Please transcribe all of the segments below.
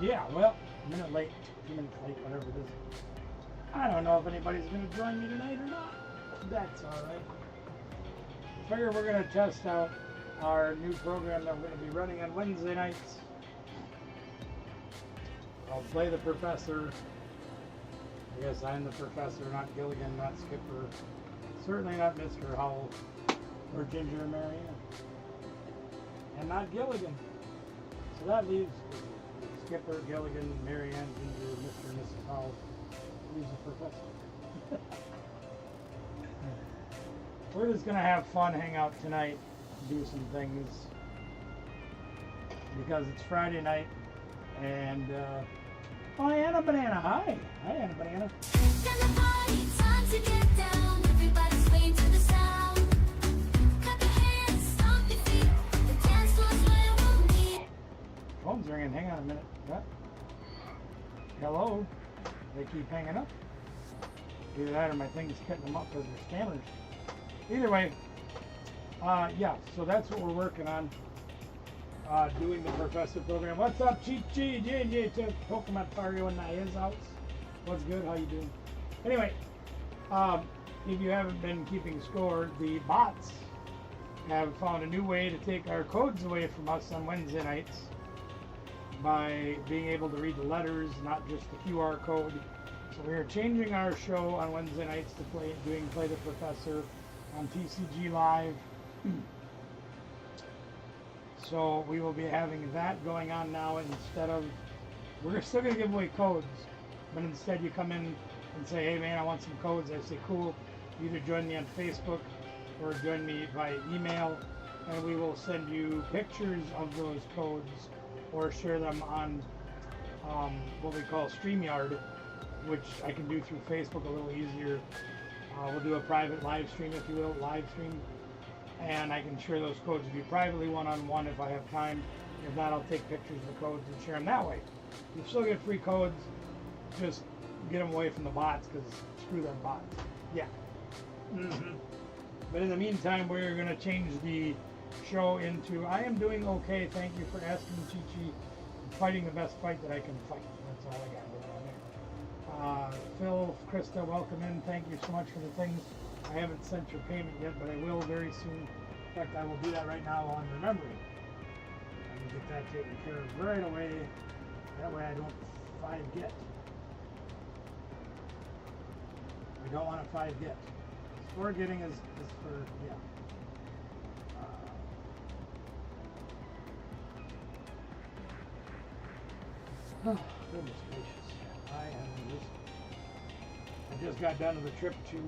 Yeah, well, a minute late, 2 minutes late, whatever it is. I don't know if anybody's going to join me tonight or not. That's all right. Figure we're going to test out our new program that we're going to be running on Wednesday nights. I'll play the professor. I guess I'm the professor, not Gilligan, not Skipper. Certainly not Mr. Howell or Ginger and Marianne. And not Gilligan. So that leaves Skipper, Gilligan, Marianne, Ginger, Mr. and Mrs. Howell. Leaves the professor. We're just going to have fun, hang out tonight, do some things. Because it's Friday night. And, oh, Anna Banana, hi. Hi, Anna Banana. Time to get down. Everybody's swaying to the sound. Clap your hands, stomp your feet. The dance floor's where we'll meet. Phone's ringing. Hang on a minute. What? Hello? They keep hanging up. Either that or my thing's cutting them up because they're scammers. Either way, yeah, so that's what we're working on. Doing the professor program. What's up, Cheap G? J to Pokemon Mario in his house. What's good? How you doing? Anyway, if you haven't been keeping score, the bots have found a new way to take our codes away from us on Wednesday nights by being able to read the letters, not just the QR code. So we are changing our show on Wednesday nights to play the professor on TCG Live. So we will be having that going on now instead of, we're still going to give away codes, but instead you come in and say, hey man, I want some codes. I say, cool, either join me on Facebook or join me by email, and we will send you pictures of those codes or share them on what we call StreamYard, which I can do through Facebook a little easier. We'll do a private live stream, if you will, live stream. And I can share those codes with you privately one-on-one if I have time. If not, I'll take pictures of the codes and share them that way. You still get free codes, just get them away from the bots, because screw them bots. Yeah. But in the meantime, we're going to change the show into, I am doing okay, thank you for asking, Chi-Chi. I'm fighting the best fight that I can fight. That's all I got going on there. Phil, Krista, welcome in. Thank you so much for the things. I haven't sent your payment yet, but I will very soon. In fact, I will do that right now while I'm remembering. I can get that taken care of right away. That way I don't get. I don't want to get. Forgetting is for, yeah. Oh, goodness gracious. I just got done with a trip to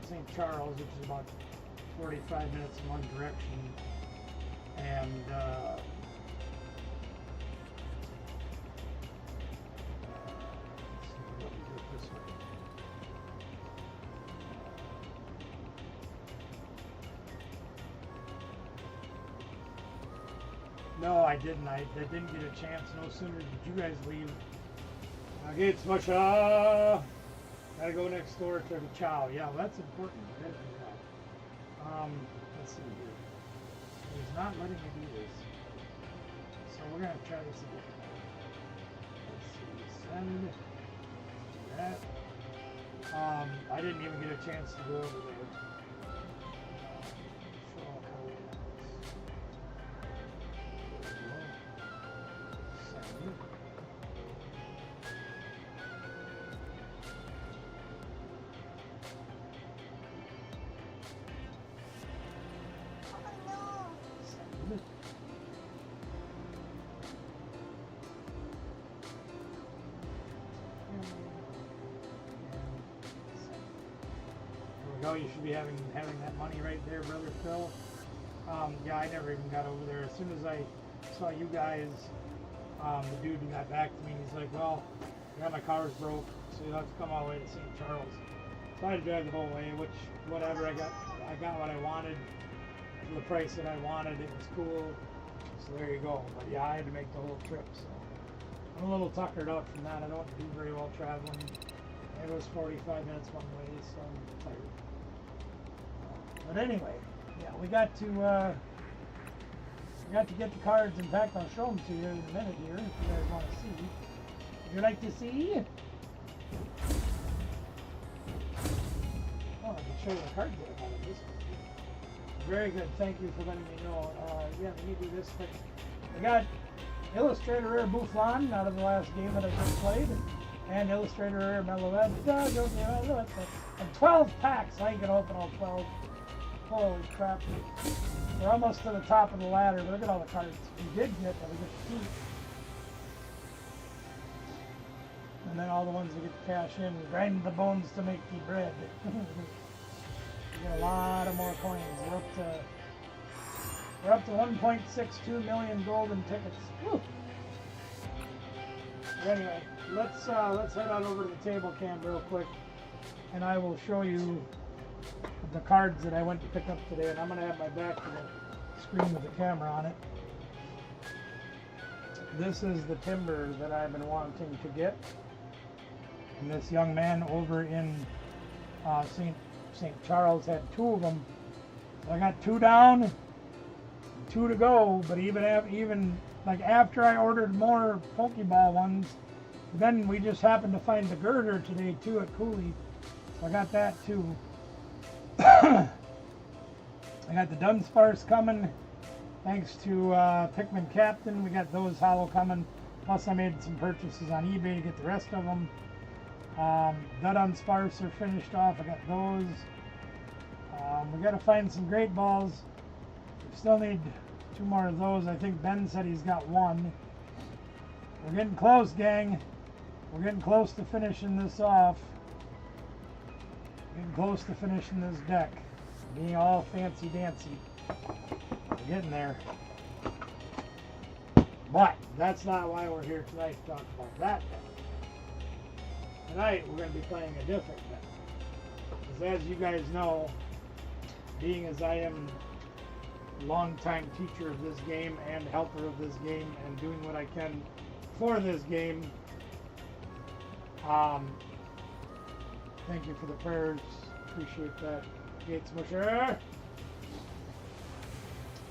St. Charles, which is about 45 minutes in one direction, and let's see what we do this way. No, I didn't. I didn't get a chance. No sooner did you guys leave. Okay, it's much. Gotta go next door to the chow. Yeah, well, that's important. I gotta do that. Let's see here. He's not letting me do this. So we're gonna try this again. Let's see. Send. Do that. I didn't even get a chance to go over there. Show all codes. There we go. Send. You should be having that money right there, brother Phil. Yeah, I never even got over there. As soon as I saw you guys, the dude who got back to me, he's like, well, yeah, my car's broke, so you'll have to come all the way to St. Charles. So I had to drive the whole way, which, whatever, I got what I wanted for the price that I wanted. It was cool. So there you go. But yeah, I had to make the whole trip, so I'm a little tuckered out from that. I don't do very well traveling. It was 45 minutes one way, so I'm tired. But anyway, yeah, we got to I got to get the cards. In fact, I'll show them to you in a minute here if you guys want to see. Would you like to see? Oh, I can show you the cards that I got in this one. Very good. Thank you for letting me know. Yeah, let me do this quick. I got Illustrator Rare Buffon out of the last game that I just played, and Illustrator Rare Meloette. And 12 packs. I ain't gonna open all 12. Holy crap. We're almost to the top of the ladder. Look at all the cards we did get that we get to keep. And then all the ones we get to cash in. Grind the bones to make the bread. We get a lot of more coins. We're up to 1.62 million golden tickets. Woo. But anyway, let's head on over to the table cam real quick, and I will show you the cards that I went to pick up today. And I'm going to have my back to the screen with the camera on it. This is the timber that I've been wanting to get, and this young man over in St. Charles had 2 of them. So I got 2 down, 2 to go. But even like after I ordered more Pokeball ones, then we just happened to find the girder today too at Cooley. So I got that too. I got the Dunsparce coming. Thanks to Pikmin Captain, we got those hollow coming. Plus I made some purchases on eBay to get the rest of them. The Dunsparce are finished off. I got those. We got to find some Great Balls. We still need 2 more of those. I think Ben said he's got 1. We're getting close, gang. We're getting close to finishing this off. Getting close to finishing this deck. Being all fancy dancy. We're getting there. But that's not why we're here tonight to talk about that deck. Tonight we're going to be playing a different deck. Because as you guys know, being as I am a longtime teacher of this game and helper of this game and doing what I can for this game, thank you for the prayers. Appreciate that. Gates Musher.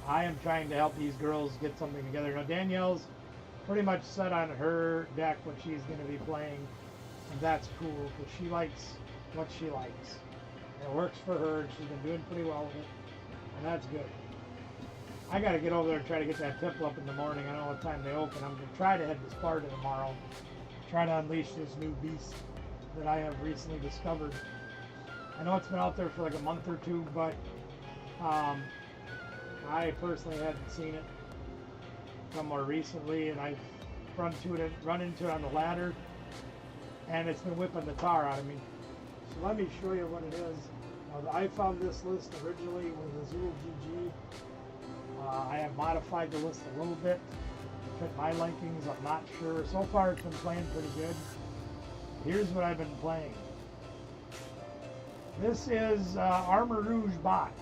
I am trying to help these girls get something together. Now Danielle's pretty much set on her deck what she's going to be playing, and that's cool because she likes what she likes. It works for her, and she's been doing pretty well with it, and that's good. I got to get over there and try to get that temple up in the morning. I don't know what time they open. I'm going to try to head to Sparta tomorrow, try to unleash this new beast that I have recently discovered. I know it's been out there for like a month or 2, but I personally hadn't seen it come more recently, and I've run into it on the ladder, and it's been whipping the tar out of me. So let me show you what it is. I found this list originally with Azul GG. I have modified the list a little bit to fit my likings. I'm not sure. So far it's been playing pretty good. Here's what I've been playing. This is Armor Rouge box.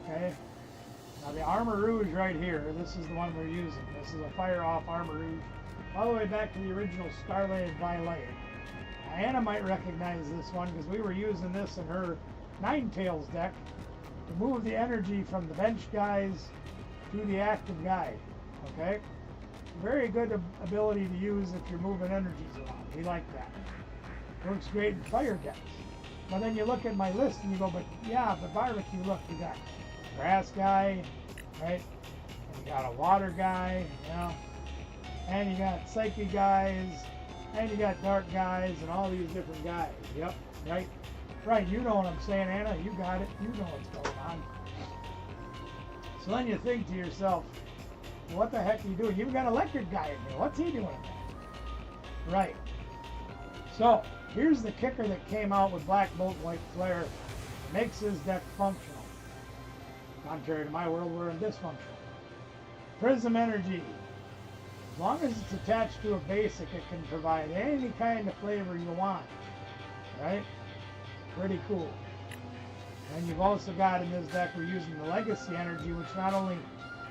Okay. Now the Armor Rouge right here, this is the one we're using. This is a Fire Off Armor Rouge, all the way back to the original Starlight and Violet. Anna might recognize this one because we were using this in her Ninetales deck to move the energy from the bench guys to the active guy. Okay? Very good ability to use if you're moving energies around. We like that. Works great in fire decks. But then you look at my list and you go, but yeah, but barbecue, look, you got grass guy, right? And you got a water guy, you know, and you got psyche guys, and you got dark guys, and all these different guys. Yep, right? Right, you know what I'm saying, Anna. You got it. You know what's going on. So then you think to yourself, well, what the heck are you doing? You've got electric guy in here. What's he doing there? Right. So here's the kicker that came out with Black Bolt, White Flare. It makes his deck functional. Contrary to my world, we're in dysfunctional. Prism Energy. As long as it's attached to a basic, it can provide any kind of flavor you want. Right? Pretty cool. And you've also got in this deck, we're using the Legacy Energy, which not only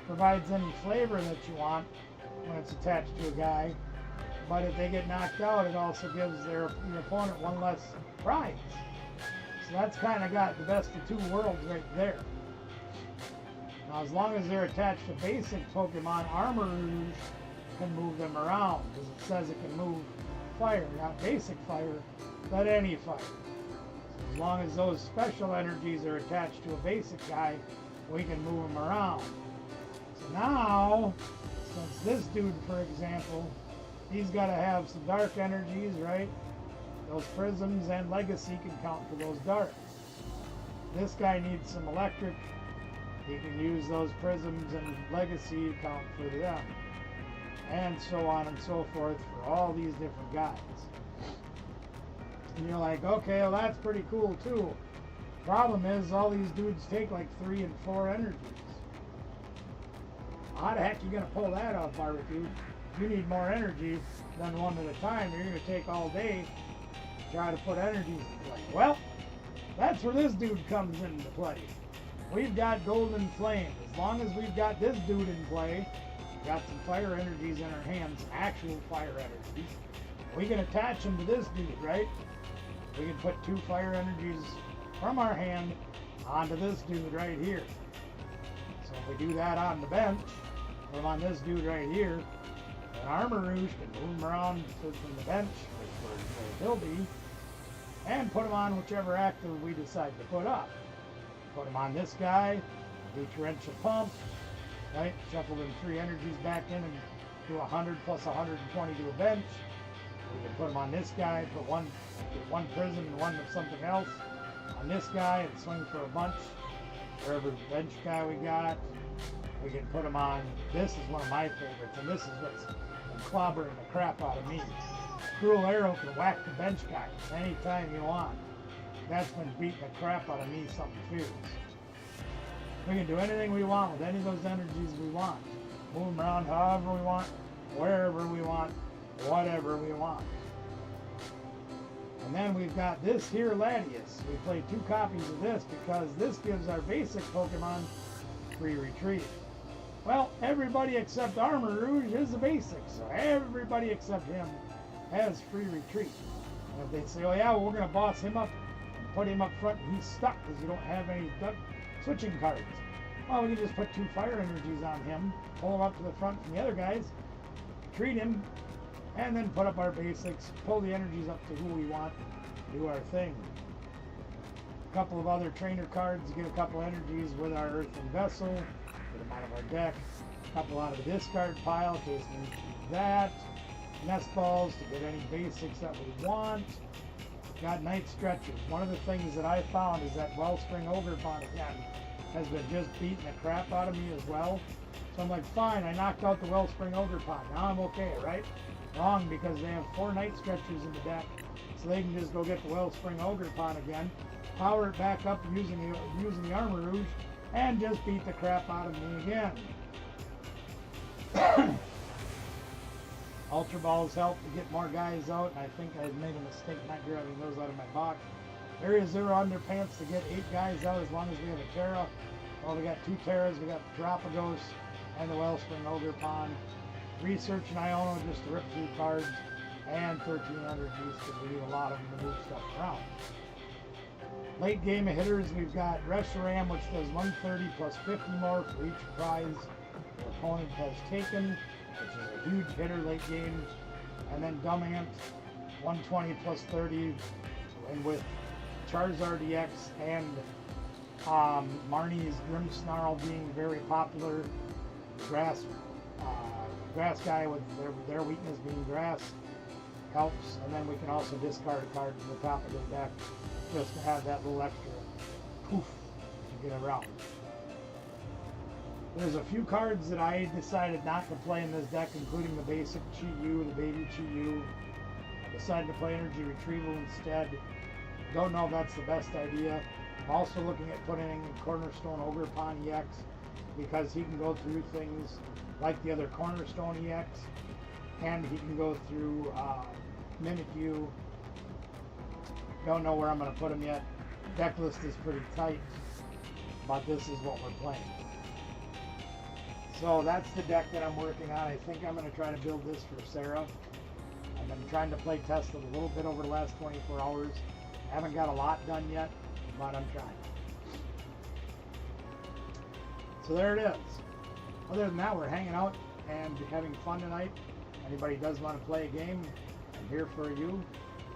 provides any flavor that you want when it's attached to a guy, but if they get knocked out, it also gives your opponent one less prize. So that's kind of got the best of 2 worlds right there. Now, as long as they're attached to basic Pokemon, Armor Rouge can move them around, because it says it can move fire, not basic fire, but any fire. As long as those special energies are attached to a basic guy, we can move them around. So now, since this dude, for example, he's got to have some dark energies, right? Those prisms and legacy can count for those darks. This guy needs some electric. He can use those prisms and legacy to count for them. And so on and so forth for all these different guys. And you're like, okay, well that's pretty cool too. Problem is, all these dudes take like 3 and 4 energies. How the heck are you going to pull that off, Barbecue? You need more energy than one at a time. You're going to take all day to try to put energies in play. Well, that's where this dude comes into play. We've got Golden Flame. As long as we've got this dude in play, we've got some fire energies in our hands, actual fire energies. We can attach them to this dude, right? We can put 2 fire energies from our hand onto this dude right here. So if we do that on the bench, put them on this dude right here, and Armor Rouge can move them around from the bench, which they'll be, and put them on whichever active we decide to put up. Put them on this guy, do torrential pump, right? Shuffle them 3 energies back in and do 100 plus 120 to a bench. We can put them on this guy, put one prism and one of something else on this guy and swing for a bunch. Wherever bench guy we got, we can put them on. This is one of my favorites, and this is what's clobbering the crap out of me. Cruel Arrow can whack the bench guy anytime you want. That's been beating the crap out of me something fierce. We can do anything we want with any of those energies we want. Move them around however we want, wherever we want, whatever we want. And then we've got this here Latias. We play 2 copies of this because this gives our basic Pokemon free retreat. Well, everybody except Armor Rouge is a basic, so everybody except him has free retreat. And if they say, oh yeah, well, we're going to boss him up and put him up front and he's stuck because you don't have any switching cards. Well, we can just put 2 fire energies on him, pull him up to the front from the other guys, treat him, and then put up our basics, pull the energies up to who we want, do our thing. A couple of other trainer cards to get a couple energies with our Earthen Vessel, get them out of our deck. A couple out of the discard pile in case we need to do that. Nest balls to get any basics that we want. Got night stretchers. One of the things that I found is that Wellspring Ogrepon again has been just beating the crap out of me as well. So I'm like, fine, I knocked out the Wellspring Ogrepon. Now I'm okay, right? Wrong, because they have 4 night stretchers in the deck, so they can just go get the Wellspring Ogrepon again, power it back up using the Armor Rouge, and just beat the crap out of me again. Ultra Balls help to get more guys out, and I think I made a mistake not grabbing those out of my box. Area Zero Underpants to get 8 guys out as long as we have a Terra. Well, we got 2 Terras, we got the Dropagos and the Wellspring Ogrepon. Research and Iono just to rip through cards, and 1300 Gs because we need a lot of them to move stuff around. Late game of hitters, we've got Reshiram, which does 130 plus 50 more for each prize the opponent has taken, which is a huge hitter late game. And then Dumb-Ant, 120 plus 30, and with Charizard EX and Marnie's Grimmsnarl being very popular, grass guy with their weakness being grass helps, and then we can also discard a card to the top of the deck just to have that little extra poof to get around. There's a few cards that I decided not to play in this deck, including the basic Chi-Yu, the baby Chi-Yu. I decided to play Energy Retrieval instead. Don't know if that's the best idea. I'm also looking at putting in Cornerstone Ogrepon EX because he can go through things like the other Cornerstone EX, and he can go through Mimikyu. Don't know where I'm going to put him yet. Deck list is pretty tight, but this is what we're playing. So that's the deck that I'm working on. I think I'm going to try to build this for Sarah. I've been trying to play test it a little bit over the last 24 hours. Haven't got a lot done yet, but I'm trying. So there it is. Other than that, we're hanging out and having fun tonight. Anybody does want to play a game, I'm here for you.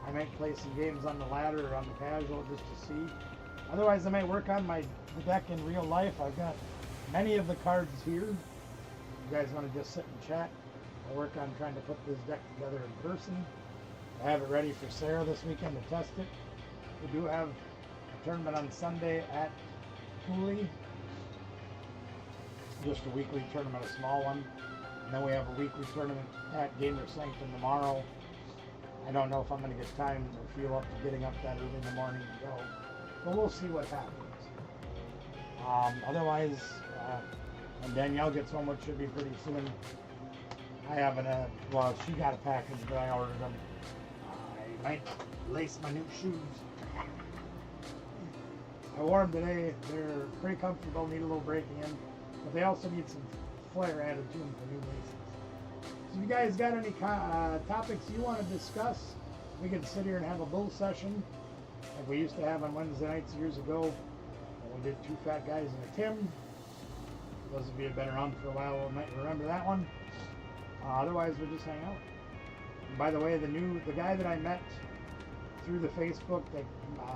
I might play some games on the ladder or on the casual just to see. Otherwise, I might work on my deck in real life. I've got many of the cards here. You guys want to just sit and chat? I'll work on trying to put this deck together in person. I have it ready for Sarah this weekend to test it. We do have a tournament on Sunday at Cooley. Just a weekly tournament, a small one. And then we have a weekly tournament at Gamer Sanctum tomorrow. I don't know if I'm going to get time or feel up to getting up that early in the morning to go. But we'll see what happens. Otherwise, when Danielle gets home, which should be pretty soon, I haven't, well, she got a package, but I ordered them. I might lace my new shoes. I wore them today. They're pretty comfortable, need a little breaking in, but they also need some flair added to them for new laces. So if you guys got any topics you want to discuss, we can sit here and have a bull session like we used to have on Wednesday nights years ago when we did Two Fat Guys and a Tim. Those of you who have been around for a while might remember that one. Otherwise, we'll just hang out. And by the way, the guy that I met through the Facebook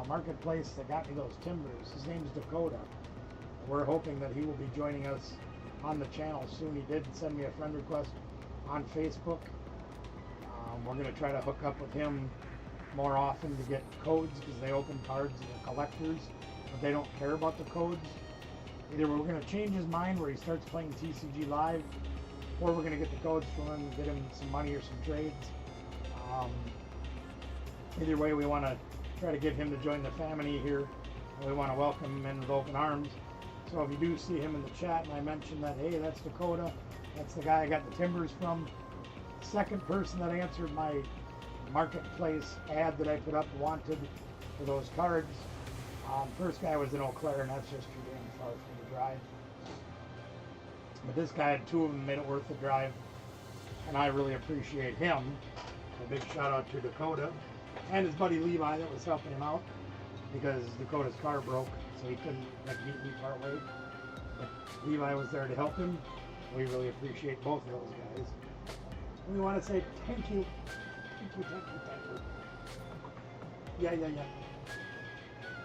marketplace that got me those timbers, his name's Dakota. We're hoping that he will be joining us on the channel soon. He did send me a friend request on Facebook. We're going to try to hook up with him more often to get codes, because they open cards to the collectors, but they don't care about the codes. Either we're going to change his mind where he starts playing TCG Live, or we're going to get the codes from him and get him some money or some trades. Either way, we want to try to get him to join the family here, and we want to welcome him in with open arms. So if you do see him in the chat and I mention that, hey, that's Dakota, that's the guy I got the timbers from. Second person that answered my marketplace ad that I put up wanted for those cards. First guy was in Eau Claire, and that's just too damn far for the drive. But this guy had two of them, made it worth the drive, and I really appreciate him. A big shout out to Dakota and his buddy Levi that was helping him out, because Dakota's car broke, so he couldn't meet me part way. But Levi was there to help him. We really appreciate both of those guys. And we want to say thank you. Thank you, thank you, thank you. Yeah.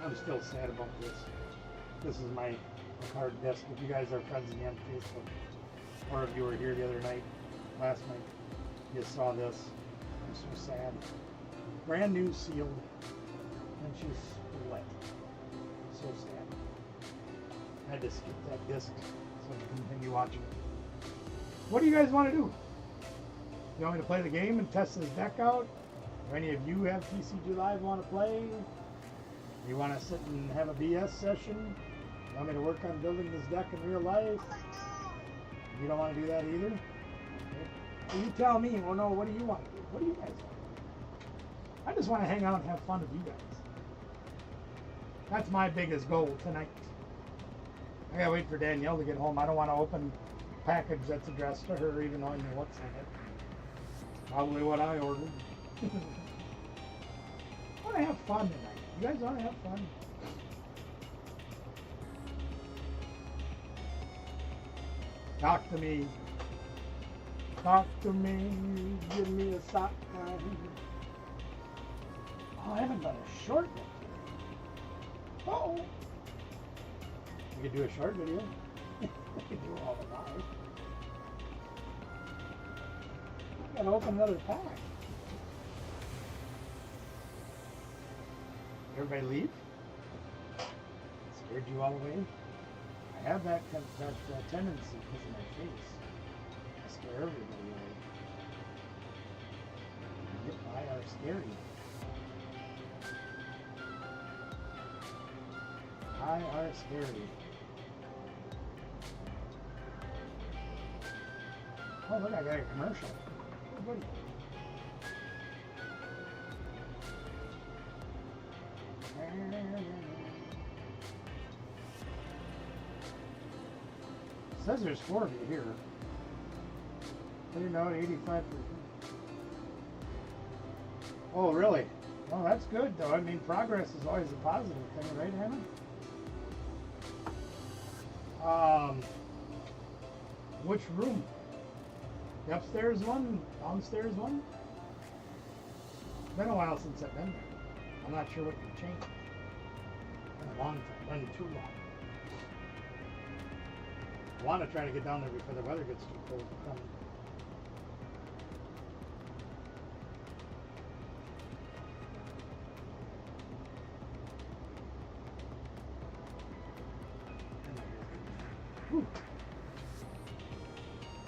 I'm still sad about this. This is my card desk. If you guys are friends of me on Facebook, or if you were here the other night, last night, you saw this. I'm so sad. Brand new sealed, and she's split. So sad. I had to skip that disc so I can continue watching it. What do you guys want to do? You want me to play the game and test this deck out? Or any of you have TCG Live want to play? You want to sit and have a BS session? You want me to work on building this deck in real life? You don't want to do that either? Okay. Well, you tell me. Well, no, what do you want to do? What do you guys want to do? I just want to hang out and have fun with you guys. That's my biggest goal tonight. I gotta wait for Danielle to get home. I don't want to open a package that's addressed to her, even though I know what's in it. Probably what I ordered. I want to have fun tonight. You guys want to have fun? Talk to me. Talk to me. Give me a sock. Oh, I haven't done a short yet. Oh. We could do a short video. We could do all the time. Gotta open another pack. Everybody leave? Scared you all away? I have that tendency because of my face. I scare everybody away. Get by are scary. I are scary. Oh, look, I got a commercial. Oh, buddy. It says there's 4 of you here. Cleared out 85%. Oh, really? Well, that's good, though. I mean, progress is always a positive thing, right, Hannah? Which room? The upstairs one? Downstairs one? It's been a while since I've been there. I'm not sure what you've changed. Been a long time. Been too long. I want to try to get down there before the weather gets too cold to come. Whew.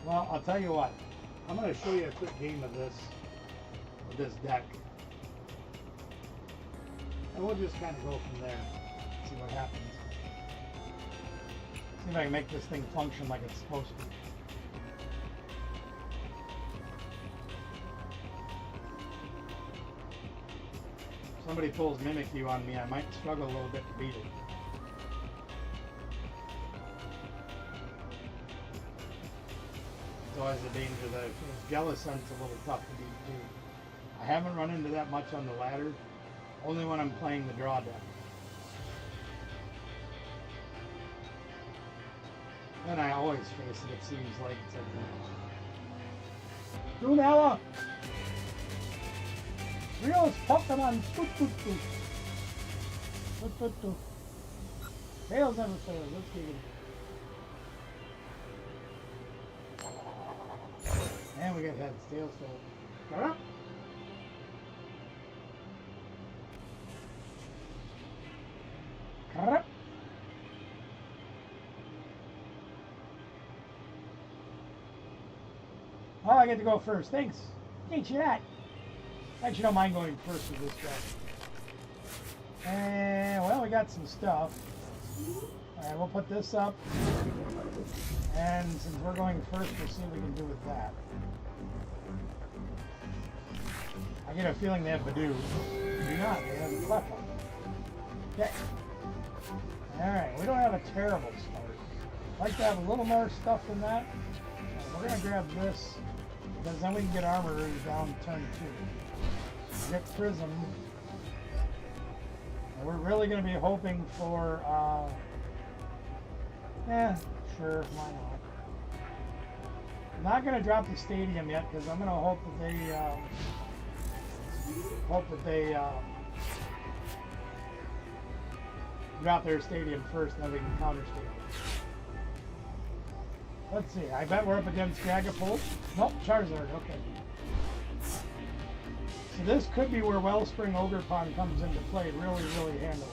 Well, I'll tell you what. I'm going to show you a quick game of this deck. And we'll just kind of go from there. See what happens. See if I can make this thing function like it's supposed to. If somebody pulls Mimic You on me, I might struggle a little bit to beat it. It's always a danger that Jealous Hunt's a little tough to beat too. I haven't run into that much on the ladder, only when I'm playing the draw deck. And I always face it, it seems like it's like that. Brunella! Real's Pokemon! Tails never fails, let's get it. And we got heads, tails failed. Got up! Cut up! Oh, I get to go first. Thanks. Thanks for that. Actually, don't mind going first with this guy. And, well, we got some stuff. Alright, we'll put this up. And since we're going first, we'll see what we can do with that. I get a feeling they have Badoo. They do not. They have a Cleffa. Okay. Alright, we don't have a terrible start. I'd like to have a little more stuff than that. We're going to grab this, because then we can get Armory down turn 2. Get Prism. And we're really going to be hoping for, sure, why not. I'm not going to drop the stadium yet, because I'm going to hope that they, drop their stadium first, and then we can counter stadium. Let's see, I bet we're up against Dragapult. Nope, Charizard, okay. So this could be where Wellspring Ogerpon comes into play really, really handily.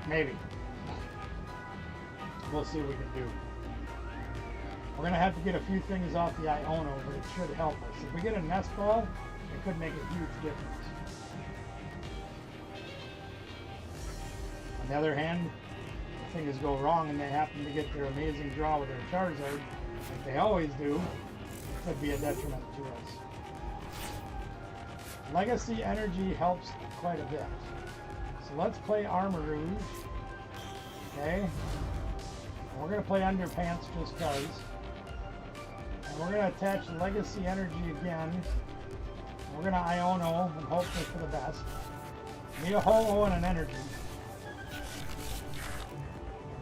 Maybe. We'll see what we can do. We're going to have to get a few things off the Iono, but it should help us. If we get a Nest Ball, it could make a huge difference. On the other hand, if things go wrong and they happen to get their amazing draw with their Charizard, like they always do, it could be a detriment to us. Legacy Energy helps quite a bit. So let's play Armarouge. Okay. And we're going to play Underpants just because. And we're going to attach Legacy Energy again. We're going to Iono and hope for the best. Need a Ho-Oh and an Energy.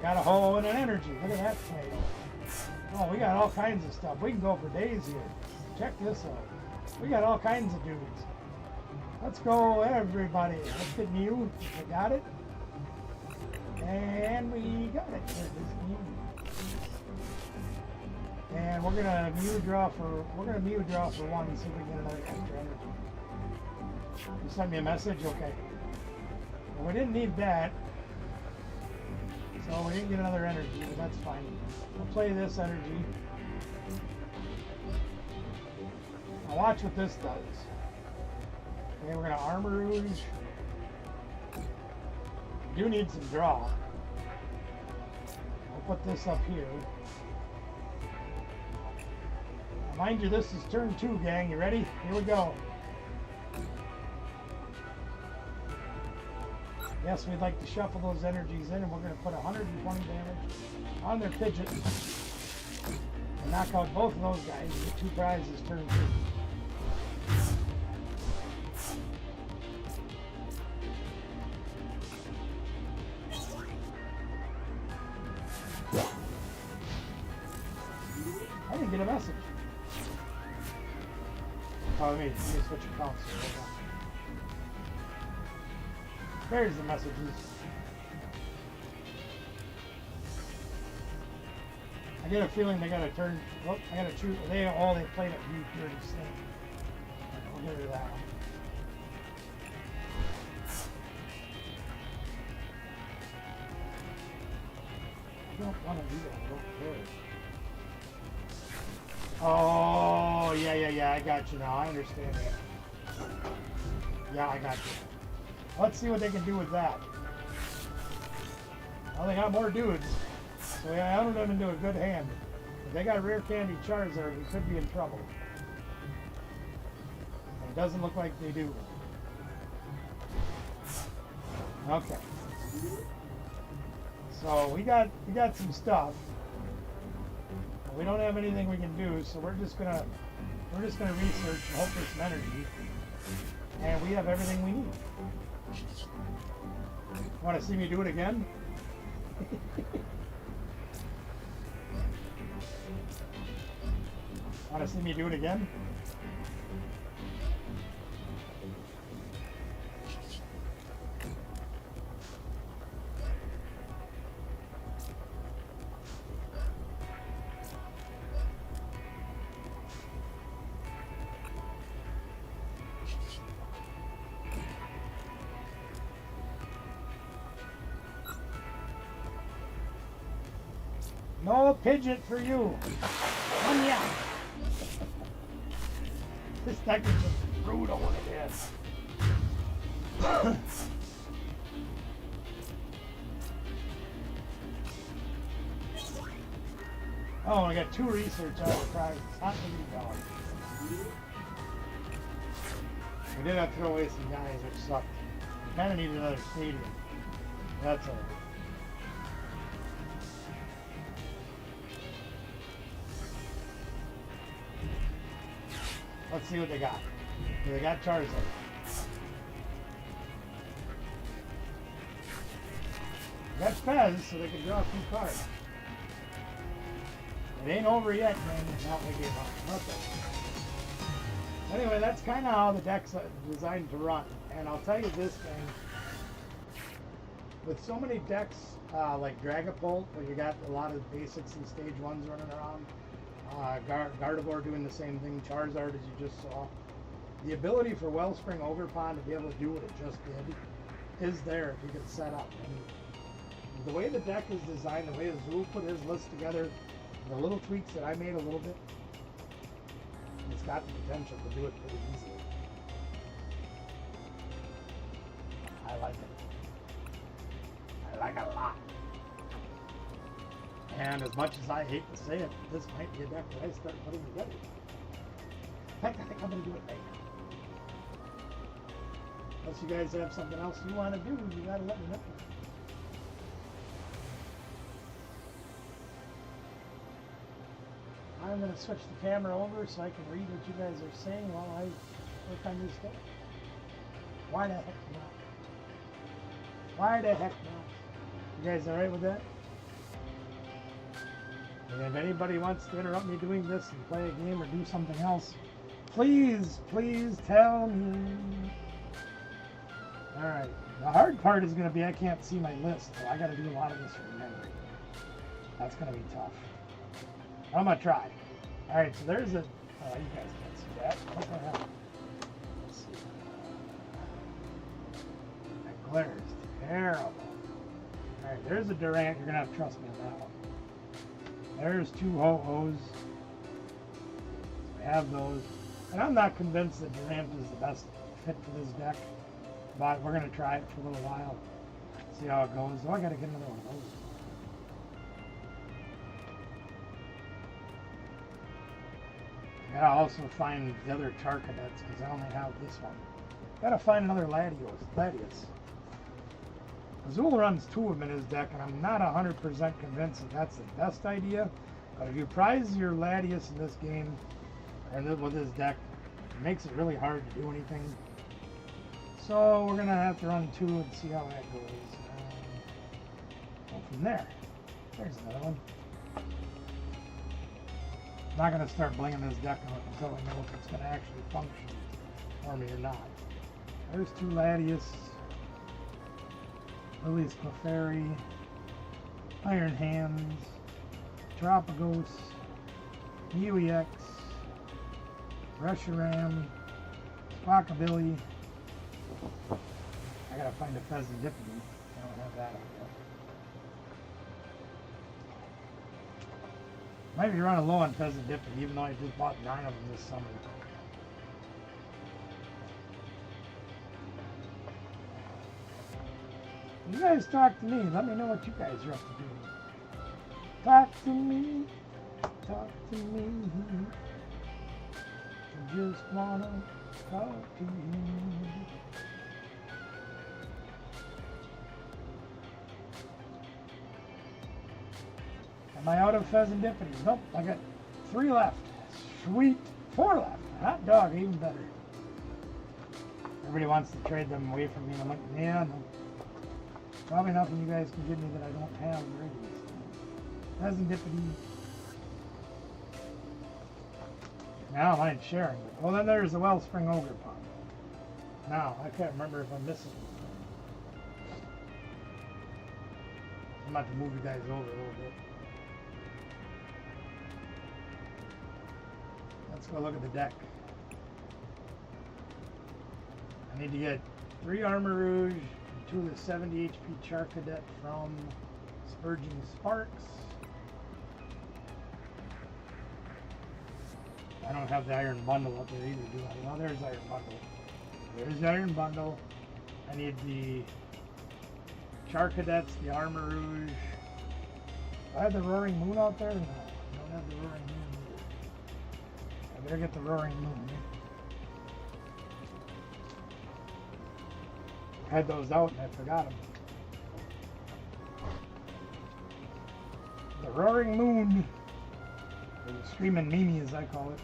Got a Ho-Oh and an Energy. Look at that tomato. Oh, we got all kinds of stuff. We can go for days here. Check this out. We got all kinds of dudes. Let's go, everybody. Let's get Mew. I got it. And we got it. There's Mew. And we're gonna Mew draw for one and see if we get another extra energy. You sent me a message? Okay. Well, we didn't need that. So we didn't get another energy, but that's fine. We'll play this energy. Now watch what this does. Okay, we're gonna Armarouge. We do need some draw. I'll put this up here. Now, mind you, this is turn 2, gang. You ready? Here we go. Yes, we'd like to shuffle those energies in, and we're going to put 120 damage on their Pidgeot and knock out both of those guys and get 2 prizes turn 2. get a message. Oh, let me switch accounts. Hold on. There's the messages. I get a feeling they gotta turn. Oh, I gotta choose. They played at view here to stay. We'll get rid of that one. I don't want to do that. I don't care. Oh, yeah. I got you now. I understand that. Yeah, I got you. Let's see what they can do with that. Well, they got more dudes. So yeah, I don't them into a good hand. If they got rare candy Charizard, we could be in trouble. And it doesn't look like they do. Okay. So we got some stuff. But we don't have anything we can do, so we're just gonna research and hope for some energy. And we have everything we need. Want to see me do it again? Want to see me do it again? No Pidgeot for you. One yeah. This deck is just brutal when it is. Oh, I got 2 research out of prizes. Hot baby dog. We did have to throw away some guys, which sucked. Kind of needed another stadium. That's all. Let's see what they got. They got Charizard. They got Fez, so they can draw a few cards. It ain't over yet, man. Not we gave up. Okay. Anyway, that's kind of how the deck's designed to run. And I'll tell you this thing. With so many decks like Dragapult, where you got a lot of basics and stage 1s running around, Gardevoir doing the same thing, Charizard as you just saw. The ability for Wellspring Overpond to be able to do what it just did is there if you get set up. And the way the deck is designed, the way Azul put his list together, the little tweaks that I made a little bit, it's got the potential to do it pretty easily. I like it. I like it a lot. And as much as I hate to say it, this might be a deck that I start putting together. In fact, I think I'm going to do it later. Unless you guys have something else you want to do, you got to let me know. I'm going to switch the camera over so I can read what you guys are saying while I work on this stuff. Why the heck not? Why the heck not? You guys alright with that? And if anybody wants to interrupt me doing this and play a game or do something else, please tell me. Alright, the hard part is going to be I can't see my list, so I got to do a lot of this from memory. That's going to be tough. I'm going to try. Alright, so there's a... Oh, you guys can't see that. What the hell? Let's see. That glare is terrible. Alright, there's a Durant. You're going to have to trust me on that one. There's 2 Ho-Ohs. So we have those. And I'm not convinced that Durant is the best fit for this deck. But we're going to try it for a little while. See how it goes. Oh, I got to get another one of those. I gotta also find the other Charcadets because I only have this one. Gotta find another Latios. Azul runs 2 of them in his deck, and I'm not 100% convinced that that's the best idea. But if you prize your Latios in this game, and with his deck, it makes it really hard to do anything. So we're gonna have to run 2 and see how that goes. Go from there. There's another one. I'm not going to start blinging this deck out until I know if it's going to actually function for me or not. There's 2 Latius, Lily's Clefairy, Iron Hands, Tropicos, UEX, Reshiram, Squawkabilly. I gotta find a Pheasant Dippity. I don't have that out yet. Might be running low on Pheasant Dippity, even though I just bought 9 of them this summer. You guys talk to me. Let me know what you guys are up to doing. Talk to me. Talk to me. I just wanna talk to you. Am I out of Pheasant Dippities? Nope, I got 3 left. Sweet. 4 left. Hot dog, even better. Everybody wants to trade them away from me. I'm like, yeah, no. Probably nothing you guys can give me that I don't have already. So. Pheasant Dippity. Now I mind sharing. Well, then there's the Wellspring Ogre Pond. Now, I can't remember if I'm missing anything. I'm about to move you guys over a little bit. Let's go look at the deck. I need to get 3 Armor Rouge, 2 of the 70 HP Char Cadet from Spurging Sparks. I don't have the Iron Bundle up there either, do I? No, there's Iron Bundle. There's the Iron Bundle. I need the Char Cadets, the Armor Rouge. Do I have the Roaring Moon out there? No, I don't have the Roaring Moon either. I better get the Roaring Moon. I had those out and I forgot them. The Roaring Moon, or the Screaming Mimi as I call it.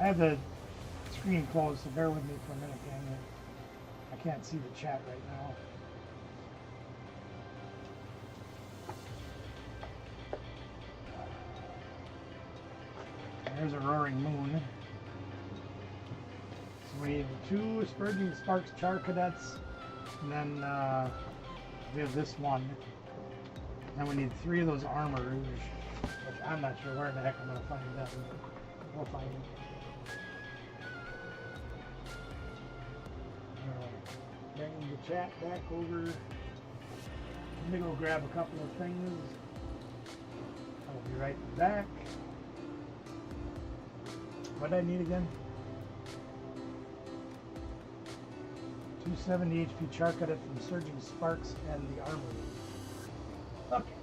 I have the screen closed, so bear with me for a minute, gang. I can't see the chat right now. There's a Roaring Moon. So we need 2 Spurging Sparks Char Cadets, and then we have this one. And we need 3 of those Armor Rouge, which I'm not sure where the heck I'm going to find that. We'll find it. Bring the chat back over. Let me go grab a couple of things. I'll be right back. What did I need again? 270 HP Char Cadet from Surging Sparks and the Armor. Okay.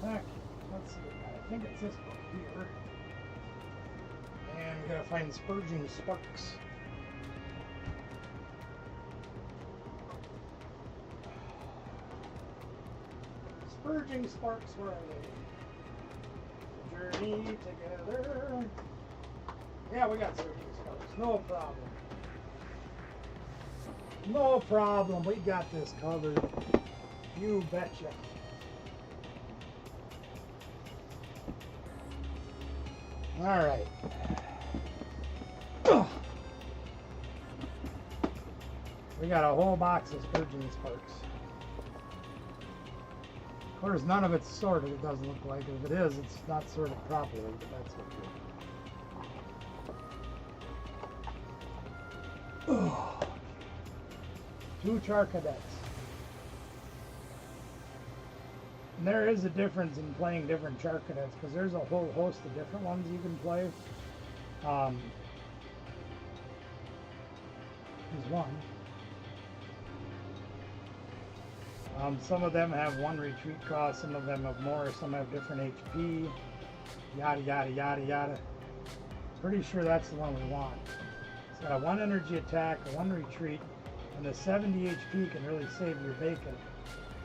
Okay, let's see. I think it's this book here. And we gotta find Spurging Sparks. Spurging Sparks, where are they? Journey together. Yeah, we got Spurging Sparks. No problem. No problem. We got this covered. You betcha. All right. We got a whole box of Spurging Sparks. Of course, none of it's sorted, it doesn't look like. If it is, it's not sorted properly, but that's okay. 2 Char Cadets. And there is a difference in playing different Char Cadets, because there's a whole host of different ones you can play. Here's one. Some of them have 1 retreat cost, some of them have more, some have different HP, yada yada yada yada. Pretty sure that's the one we want. It's got a 1 energy attack, a 1 retreat, and the 70 HP can really save your bacon.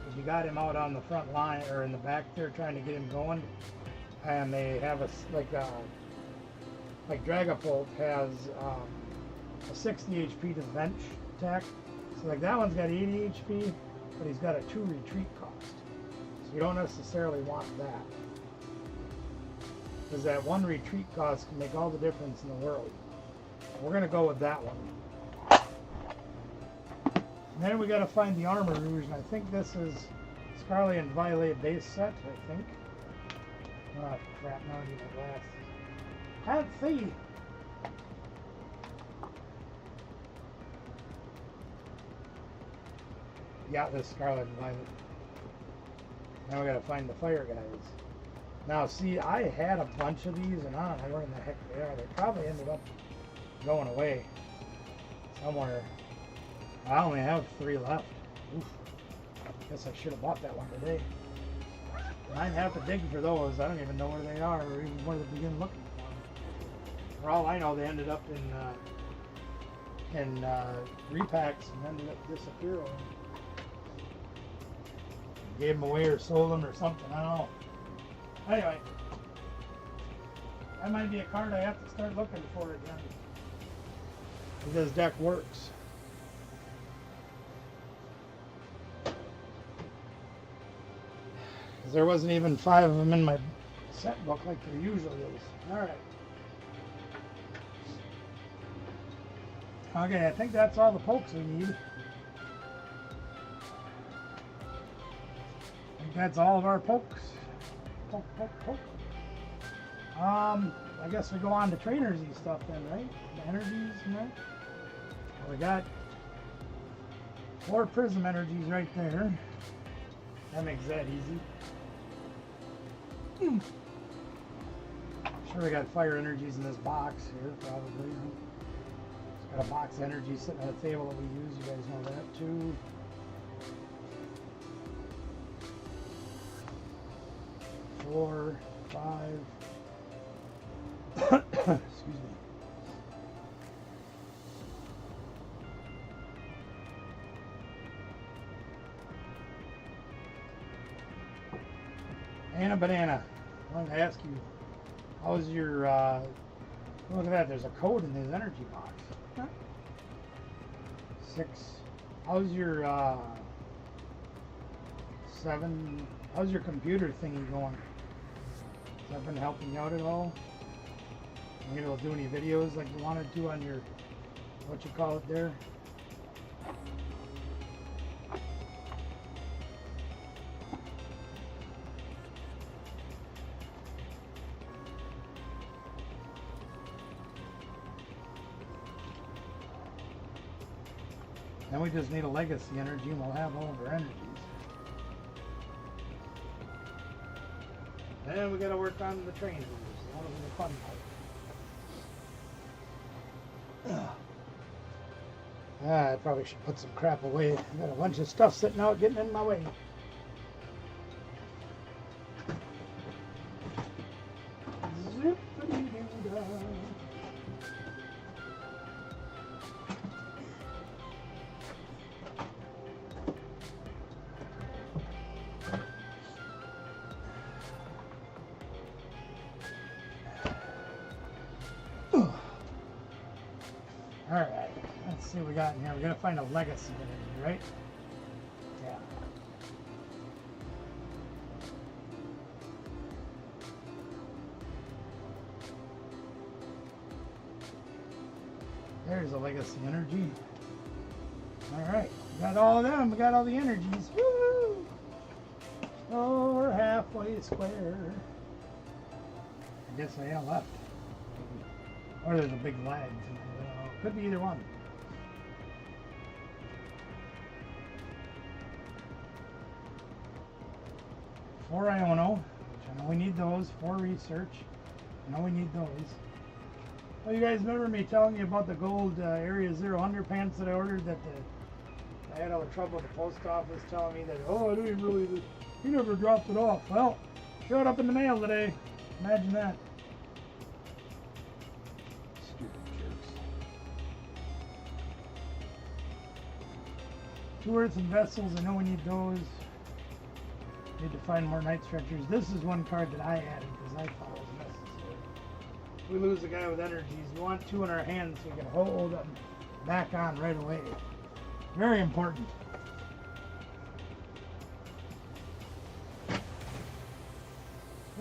If you got him out on the front line or in the back there trying to get him going, and they have like Dragapult has a 60 HP to bench attack. So like that one's got 80 HP. but he's got a 2 retreat cost. So you don't necessarily want that. Because that 1 retreat cost can make all the difference in the world. We're going to go with that one. And then we got to find the Armor Rouge, and I think this is Scarlet and Violet base set, I think. Oh crap, now I need my glasses. Can't see! Yeah, this Scarlet and Violet. Now we gotta find the fire guys. Now see, I had a bunch of these, and I don't know where in the heck they are. They probably ended up going away somewhere. I only have 3 left. Oof. Guess I should have bought that one today. And I'd have to dig for those. I don't even know where they are, or even where to begin looking for them. For all I know, they ended up in repacks and ended up disappearing. Gave them away or sold them or something. I don't know. Anyway, that might be a card I have to start looking for again. If this deck works. Because there wasn't even 5 of them in my set book like there usually is. Alright. Okay, I think that's all the pokes we need. I think that's all of our pokes. Poke, poke, poke. I guess we go on to trainers-y stuff then, right? The energies and that. We got 4 prism energies right there. That makes that easy. Sure, we got fire energies in this box here, probably. It's got a box of energy sitting on the table that we use. You guys know that too. Four, 5. Excuse me. And a banana. I wanted to ask you, how's your, look at that, there's a code in this energy box. Huh? 6. How's your, 7, how's your computer thingy going? Has that been helping you out at all? Maybe we'll do any videos like you wanted to on your, what you call it there? Then we just need a legacy energy and we'll have all of our energies. Then we gotta work on the train moves. That was the fun part. I probably should put some crap away. I got a bunch of stuff sitting out getting in my way. Zippity-doo-dah. Alright, let's see what we got in here. We gotta find a legacy energy, right? Yeah. There's a legacy energy. Alright, we got all of them. We got all the energies. Woo! Oh, we're halfway square. I guess I am left. Or there's a big lag. Could be either one. 4 Iono, which I know we need those. 4 research. I know we need those. Well, you guys remember me telling you about the gold Area 0 underpants that I ordered that I had all the trouble with the post office telling me that, oh, I didn't even really, he never dropped it off. Well, showed up in the mail today. Imagine that. Two earthen vessels, I know we need those. Need to find more night stretchers. This is one card that I added because I thought it was necessary. If we lose a guy with energies, we want 2 in our hands so we can hold them back on right away. Very important.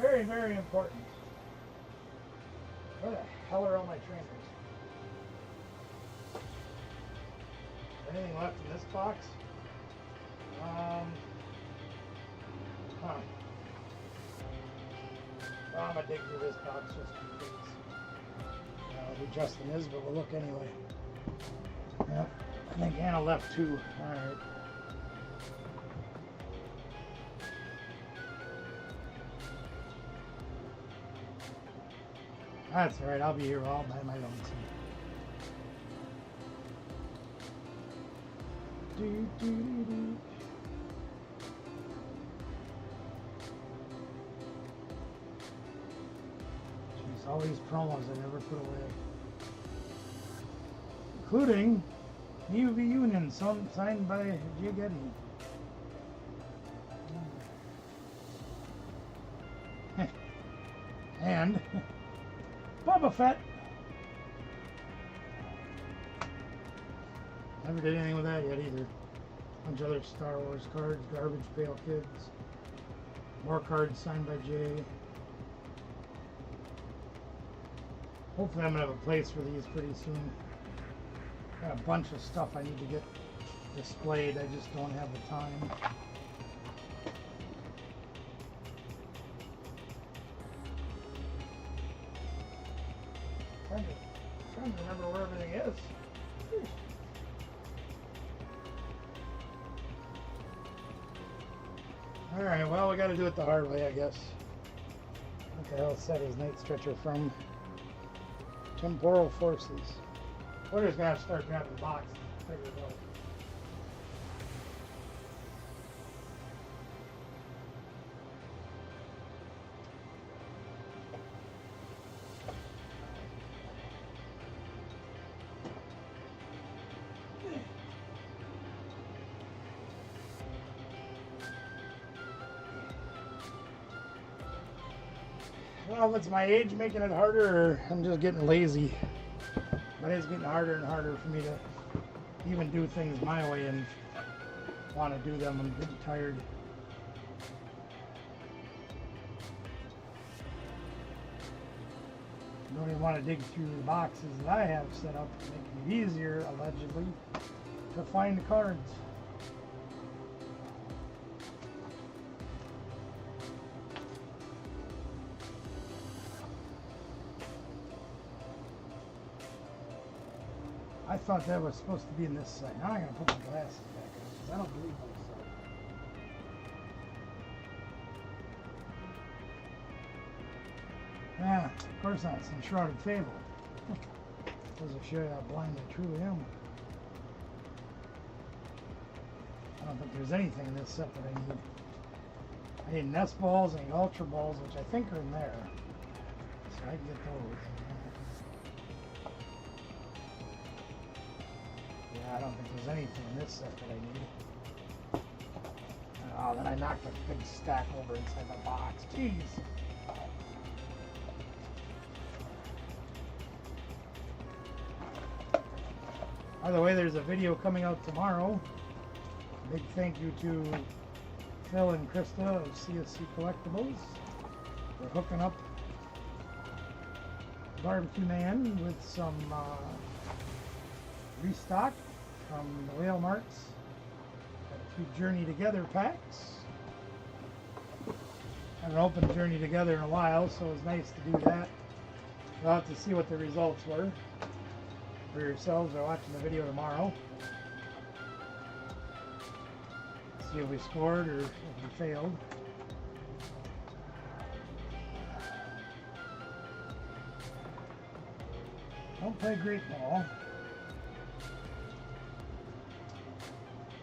Very, very important. Where the hell are all my trainers? Anything left in this box? Huh. Well, I'm gonna dig through this box just in case. I don't know who Justin is, but we'll look anyway. Yep. I think Anna left too. Alright. That's alright, I'll be here all by my lonesome. Jeez, all these promos I never put away. Including UV Union, signed by Jay Getty. And Boba Fett. Never did anything with that yet either. Bunch of other Star Wars cards, Garbage Pail Kids. More cards signed by Jay. Hopefully I'm going to have a place for these pretty soon. Got a bunch of stuff I need to get displayed. I just don't have the time. Trying to remember where everything is. Alright, well, we got to do it the hard way, I guess. What the hell set is Night Stretcher from? Temporal Forces. We're just going to start grabbing the box and figure it out. Well, if it's my age making it harder, or I'm just getting lazy. But it's getting harder and harder for me to even do things my way and want to do them. I'm getting tired. I don't even want to dig through the boxes that I have set up to make it easier, allegedly, to find the cards. I thought that was supposed to be in this side. Now I'm going to put my glasses back on because I don't believe myself. Yeah, of course not. It's in Shrouded Fable. Doesn't show you how blind I truly am. I don't think there's anything in this set that I need. I need nest balls and ultra balls, which I think are in there. So I can get those. Yeah, I don't think there's anything in this set that I need. Oh, then I knocked a big stack over inside the box. Jeez. By the way, there's a video coming out tomorrow. Big thank you to Phil and Krista of CSC Collectibles for hooking up Barbecue Man with some restock from the Whale Marks. Got a few Journey Together packs. Haven't opened Journey Together in a while, so it was nice to do that. You'll have to see what the results were for yourselves or watching the video tomorrow. See if we scored or if we failed. Don't play great ball.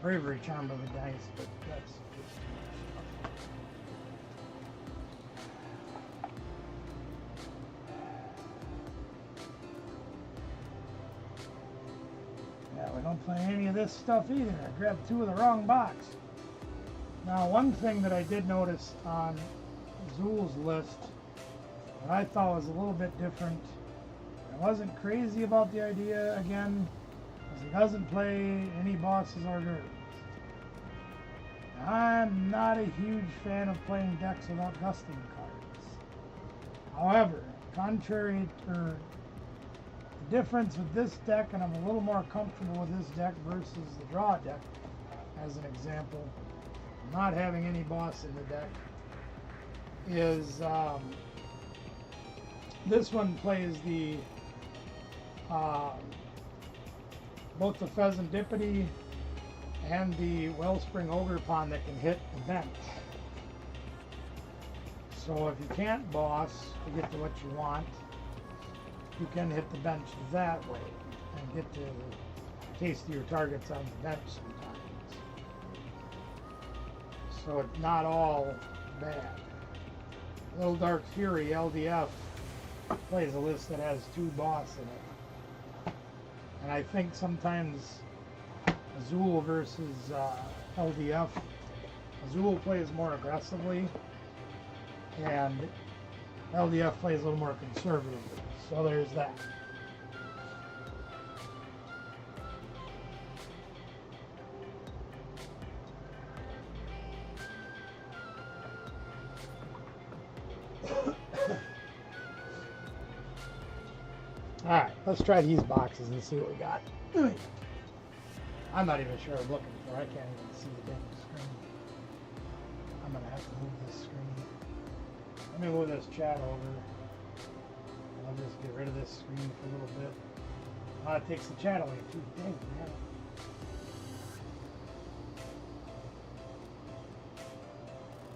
Bravery charm of the dice, but that's just too much. Yeah, we don't play any of this stuff either. I grabbed two of the wrong box. Now, one thing that I did notice on Zool's list that I thought was a little bit different, I wasn't crazy about the idea again, because he doesn't play any bosses or girls. I'm not a huge fan of playing decks without gusting cards. However, contrary to the difference with this deck, and I'm a little more comfortable with this deck versus the draw deck, as an example, not having any boss in the deck, is this one plays the both the Pheasantipity and the Wellspring Ogre Pawn that can hit the bench. So if you can't boss to get to what you want, you can hit the bench that way and get to taste your targets on the bench sometimes. So it's not all bad. Little Dark Fury LDF plays a list that has 2 boss in it. And I think sometimes Azul versus LDF, Azul plays more aggressively and LDF plays a little more conservatively. So there's that. Alright, let's try these boxes and see what we got. I'm not even sure what I'm looking for. I can't even see the damn screen. I'm going to have to move this screen. Let me move this chat over. I'll just get rid of this screen for a little bit. It takes the chat away too. Dang, man.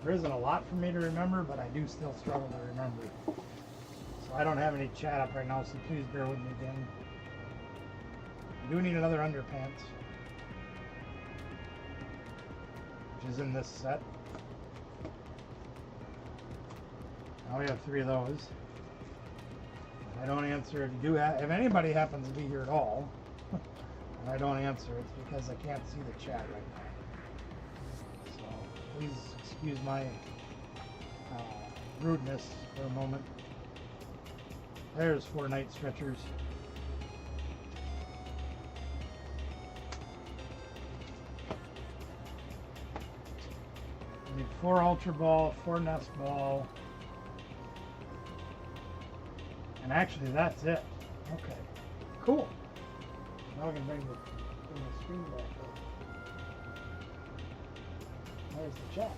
There isn't a lot for me to remember, but I do still struggle to remember. So I don't have any chat up right now, so please bear with me again. I do need another underpants, which is in this set. Now we have 3 of those. If I don't answer, if anybody happens to be here at all, and I don't answer, it's because I can't see the chat right now. So please excuse my rudeness for a moment. There's 4 night stretchers. We need 4 Ultra Ball, 4 Nest Ball. And actually that's it. Okay. Cool. Now I can bring the screen back up. There's the chat.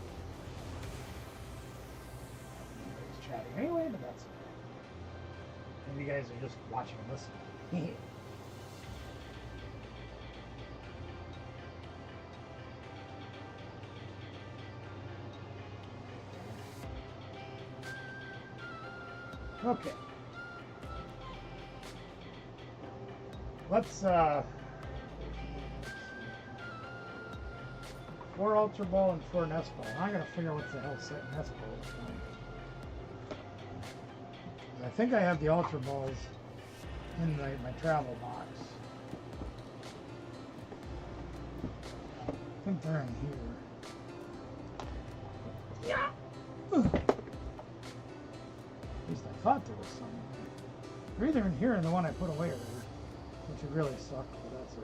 Nobody's chatting anyway, but that's okay. Maybe you guys are just watching and listening. Okay. Let's 4 Ultra Ball and 4 Nest Ball. I gotta figure out what the hell set Nest Ball is on. I think I have the Ultra Balls in my travel box. I think they're in here. Yeah. At least I thought there was some. They're either in here and the one I put away earlier, which would really suck, but that's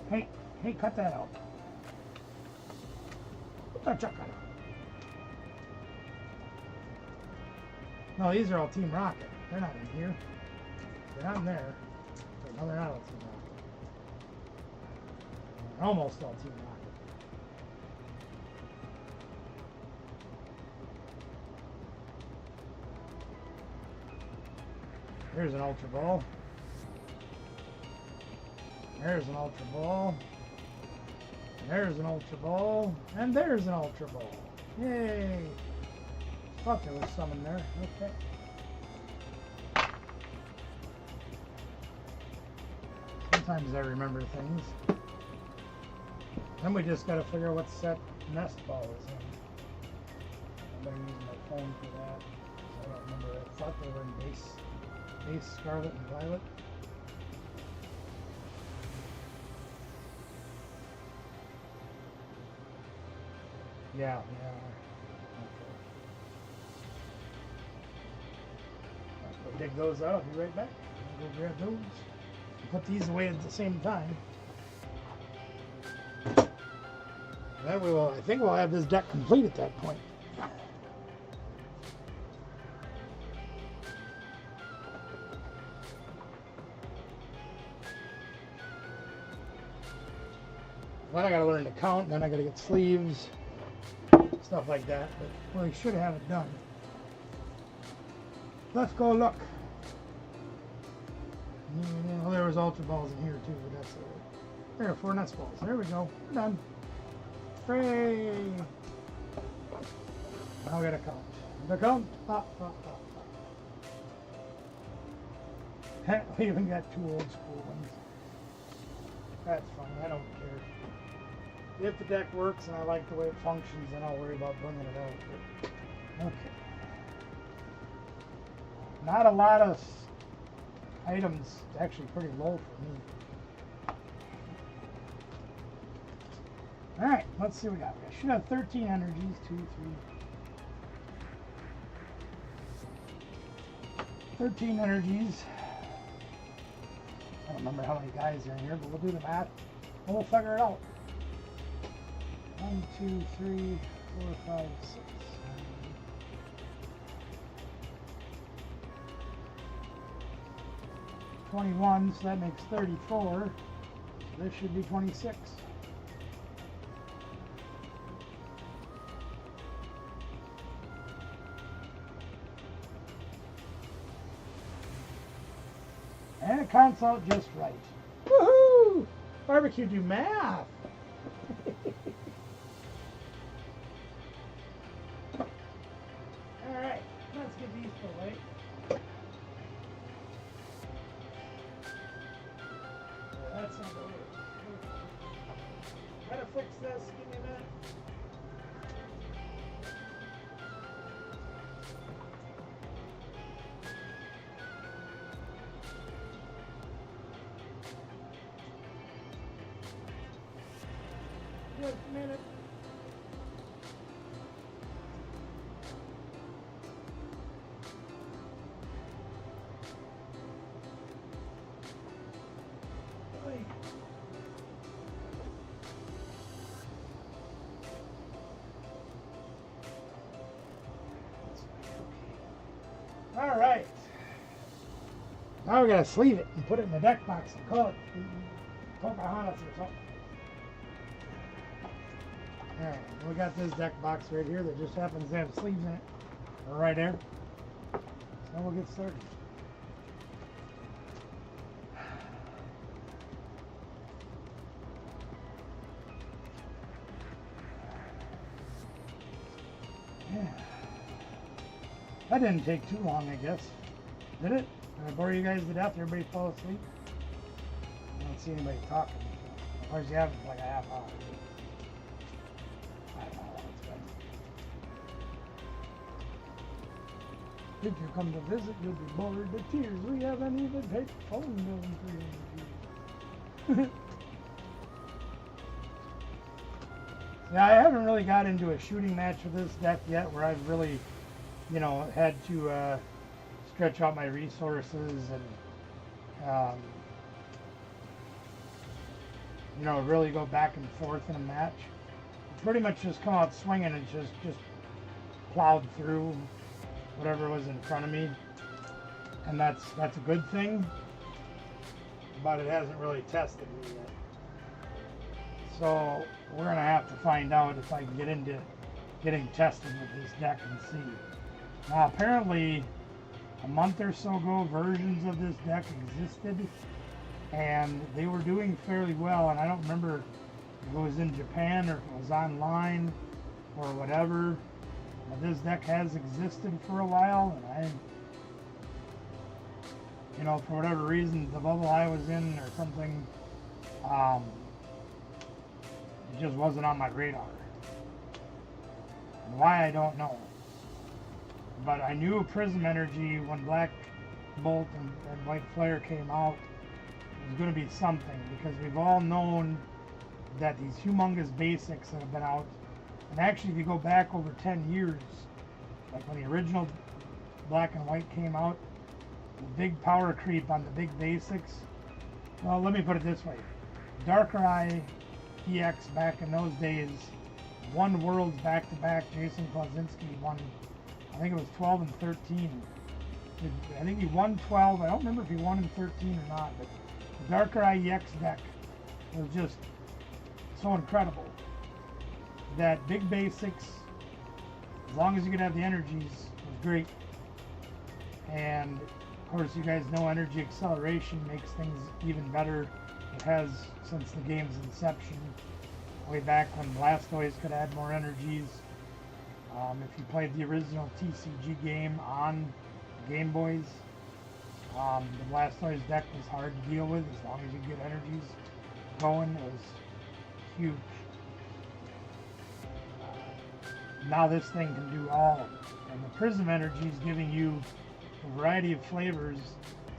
alright. Hey, cut that out. Put that chuck out. No, these are all Team Rocket. They're not in here. They're not in there. No, they're not all Team Rocket. They're almost all Team Rocket. Here's an Ultra Ball. There's an Ultra Ball. There's an Ultra Ball. And there's an Ultra Ball. Yay! Thought there was some in there. Okay. Sometimes I remember things. Then we just got to figure out what set Nest Ball is in. I better use my phone for that. I don't remember. I thought they were in base Scarlet and Violet. Yeah. I'll go dig those out. I'll be right back. I'll go grab those. And put these away at the same time. Then we will. I think we'll have this deck complete at that point. Then I gotta learn to count, then I gotta get sleeves, stuff like that. But we should have it done. Let's go look. Well, there was ultra balls in here too, but that's all right. There are 4 nuts balls. There we go. We're done. Hooray! Now we gotta count. The count. We even got 2 old school ones. That's fine. I don't care. If the deck works and I like the way it functions, then I'll worry about bringing it out. But, okay. Not a lot of items. Actually, pretty low for me. All right. Let's see what we got. We should have 13 energies. 2, 3. 13 energies. I don't remember how many guys are in here, but we'll do the math and we'll figure it out. 1, 2, 3, 4, 5, 6. 21, so that makes 34. So this should be 26. And it counts out just right. Woohoo! Barbecue do math! Alright, let's get these put away. That's not the way. Gotta fix this, give me a minute. Just a minute. All right. Now we gotta sleeve it and put it in the deck box and call it Pocahontas or something. All right, we got this deck box right here that just happens to have sleeves in it, right there. So we'll get started. Yeah. That didn't take too long, I guess. Did it? Did I bore you guys to death? Everybody fall asleep? I don't see anybody talking. Of course, you have it for like a half hour. I don't know what's good. If you come to visit, you'll be bored to tears. We haven't even paid phone bill for you. Yeah, I haven't really got into a shooting match with this deck yet where I've really, you know, had to stretch out my resources and, you know, really go back and forth in a match. Pretty much just come out swinging and just plowed through whatever was in front of me, and that's a good thing, but it hasn't really tested me yet. So we're gonna have to find out if I can get into getting tested with this deck and see. Now apparently a month or so ago versions of this deck existed and they were doing fairly well, and I don't remember if it was in Japan or if it was online or whatever, but this deck has existed for a while, and I, you know, for whatever reason the bubble I was in or something, it just wasn't on my radar. And why, I don't know. But I knew Prism Energy when Black Bolt and White Flare came out was going to be something, because we've all known that these humongous basics that have been out, and actually if you go back over 10 years, like when the original Black and White came out, the big power creep on the big basics, well, let me put it this way. Darker Eye EX back in those days won Worlds back-to-back. Jason Klaczynski won, I think it was 12 and 13. I think he won 12. I don't remember if he won in 13 or not, but the Darker Eye EX deck was just so incredible that big basics, as long as you can have the energies, was great. And of course, you guys know energy acceleration makes things even better. It has since the game's inception, way back when Blastoise could add more energies. If you played the original TCG game on Game Boys, the Blastoise deck was hard to deal with as long as you get energies going. It was huge. Now this thing can do all of it. And the Prism energy is giving you a variety of flavors,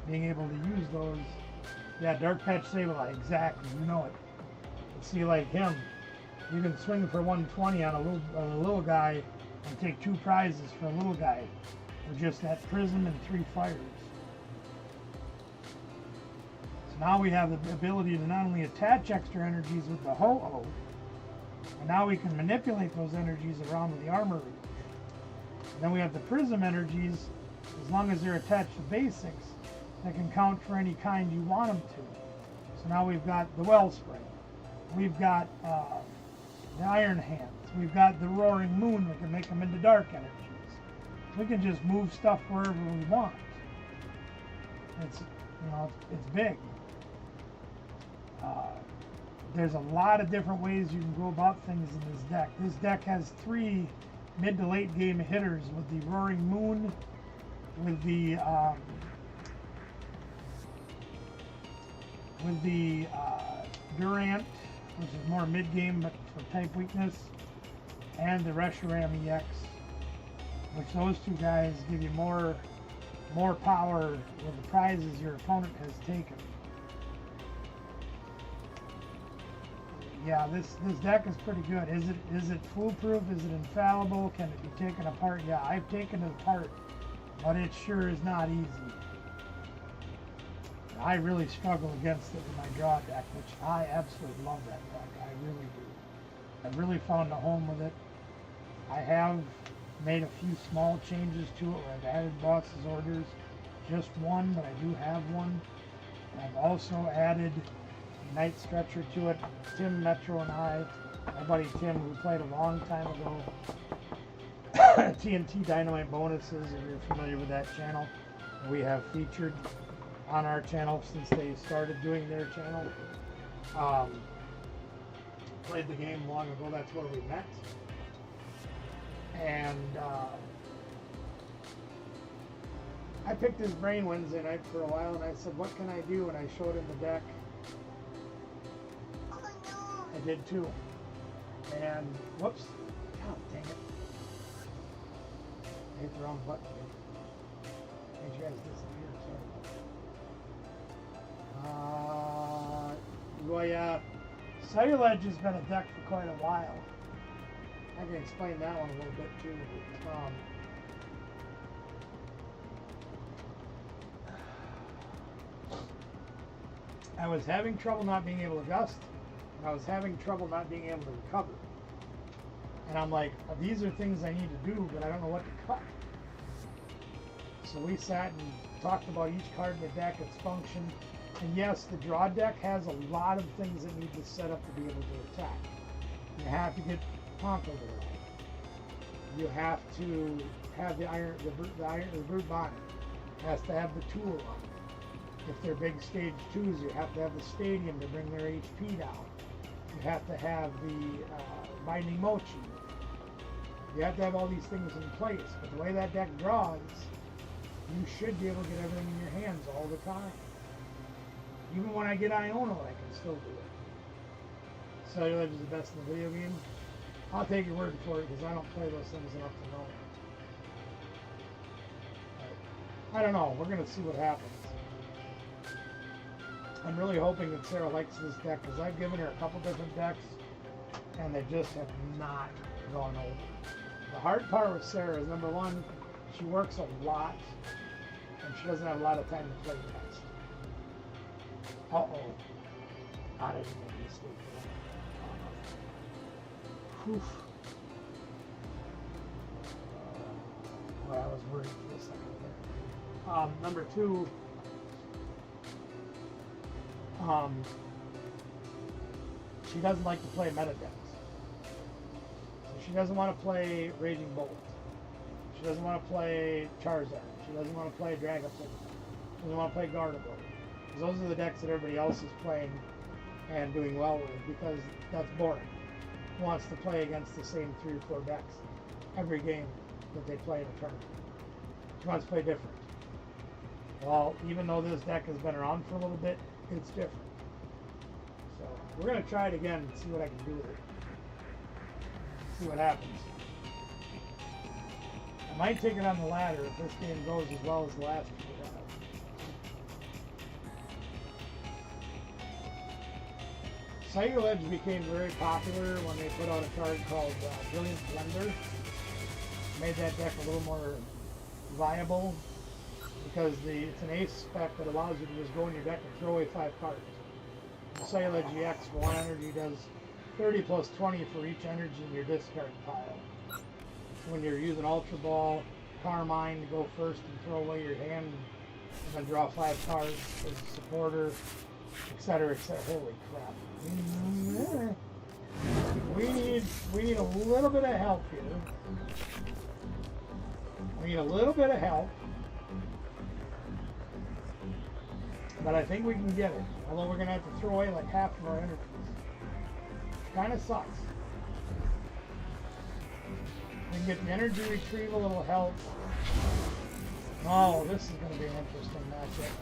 being able to use those. Yeah, Dark Patch Sableye, exactly, you know it. See, like him, you can swing for 120 on a little guy and take 2 prizes for a little guy with just that Prism and 3 fires. So now we have the ability to not only attach extra energies with the Ho-Oh, and now we can manipulate those energies around with the Armory. And then we have the Prism energies, as long as they're attached to basics, that can count for any kind you want them to. So now we've got the Wellspring, we've got the Iron Hands, we've got the Roaring Moon that can make them into dark energies. We can just move stuff wherever we want. It's, you know, it's big. There's a lot of different ways you can go about things in this deck. This deck has 3 mid to late game hitters with the Roaring Moon, with the Durant, which is more mid game but for type weakness, and the Reshiram EX, which those 2 guys give you more power with the prizes your opponent has taken. Yeah, this deck is pretty good. Is it foolproof? Is it infallible? Can it be taken apart? Yeah, I've taken it apart, but it sure is not easy. I really struggle against it with my draw deck, which I absolutely love that deck. I really do. I've really found a home with it. I have made a few small changes to it where I've added boss's orders. Just one, but I do have one. I've also added Night Stretcher to it. Tim, Metro, and I, my buddy Tim, who played a long time ago, TNT Dynamite Bonuses, if you're familiar with that channel, we have featured on our channel since they started doing their channel. Played the game long ago, that's where we met. And I picked his brain Wednesday night for a while, and I said, what can I do? And I showed him the deck. I did too. And whoops. God dang it. I hit the wrong button. Made you guys disappear. Sorry. Well, yeah. Celluledge has been a deck for quite a while. I can explain that one a little bit too. I was having trouble not being able to gust. I was having trouble not being able to recover. And I'm like, these are things I need to do, but I don't know what to cut. So we sat and talked about each card in the deck, its function. And yes, the draw deck has a lot of things that need to set up to be able to attack. You have to get Tonko to right. You have to have the Brute Bonnet. It has to have the tool on it. If they're big stage 2s, you have to have the stadium to bring their HP down. You have to have the Binding Mochi. You have to have all these things in place. But the way that deck draws, you should be able to get everything in your hands all the time. Even when I get Iono, I can still do it. Celluledge is the best in the video game. I'll take your word for it because I don't play those things enough to know. But I don't know. We're going to see what happens. I'm really hoping that Sarah likes this deck because I've given her a couple different decks and they just have not gone over. The hard part with Sarah is, number one, she works a lot and she doesn't have a lot of time to play next. Uh-oh. I didn't make a mistake. Whew. Well, I was worried for a second there. Number two, she doesn't like to play meta decks. So she doesn't want to play Raging Bolt. She doesn't want to play Charizard. She doesn't want to play Dragapult. She doesn't want to play Gardevoir. Those are the decks that everybody else is playing and doing well with, because that's boring. Who wants to play against the same 3 or 4 decks every game that they play in a tournament? She wants to play different. Well, even though this deck has been around for a little bit, it's different. So we're going to try it again and see what I can do with it. See what happens. I might take it on the ladder if this game goes as well as the last few have. Cyber Edge became very popular when they put out a card called Brilliant Blender. Made that deck a little more viable because it's an ace spec that allows you to just go in your deck and throw away 5 cards. The Cyber Edge EX for 1 energy does 30 plus 20 for each energy in your discard pile. So when you're using Ultra Ball, Carmine to go first and throw away your hand and then draw 5 cards as a supporter, etc., etc. Holy crap. We need a little bit of help here. We need a little bit of help. But I think we can get it. Although we're going to have to throw away like half of our energies. Kind of sucks. We can get the energy retrieval, a little help. Oh, this is going to be an interesting matchup.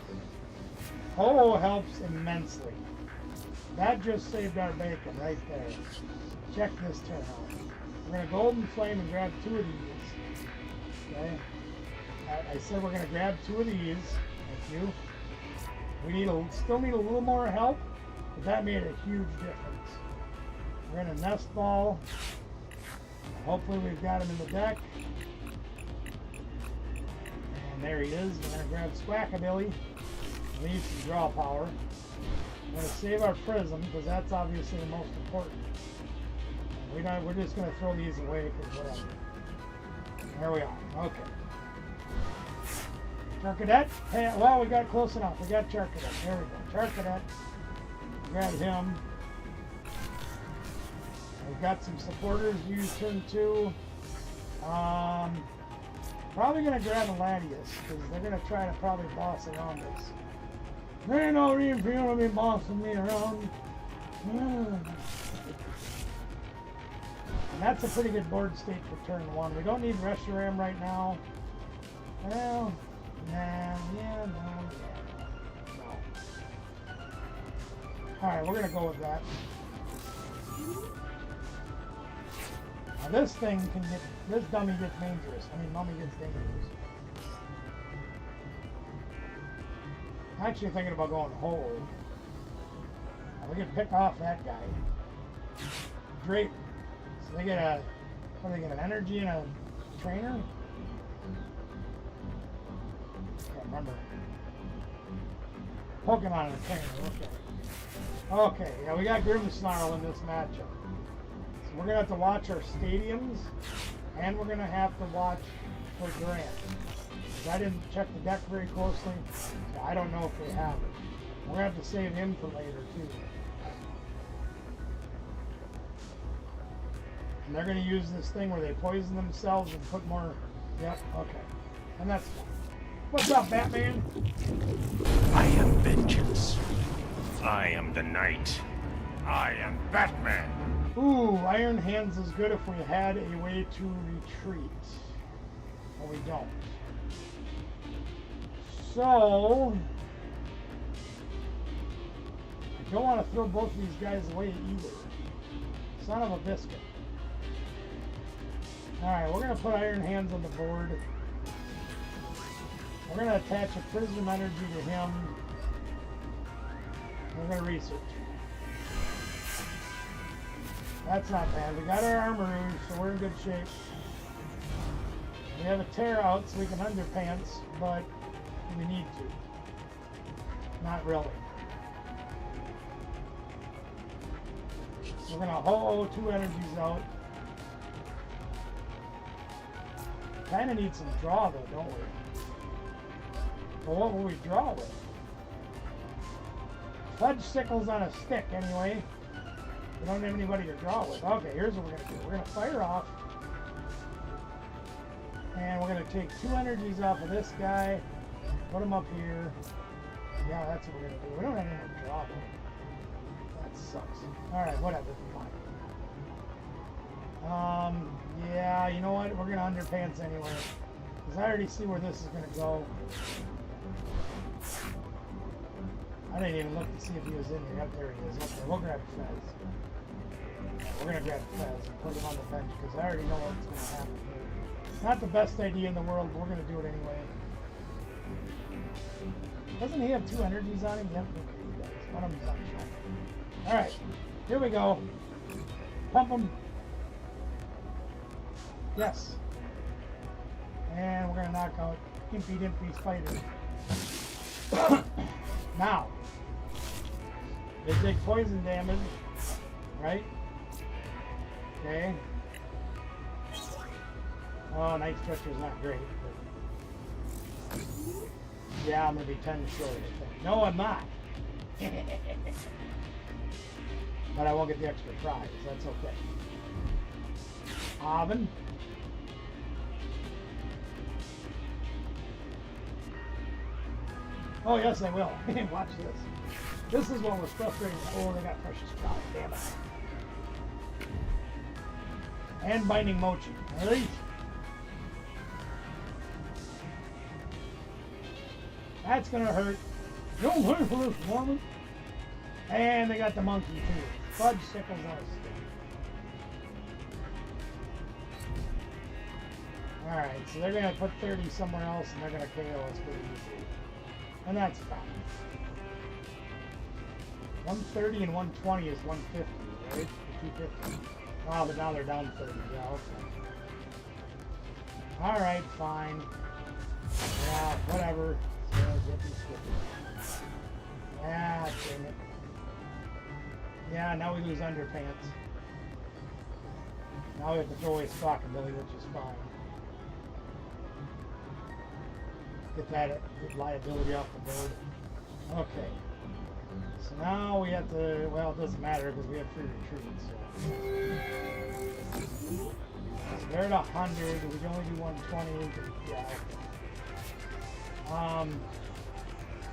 Ho helps immensely. That just saved our bacon right there. Check this turn out. We're going to Golden Flame and grab 2 of these. Okay. I said we're going to grab 2 of these. Thank you. We still need a little more help, but that made a huge difference. We're going to Nest Ball. Hopefully we've got him in the deck. And there he is. We're going to grab Squackabilly. We need some draw power. We're going to save our Prism because that's obviously the most important. We're just going to throw these away because whatever. There we are. Okay. Charcadet. Hey, well, we got close enough. We got Charcadet. There we go. Charcadet. Grab him. We've got some supporters. Use turn 2. Probably going to grab a Latias because they're going to try to probably boss around us. There ain't no reason for you to be bossing me around. And that's a pretty good board state for turn 1. We don't need Reshiram right now. Well, no. Alright, we're going to go with that. Now this dummy gets dangerous. Mummy gets dangerous. I'm actually thinking about going whole. We can pick off that guy. Great. So they get an energy and a trainer? Can't remember. Pokemon and a trainer, okay. Okay, yeah, we got Grimmsnarl in this matchup. So we're gonna have to watch our stadiums, and we're gonna have to watch for Grant. I didn't check the deck very closely. So I don't know if they have it. We're going to have to save him for later, too. And they're going to use this thing where they poison themselves and put more... Yep, okay. And that's... What's up, Batman? I am vengeance. I am the knight. I am Batman. Ooh, Iron Hands is good if we had a way to retreat. But we don't. So, I don't want to throw both of these guys away either. Son of a biscuit. Alright, we're going to put Iron Hands on the board. We're going to attach a Prism Energy to him. We're going to research. That's not bad. We got our Armorooge, so we're in good shape. We have a Tear out so we can underpants, but we need to. Not really. We're going to ho-oh 2 energies out. Kind of need some draw though, don't we? Well, what will we draw with? Fudge Sickles on a stick anyway. We don't have anybody to draw with. Okay, here's what we're going to do. We're going to fire off. And we're going to take 2 energies off of this guy. Put him up here. Yeah, that's what we're going to do. We don't have anyone to draw though. That sucks. Alright, whatever. Fine. Yeah, you know what? We're going to underpants anyway. Because I already see where this is going to go. I didn't even look to see if he was in here. Yep, there he is. Okay, we'll grab Fez. We're going to grab Fez and put him on the bench because I already know what's going to happen here. Not the best idea in the world, but we're going to do it anyway. Doesn't he have 2 energies on him? Yep, okay, he does. One of them's on shot. Alright, here we go. Pump him. Yes. And we're going to knock out Impy Dimpy Spider. Now, they take poison damage, right? Okay. Oh, Night Stretcher's not great. But yeah, I'm going to be 10 short, I think. No, I'm not. But I won't get the extra prize. That's okay. Oven. Oh, yes, I will. Watch this. This is what was frustrating. Oh, they got Precious Crowd. Damn it. And Binding Mochi. Alright. That's going to hurt. Don't hurt for this woman. And they got the monkey, too. Fudge Sickles on a stick. Alright, so they're going to put 30 somewhere else and they're going to KO us pretty easily. And that's fine. 130 and 120 is 150, right? Or 250. Oh, but now they're down 30. Yeah, okay. Alright, fine. Yeah, whatever. Yeah, dang it. Yeah, now we lose underpants. Now we have to throw away Stalkabilly, which is fine. Get that liability off the board. Okay. So now we have to, well, it doesn't matter because we have free retreat. So they're at 100. We can only do 120. Yeah, okay.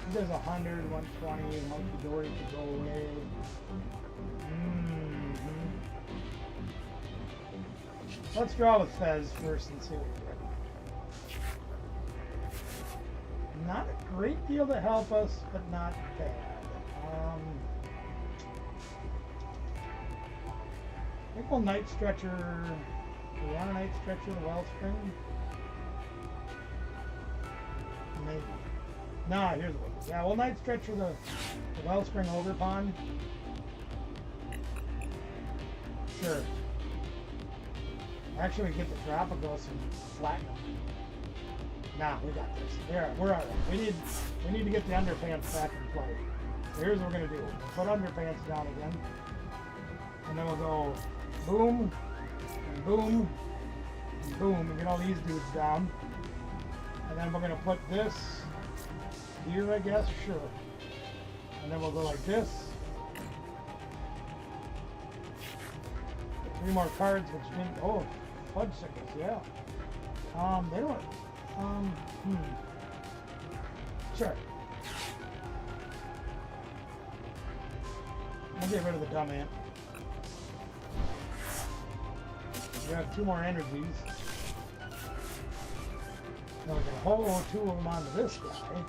He does 100, 120, Monkey Dory can go away. Let's draw with Fez first and see what we get. Not a great deal to help us, but not bad. I think we'll Night Stretcher. Do we want a Night Stretcher the Wellspring? Maybe. Nah, here's what. Yeah, we'll Night Stretcher the Wellspring Overpond. Sure. Actually, we get the Tropicals and flatten them. Nah, we got this. Yeah, we're alright. We need to get the underpants back in play. So here's what we're gonna do. We'll put underpants down again. And then we'll go boom, and boom, and boom, and get all these dudes down. And then we're gonna put this here, I guess, sure. And then we'll go like this. Get 3 more cards, which didn't. Oh, Fudge Sickles, yeah. They don't. Sure. I'll get rid of the dumb ant. We have 2 more energies. Now we can hold 2 of them onto this guy.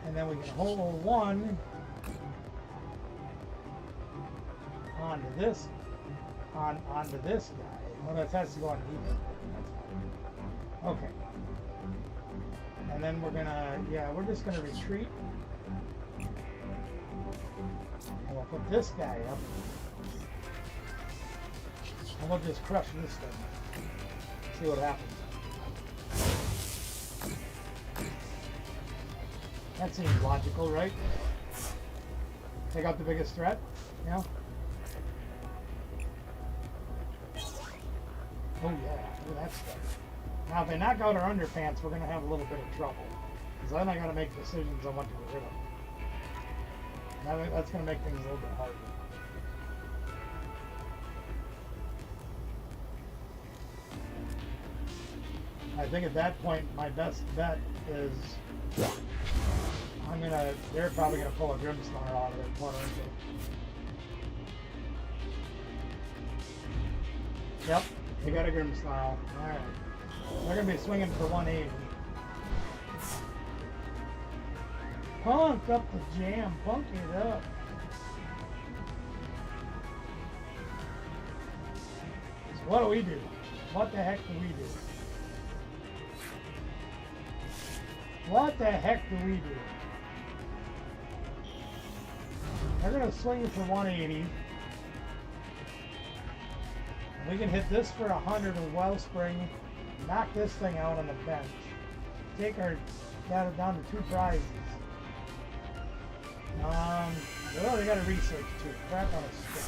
And then we can hold 1 onto this, onto this guy. Well, that has to go on even. Okay. And then we're gonna, yeah, we're just gonna retreat. And we'll put this guy up. And we'll just crush this thing. See what happens. That seems logical, right? Take out the biggest threat, yeah? Oh yeah, look at that stuff. Now, if they knock out our underpants, we're going to have a little bit of trouble. Because then I got to make decisions on what to get rid of. That's going to make things a little bit harder. I think at that point, my best bet is they're probably going to pull a Grimsnarl out of their corner. Yep, they got a Grimsnarl. Alright. They're going to be swinging for 180. Punk up the jam. Punk it up. So what do we do? What the heck do we do? What the heck do we do? They're going to swing for 180. We can hit this for 100 with Wellspring, knock this thing out on the bench, take our data down to 2 prizes. Well, they got a research too. Crap on a stick.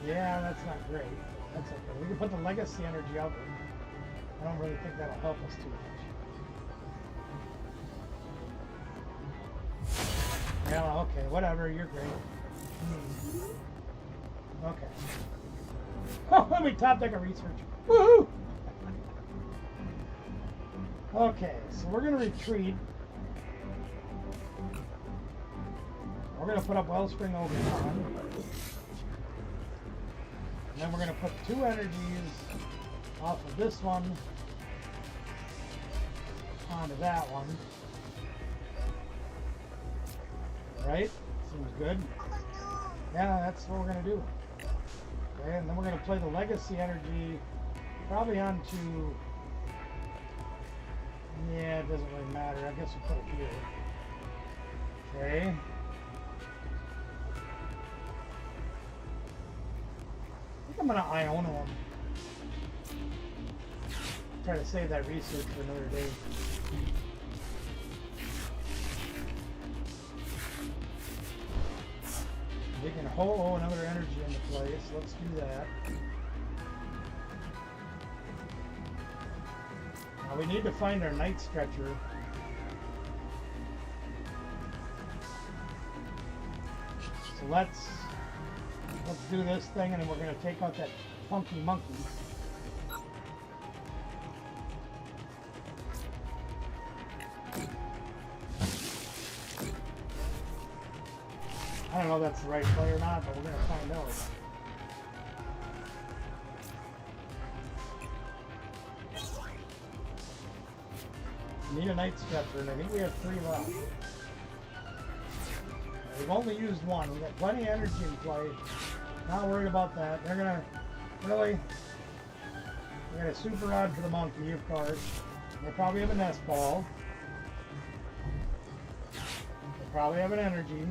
Yeah, that's not great. That's okay. We can put the legacy energy out there. I don't really think that'll help us too much. Yeah, okay, whatever, you're great. Okay. Oh, let me top deck a research. Woohoo! Okay, so we're going to retreat. We're going to put up Wellspring Obi-Wan. And then we're going to put 2 energies off of this one onto that one. Right? Seems good. Yeah, that's what we're going to do. Okay, and then we're going to play the legacy energy probably onto... Yeah, it doesn't really matter. I guess we'll put it here. Okay. I think I'm going to Iona him. Try to save that research for another day. We can hold another energy into place. Let's do that. Now we need to find our Night Stretcher. So let's do this thing, and then we're going to take out that funky monkey. I don't know if that's the right play or not, but we're going to find out. We need a Night Stretcher, and I think we have 3 left. We've only used 1. We've got plenty of energy in play. Not worried about that. They're going to really... We got a Super Rod for the monkey, of course. They probably have a Nest Ball. They probably have an energy.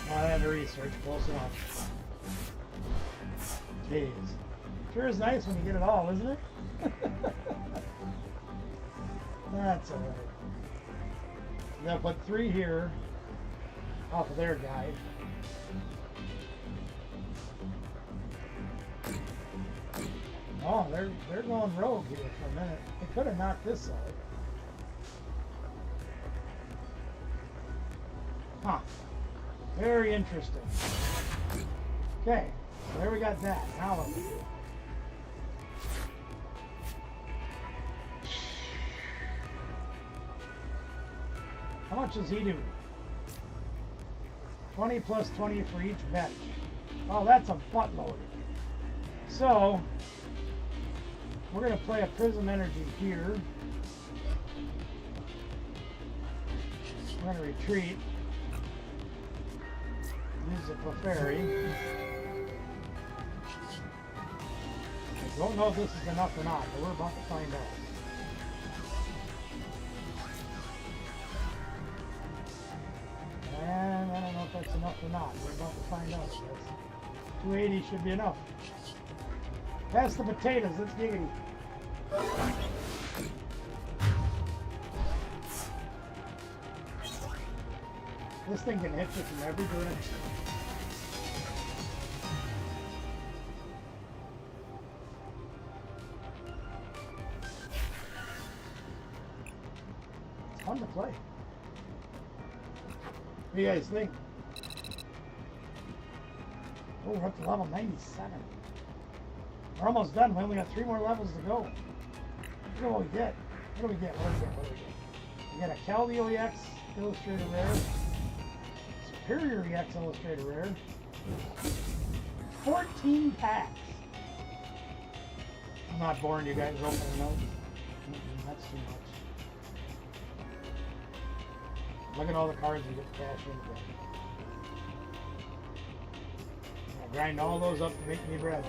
I have a research, close enough. Jeez. Sure is nice when you get it all, isn't it? That's alright. Now put 3 here off of their guy. Oh, they're going rogue here for a minute. They could have knocked this out. Huh. Very interesting. Okay, so there we got that. Now what do we do? How much does he do? 20 plus 20 for each bench. Oh, that's a buttload. So, we're going to play a Prism Energy here. We're going to retreat. Use the Clefairy. I don't know if this is enough or not, but we're about to find out. And I don't know if that's enough or not. We're about to find out. 280 should be enough. Pass the potatoes. Let's giggity. This thing can hit you from every direction. It's fun to play. What do you guys think? Oh, we're up to level 97. We're almost done. We only got 3 more levels to go. Look at what we get. What do we get? What do we get? What do we get? We got a Caldio EX Illustrator Rare. Superior EX Illustrator Rare. 14 packs. I'm not boring you guys opening those. That's too much. Look at all the cards you get cash into. I grind all those up to make me bread.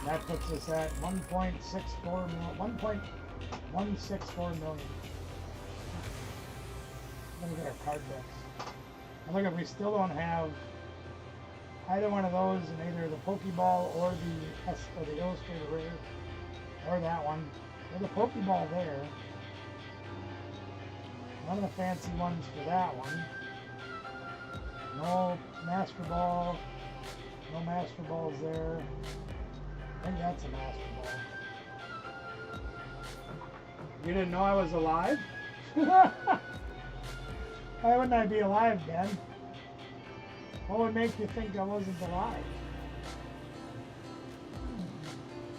That puts us at 1.64 million. Let me get our card decks. And look, if we still don't have either one of those in either the Pokeball or the Illustrator Rare, or that one, or the Pokeball there. None of the fancy ones for that one. No Master Ball. No Master Balls there. I think that's a Master Ball. You didn't know I was alive? Why wouldn't I be alive, Ben? What would make you think I wasn't alive?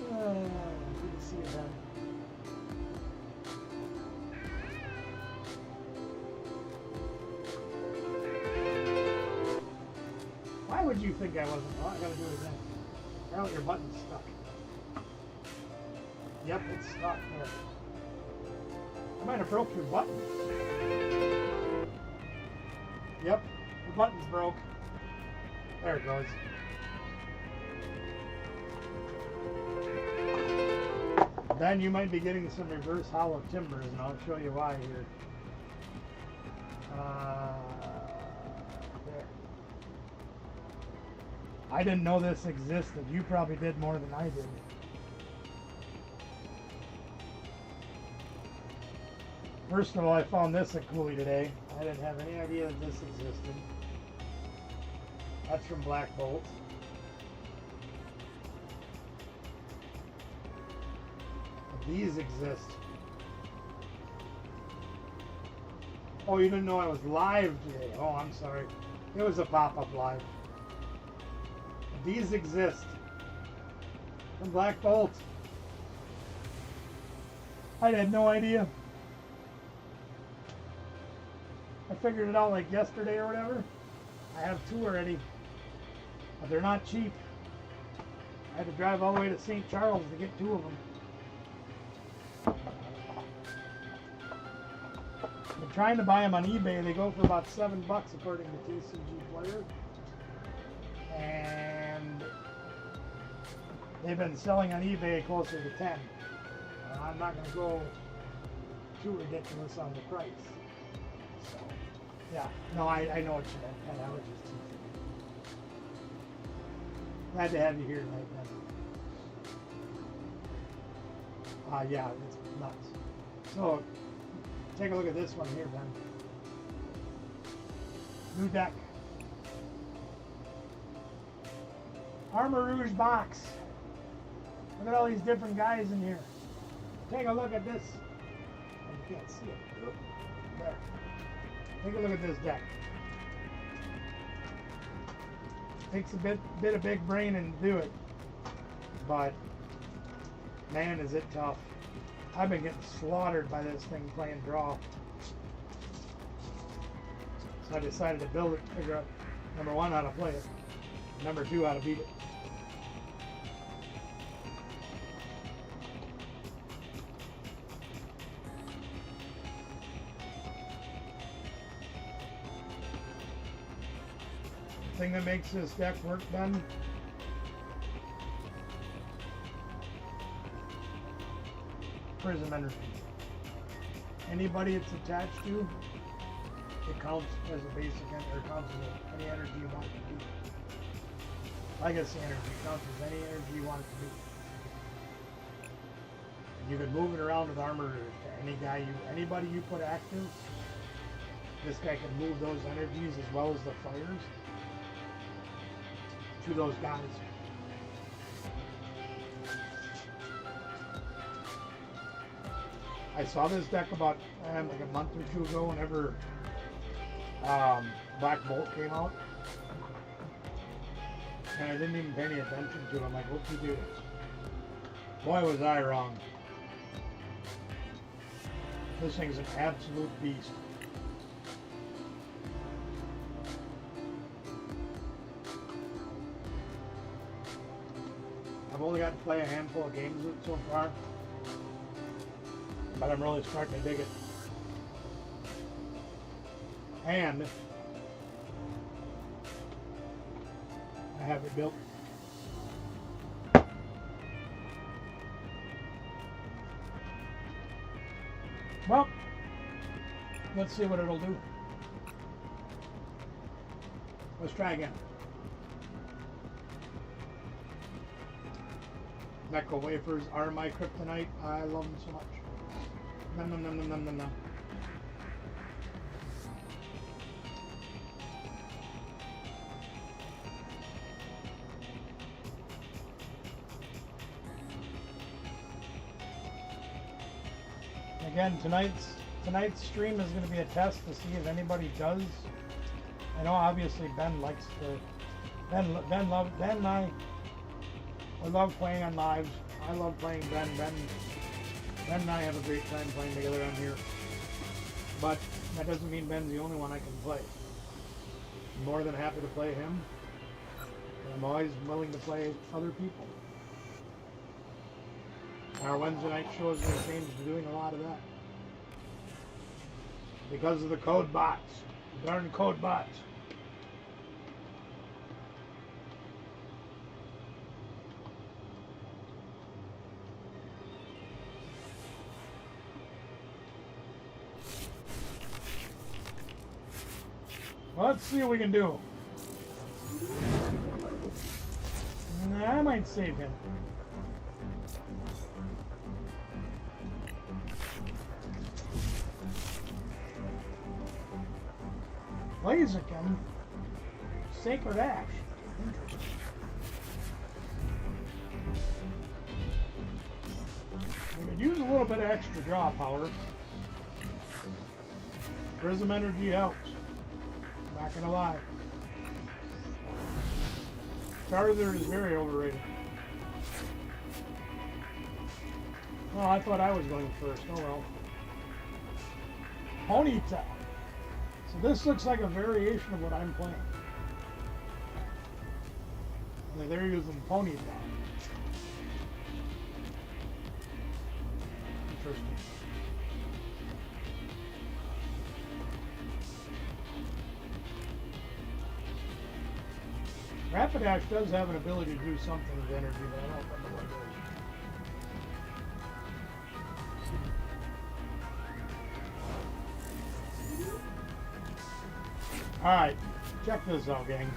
Good to see you, Ben. Why would you think I wasn't? Oh, I gotta do it again. Apparently your button's stuck. Yep, it's stuck there. I might have broke your button. Yep, the button's broke. There it goes. Then you might be getting some reverse hollow timbers, and I'll show you why here. There. I didn't know this existed. You probably did more than I did. First of all, I found this at Cooley today. I didn't have any idea that this existed. That's from Black Bolt. But these exist. Oh, you didn't know I was live today. Oh, I'm sorry. It was a pop-up live. These exist. From Black Bolt. I had no idea. I figured it out like yesterday or whatever. I have 2 already. But they're not cheap. I had to drive all the way to St. Charles to get 2 of them. I'm trying to buy them on eBay. They go for about $7 according to TCG Player. And they've been selling on eBay closer to 10. I'm not going to go too ridiculous on the price. So, yeah. No, I know what you meant. And I was just teasing. Glad to have you here tonight, Ben. Yeah, it's nuts. So, take a look at this one here, Ben. New deck. Armor Rouge box. Look at all these different guys in here. Take a look at this. Oh, you can't see it. There. Take a look at this deck. Takes a bit of big brain and do it. But man, is it tough. I've been getting slaughtered by this thing playing draw. So I decided to build it, figure out, number 1, how to play it. Number 2, how to beat it. The thing that makes this deck work, Ben, Prism energy. Anybody it's attached to, it counts as a basic energy, or counts as any energy you want it to be. Legacy energy counts as any energy you want it to be. You can move it around with armor to anybody you put active. this guy can move those energies as well as the fires to those guys. I saw this deck about like a month or two ago whenever Black Bolt came out. And I didn't even pay any attention to it. I'm like, what'd you do? Boy, was I wrong. This thing's an absolute beast. I've only got to play a handful of games with it so far, but I'm really starting to dig it. And I have it built. Well, let's see what it'll do. Let's try again. Necco wafers are my kryptonite. I love them so much. Nom nom nom nom nom nom nom. Again, tonight's stream is going to be a test to see if anybody does. I know obviously Ben likes to. Ben and I love playing on lives. I love playing Ben. Ben and I have a great time playing together on here. But that doesn't mean Ben's the only one I can play. I'm more than happy to play him. And I'm always willing to play other people. Our Wednesday night show is going to change to doing a lot of that. Because of the code bots. Darn code bots. Well, let's see what we can do. I might save him. Blaziken, Sacred Ash. Interesting. We could use a little bit of extra draw power. Prism energy helps. Not gonna lie. Charizard is very overrated. Oh, I thought I was going first. Oh well. Ponyta. So this looks like a variation of what I'm playing. Only they're using Ponyta. Interesting. Rapidash does have an ability to do something with energy, but I don't remember what it is. Alright, check this out, gang.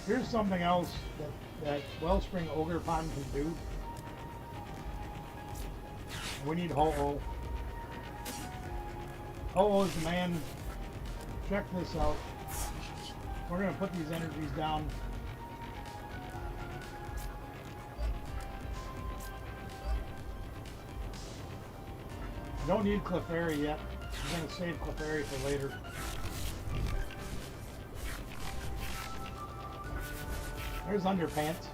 Here's something else that Wellspring Ogre Pond can do. We need Ho-Oh. Ho-Oh is the man. Check this out. We're going to put these energies down. Don't need Clefairy yet. I'm going to save Clefairy for later. There's Underpants.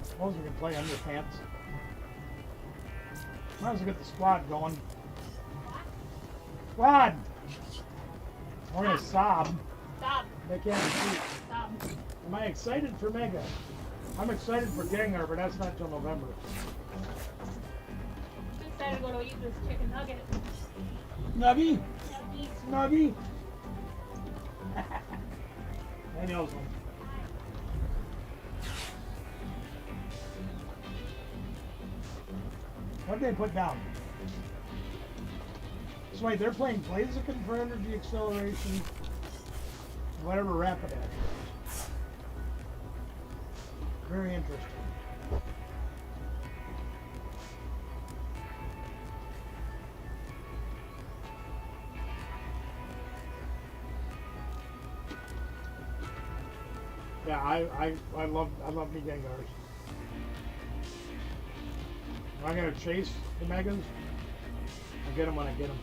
Suppose we can play Underpants. Might as well get the squad going. Squad! We're gonna sob. Stop. They can't see. Stop. Am I excited for Mega? I'm excited for Gengar, but that's not till November. I'm excited to go to eat this chicken nugget. Nuggy! Nuggies. Nuggy! I know one. What did they put down? So wait, they're playing Blaziken for energy acceleration, whatever Rapidash is. Very interesting. Yeah, I love me Gengars. Am I gonna chase the Megas? I'll get them when I get them.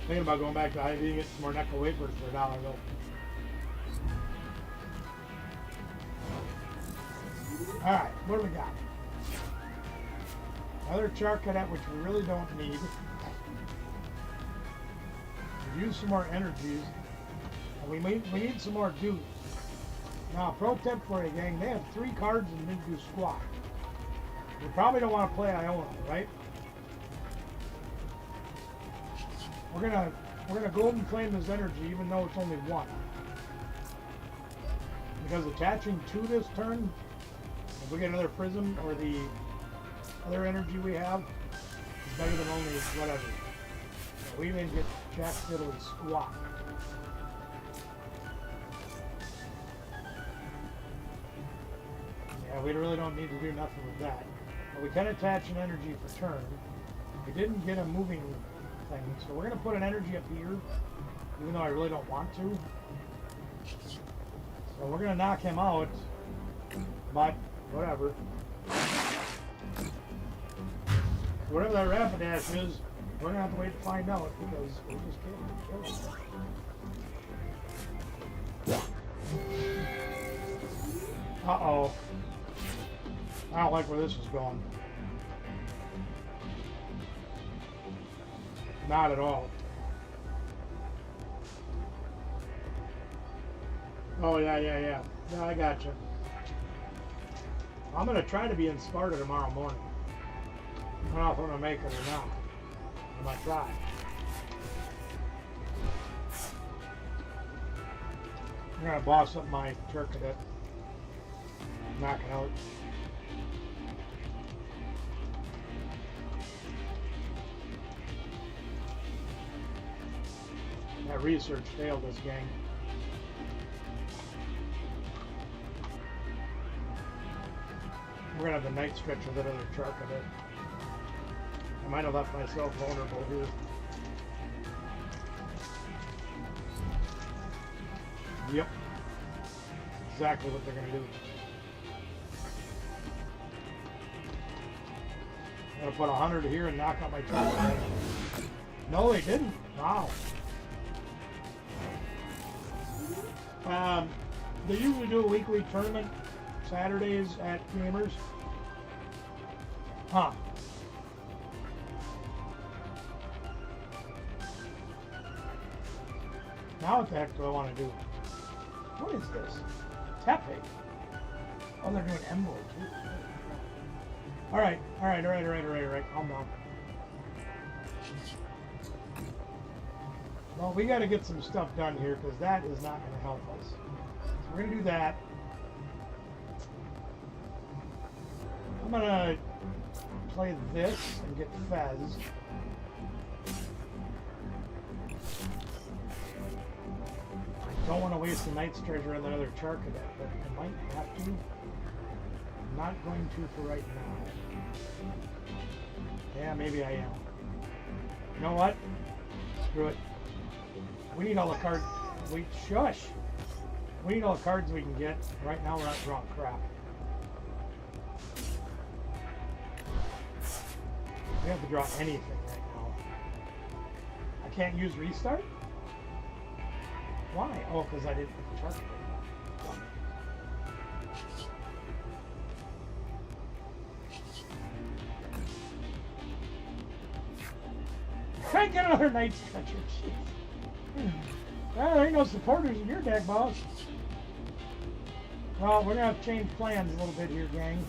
Thinking about going back to IV and get some more Necco wafers for $1 though. Alright, what do we got? Another Char Cadet, which we really don't need. We've used some more energies. And we need some more dudes. Now, pro tip for you, gang, they have 3 cards and didn't do squat. You probably don't want to play Iona, right? We're gonna golden flame this energy, even though it's only 1. Because attaching 2 this turn, if we get another prism or the other energy we have, is better than only whatever. So we didn't get jack fiddly squat. Yeah, we really don't need to do nothing with that. But we can attach an energy for turn. We didn't get a moving thing, so we're going to put an energy up here, even though I really don't want to. So we're going to knock him out, but whatever. Whatever that Rapidash is, we're going to have to wait to find out, because we just can't kill him. Uh-oh. I don't like where this is going. Not at all. Oh, yeah. Yeah, I got you. I'm going to try to be in Sparta tomorrow morning. I don't know if I'm going to make it or not. I'm going to try. I'm going to boss up my Char Cadet. Knock it out. That research failed this gang. We're gonna have the night stretch with that other Char Cadet. I might have left myself vulnerable here. Yep. Exactly what they're gonna do. I'm gonna put 100 here and knock out my Char Cadet. No, they didn't. Wow. They usually do a weekly tournament Saturdays at Gamers. Huh. Now what the heck do I want to do? What is this? Tepe. Oh, they're doing Emerald too. Alright. Calm down. Well, we got to get some stuff done here because that is not going to help us. So we're going to do that. I'm going to play this and get Fez. I don't want to waste the Knight's Treasure on the other Char Cadet, but I might have to. I'm not going to for right now. Yeah, maybe I am. You know what? Screw it. We need all the cards. Shush! We need all the cards we can get. Right now we're not drawing crap. We have to draw anything right now. I can't use restart? Why? Oh, because I didn't put the chart. Can't get another Night Stretcher. Jeez. Well, there ain't no supporters in your deck, boss. Well, we're gonna have to change plans a little bit here, gang.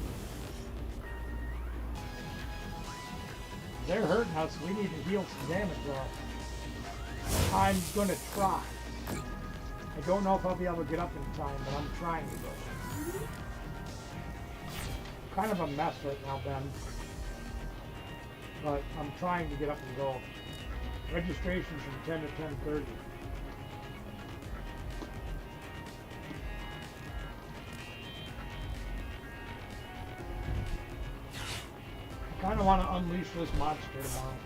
They're hurting us. We need to heal some damage off. I'm gonna try. I don't know if I'll be able to get up in time, but I'm trying to go. Kind of a mess right now, Ben. But I'm trying to get up and go. Registration's from 10 to 10:30. I kind of want to unleash this monster tomorrow.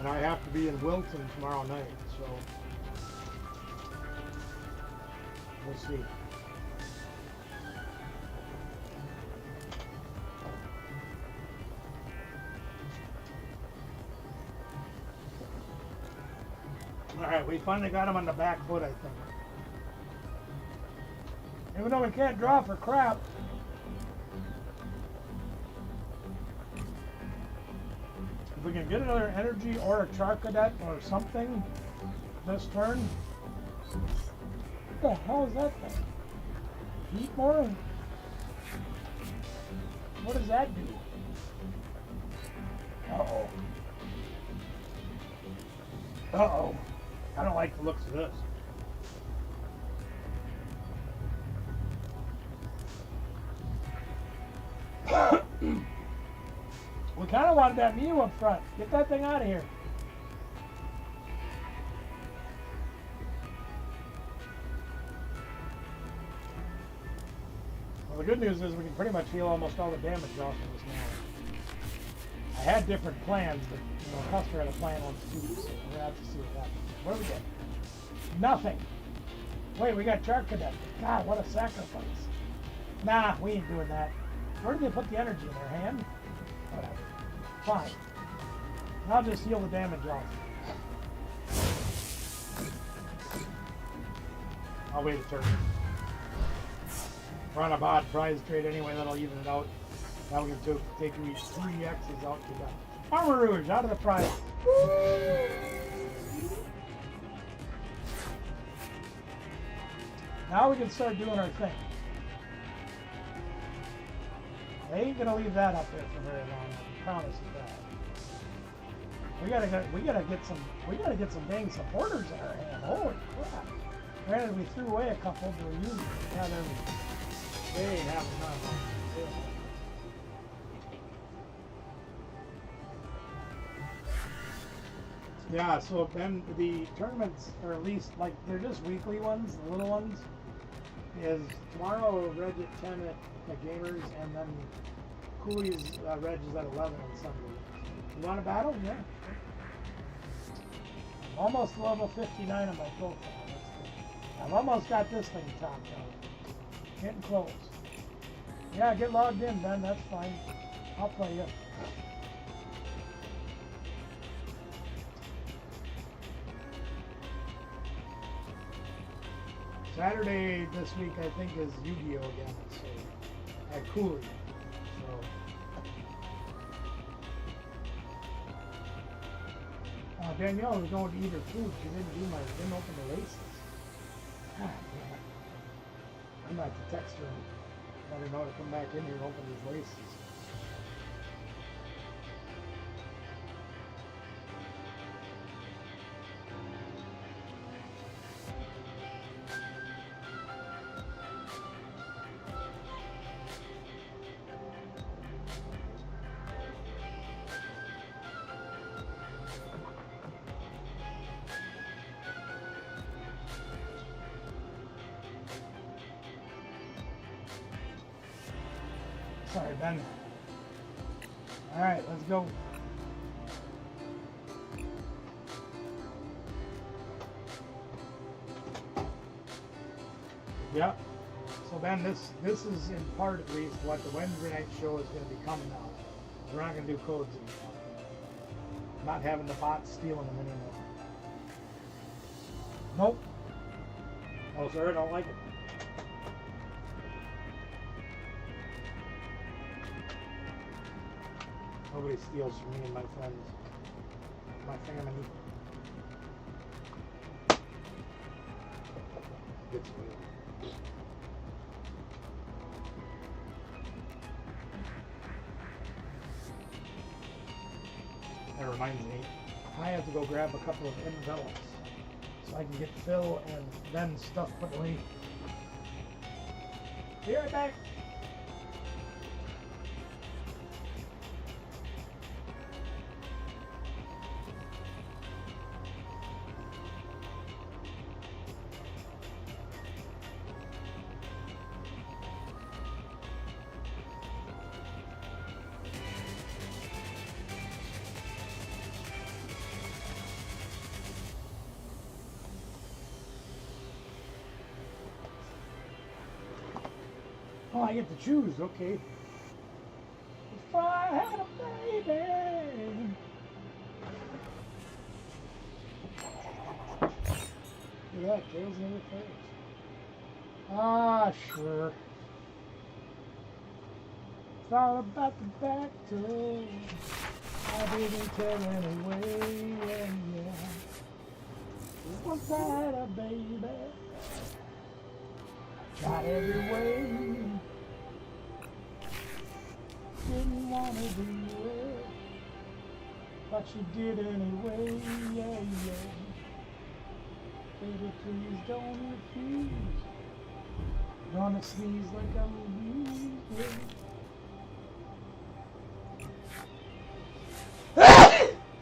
And I have to be in Wilton tomorrow night, so we'll see. Alright, we finally got him on the back foot, I think. Even though we can't draw for crap. If we can get another energy or a char cadet or something this turn. What the hell is that thing? Heat more? What does that do? Uh-oh. Uh-oh. I don't like the looks of this. We kind of wanted that Mew up front. Get that thing out of here. Well, the good news is we can pretty much heal almost all the damage off of this now. I had different plans, but you know, Custer had a plan on two, so we're gonna have to see what happens. What do we get? Nothing. Wait, we got Char Cadet. God, what a sacrifice. Nah, we ain't doing that. Where did they put the energy in their hand? Whatever. Fine. I'll just heal the damage off. I'll wait a turn. We're on a bot prize trade anyway, that'll even it out. Now we can take these 3 X's out to that. Armor Rouge out of the prize. Now we can start doing our thing. They ain't gonna leave that up there for very long. I promise you that. We gotta get some dang supporters in our hand. Holy crap! Granted, we threw away a couple, but we used them. Yeah, they ain't having none. Yeah, so then the tournaments, or at least like they're just weekly ones, the little ones. Is tomorrow Reg at 10 at the Gamers, and then Cooley's Reg is at 11 on Sunday. You want a battle? Yeah. I'm almost level 59 on my profile. That's good. I've almost got this thing topped out. Getting close. Yeah, get logged in, Ben. That's fine. I'll play you. Saturday this week, I think, is Yu-Gi-Oh! Again, so at Cooley. So, Danielle was going to eat her food. She didn't open the laces. God damn it. I'm going to have to text her and let her know to come back in here and open these laces. Sorry, Ben. Alright, let's go. Yep. So Ben, this is in part at least what the Wednesday night show is going to become now. We're not going to do codes anymore. Not having the bots stealing them anymore. Nope. Oh, sir, I don't like it. Nobody steals from me and my friends. My family. It's weird. That reminds me, I have to go grab a couple of envelopes so I can get Phil and then stuff put away. Be right back. Oh, I get to choose. Okay. If I had a baby. Look at that. Tails never fails. Ah, sure. Thought about the back door. I didn't tell anyway. Yeah. Was that a baby? Tried every way. Didn't want to do it, but she did anyway. Yeah, yeah. Baby, please don't refuse. Gonna sneeze like I'm used.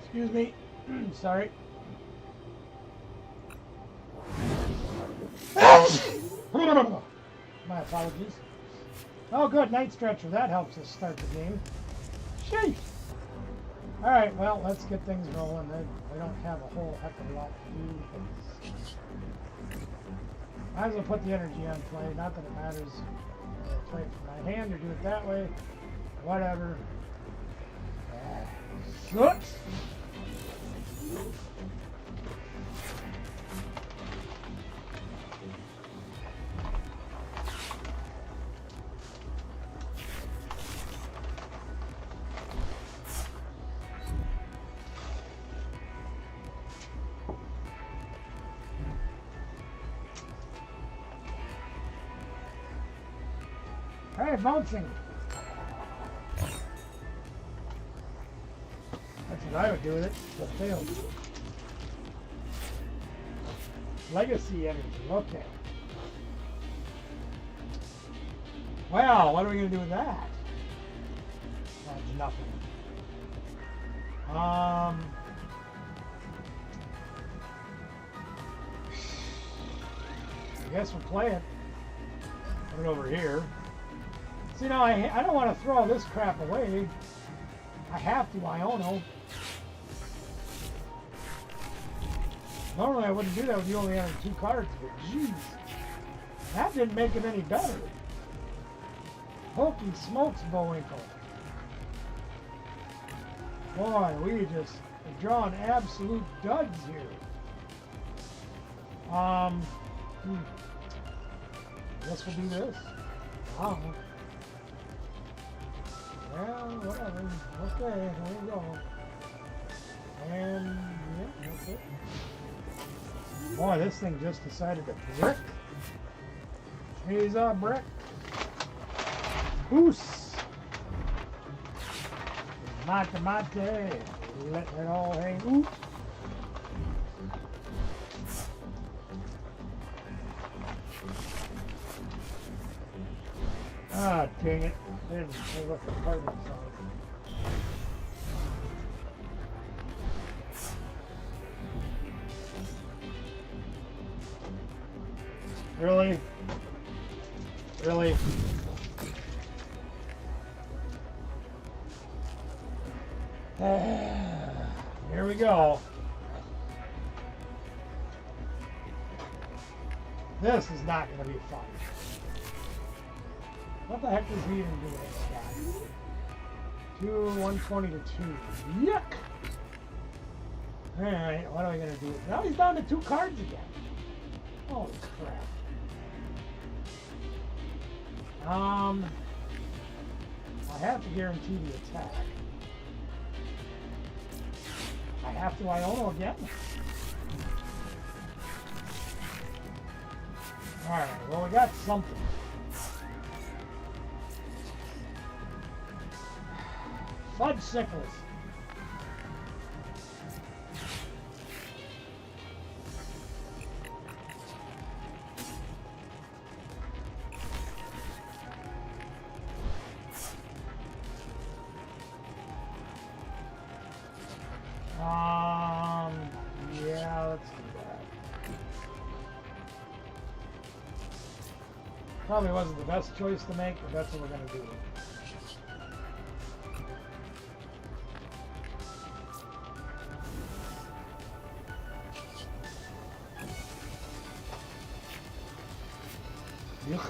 Excuse me. Sorry. My apologies. Oh, good. Night stretcher. That helps us start the game. Sheesh. All right. Well, let's get things rolling. We don't have a whole heck of a lot to do. Might as well put the energy on play. Not that it matters. Play it from my hand or do it that way. Whatever. Sucks. All right, bouncing. That's what I would do with it, but failed. Legacy energy, okay. Well, what are we going to do with that? That's nothing. I guess we'll play it. Put it over here. See, now I don't want to throw this crap away. I have to, Iono. Normally I wouldn't do that with you only having 2 cards, but jeez. That didn't make it any better. Holy smokes, Bullwinkle. Boy, we just have drawn absolute duds here. Guess we'll do this. Wow. Well, whatever. Okay, here we go. And, yeah, that's it. Boy, this thing just decided to brick. He's a brick. Goose. Mate, mate. Let it all hang. Ooh. Ah, dang it. Didn't say what the card was on. Really? Really? Here we go. This is not going to be fun. What the heck is he even doing, this guy? 120 to 2. Yuck! Alright, what are we going to do? Now he's down to 2 cards again. Holy crap. I have to guarantee the attack. I have to Iono again. Alright, well we got something. Fudge sickles. Yeah, let's do that. Probably wasn't the best choice to make, but that's what we're gonna do. Yuck.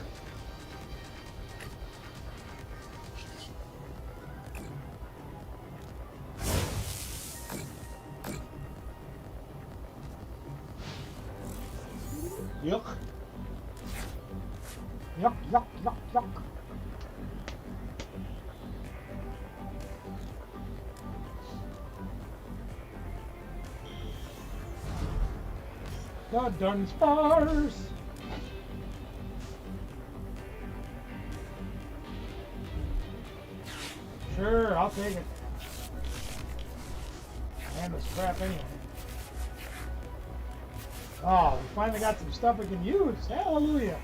Yuck. Yuck, yuck, yuck, yuck. The done spars. Sure, I'll take it. And this crap anyway. Oh, we finally got some stuff we can use. Hallelujah.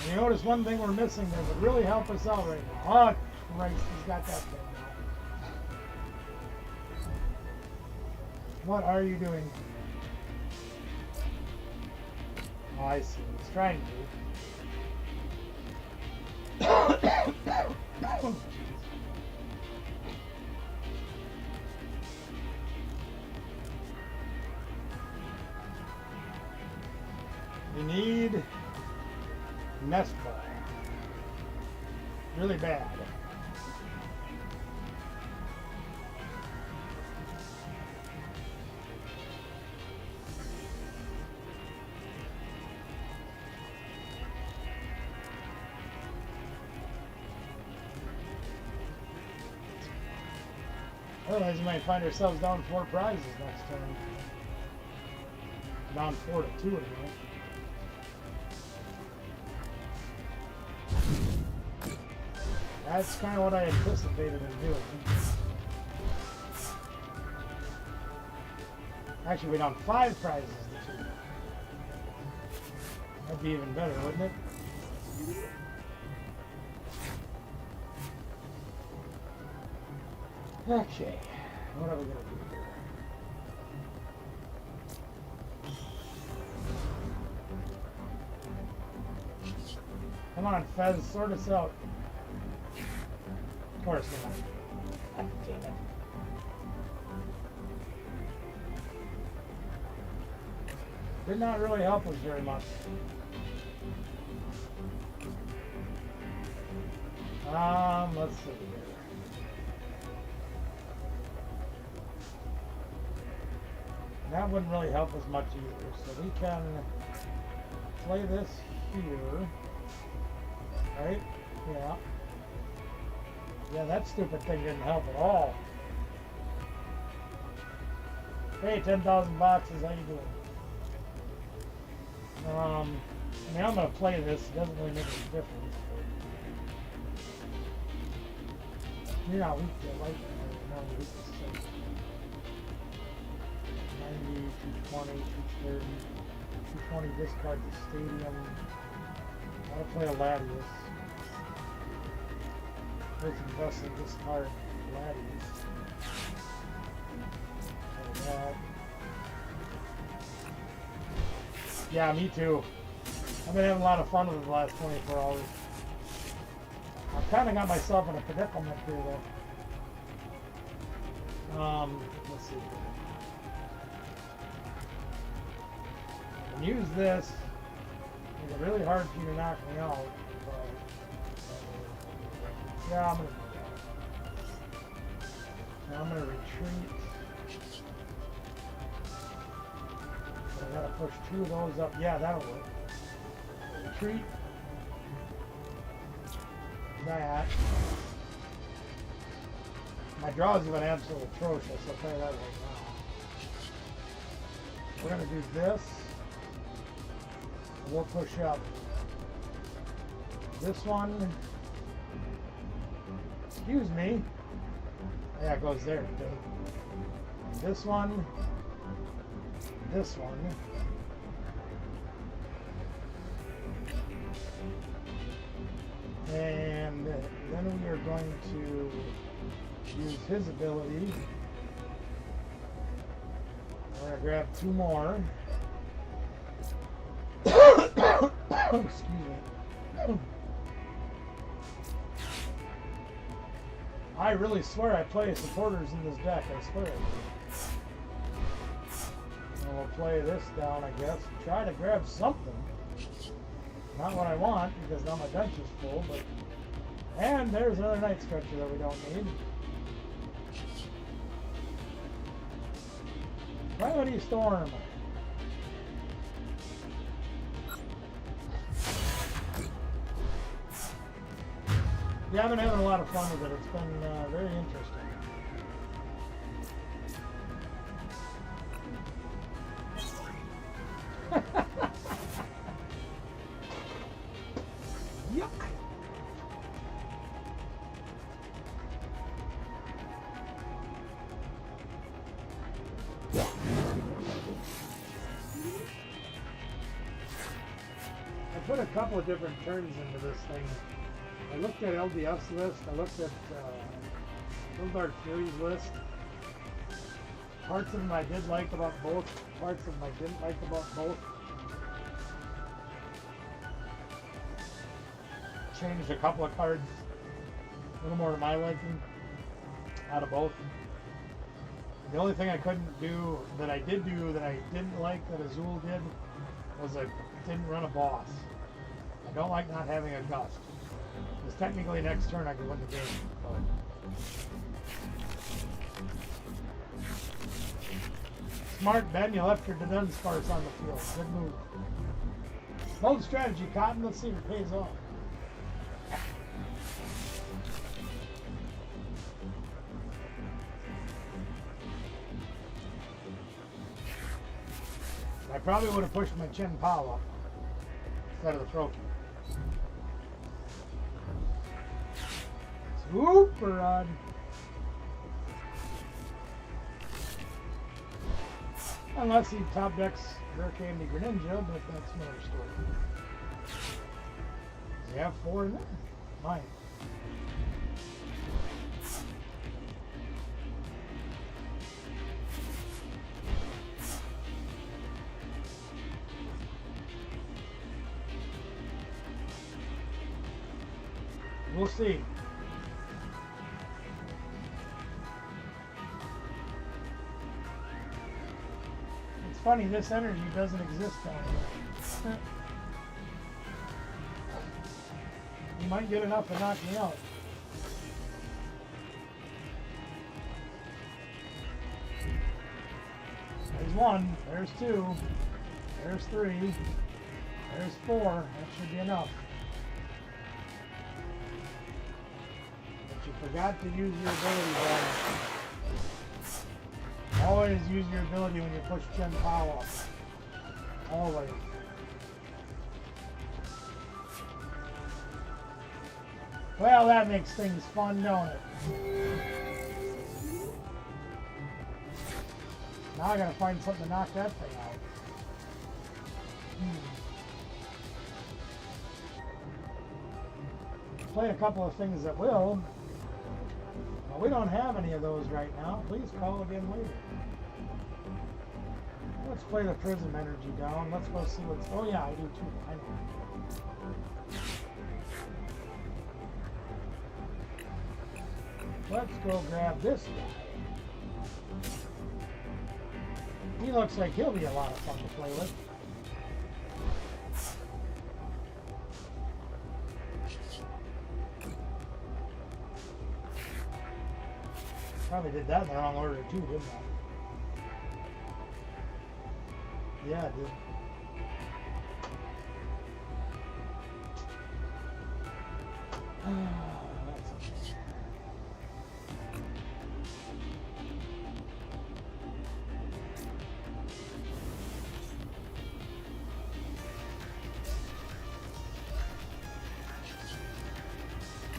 And you notice one thing we're missing that would really help us out right now. Oh, Christ, he's got that thing now. What are you doing? Oh, I see. He's trying to. Oh, you need nest ball. Really bad. Otherwise, we might find ourselves down 4 prizes next turn. Down 4 to 2 anyway. That's kind of what I anticipated him doing. Actually, we're down 5 prizes to 2. That'd be even better, wouldn't it? Okay, what are we gonna do here? Come on, Fez, sort us out. Of course not. God damn it. Did not really help us very much. Let's see here. That wouldn't really help us much either. So we can play this here. Right? Yeah. Yeah, that stupid thing didn't help at all. Hey, 10,000 boxes, how you doing? I mean, I'm going to play this. It doesn't really make any difference. You're not weak to lightning. You're not weak to six. 90, 220, 230, 220 discard the stadium. I'll play a Latius. Let's invest in discard Latius. Like that. Yeah, me too. I've been having a lot of fun with it the last 24 hours. I've kind of got myself in a predicament here, though. Let's see. I can use this. It's really hard for you to knock me out. But, yeah, I'm gonna do that. Now I'm gonna retreat. I gotta push 2 of those up. Yeah, that'll work. Retreat. That. My draws have been absolutely atrocious, I'll tell you that right now. We're gonna do this. We'll push up this one. Excuse me. Yeah, it goes there. This one. This one. And then we are going to use his ability. We're going to grab 2 more. Excuse me. I really swear I play supporters in this deck, I swear. And we'll play this down, I guess, and try to grab something. Not what I want, because now my bench is full, but... And there's another Night Stretcher that we don't need. Calamity Storm. Yeah, I've been having a lot of fun with it. It's been very interesting. Yuck. I put a couple of different turns into this thing. I looked at LDF's list. I looked at Little Dark Fury's list. Parts of them I did like about both. Parts of them I didn't like about both. Changed a couple of cards a little more to my liking out of both. The only thing I couldn't do that I did do that I didn't like that Azul did was I didn't run a boss. I don't like not having a gust. Because technically next turn I could win the game. But smart, Ben. You left your Dunsparce on the field. Good move. Bold strategy, Cotton. Let's see if it pays off. I probably would have pushed my Chin Pao up instead of the trophy. Super Rod. Unless he top decks Hurricane the Greninja, but that's another story. Does he have 4 in there? Mine. We'll see. It's funny, this energy doesn't exist down here. You might get enough to knock me out. There's 1, there's 2, there's 3, there's 4. That should be enough. Forgot to use your ability, guys. Always use your ability when you push Chen Pao up. Always. Well, that makes things fun, don't it? Now I gotta find something to knock that thing out. Play a couple of things that will. We don't have any of those right now. Please call again later. Let's play the Prism energy down. Let's go see what's... Oh yeah, I do too. I know. Let's go grab this guy. He looks like he'll be a lot of fun to play with. Probably did that in the wrong order too, didn't I? Yeah, I did.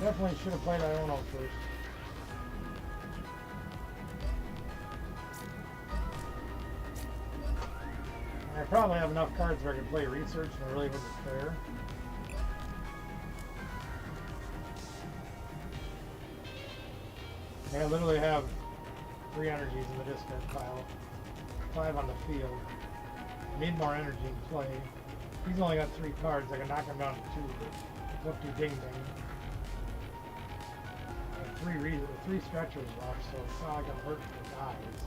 Definitely should have played Iono first. I probably have enough cards where I can play research and it really wasn't fair. I literally have 3 energies in the discard pile, 5 on the field. I need more energy in play. He's only got 3 cards. I can knock him down to 2, but up to ding ding. I have 3 stretchers left, so it's not like I'm hurting for guys.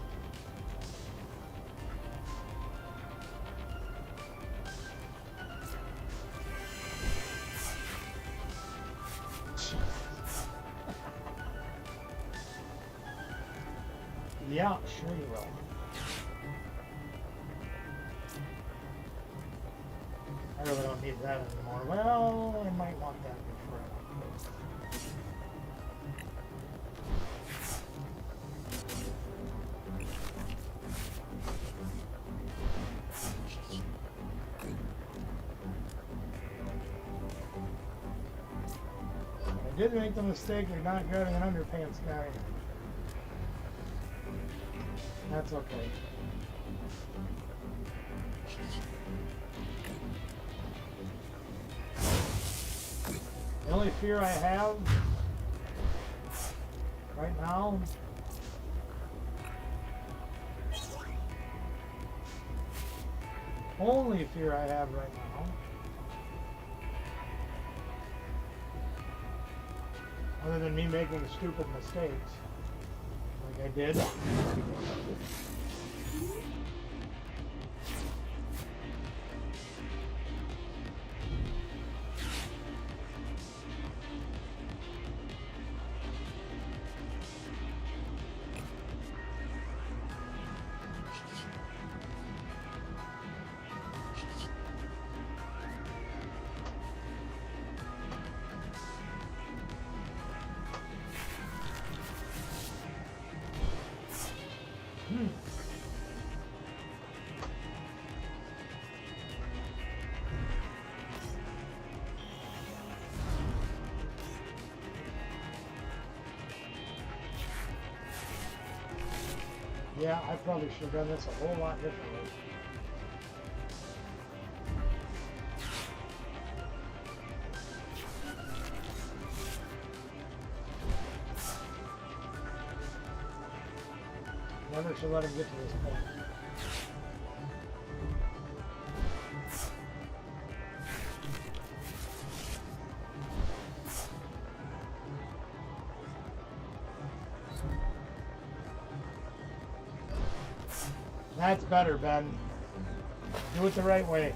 Yeah, sure you will. really don't need that anymore. Well, I might want that before I want this. I did make the mistake of not grabbing an underpants guy. That's okay. The only fear I have right now only fear I have right now other than me making stupid mistakes like I did. Yeah, I probably should have done this a whole lot differently. Never should let him get to this point. That's better, Ben. Do it the right way.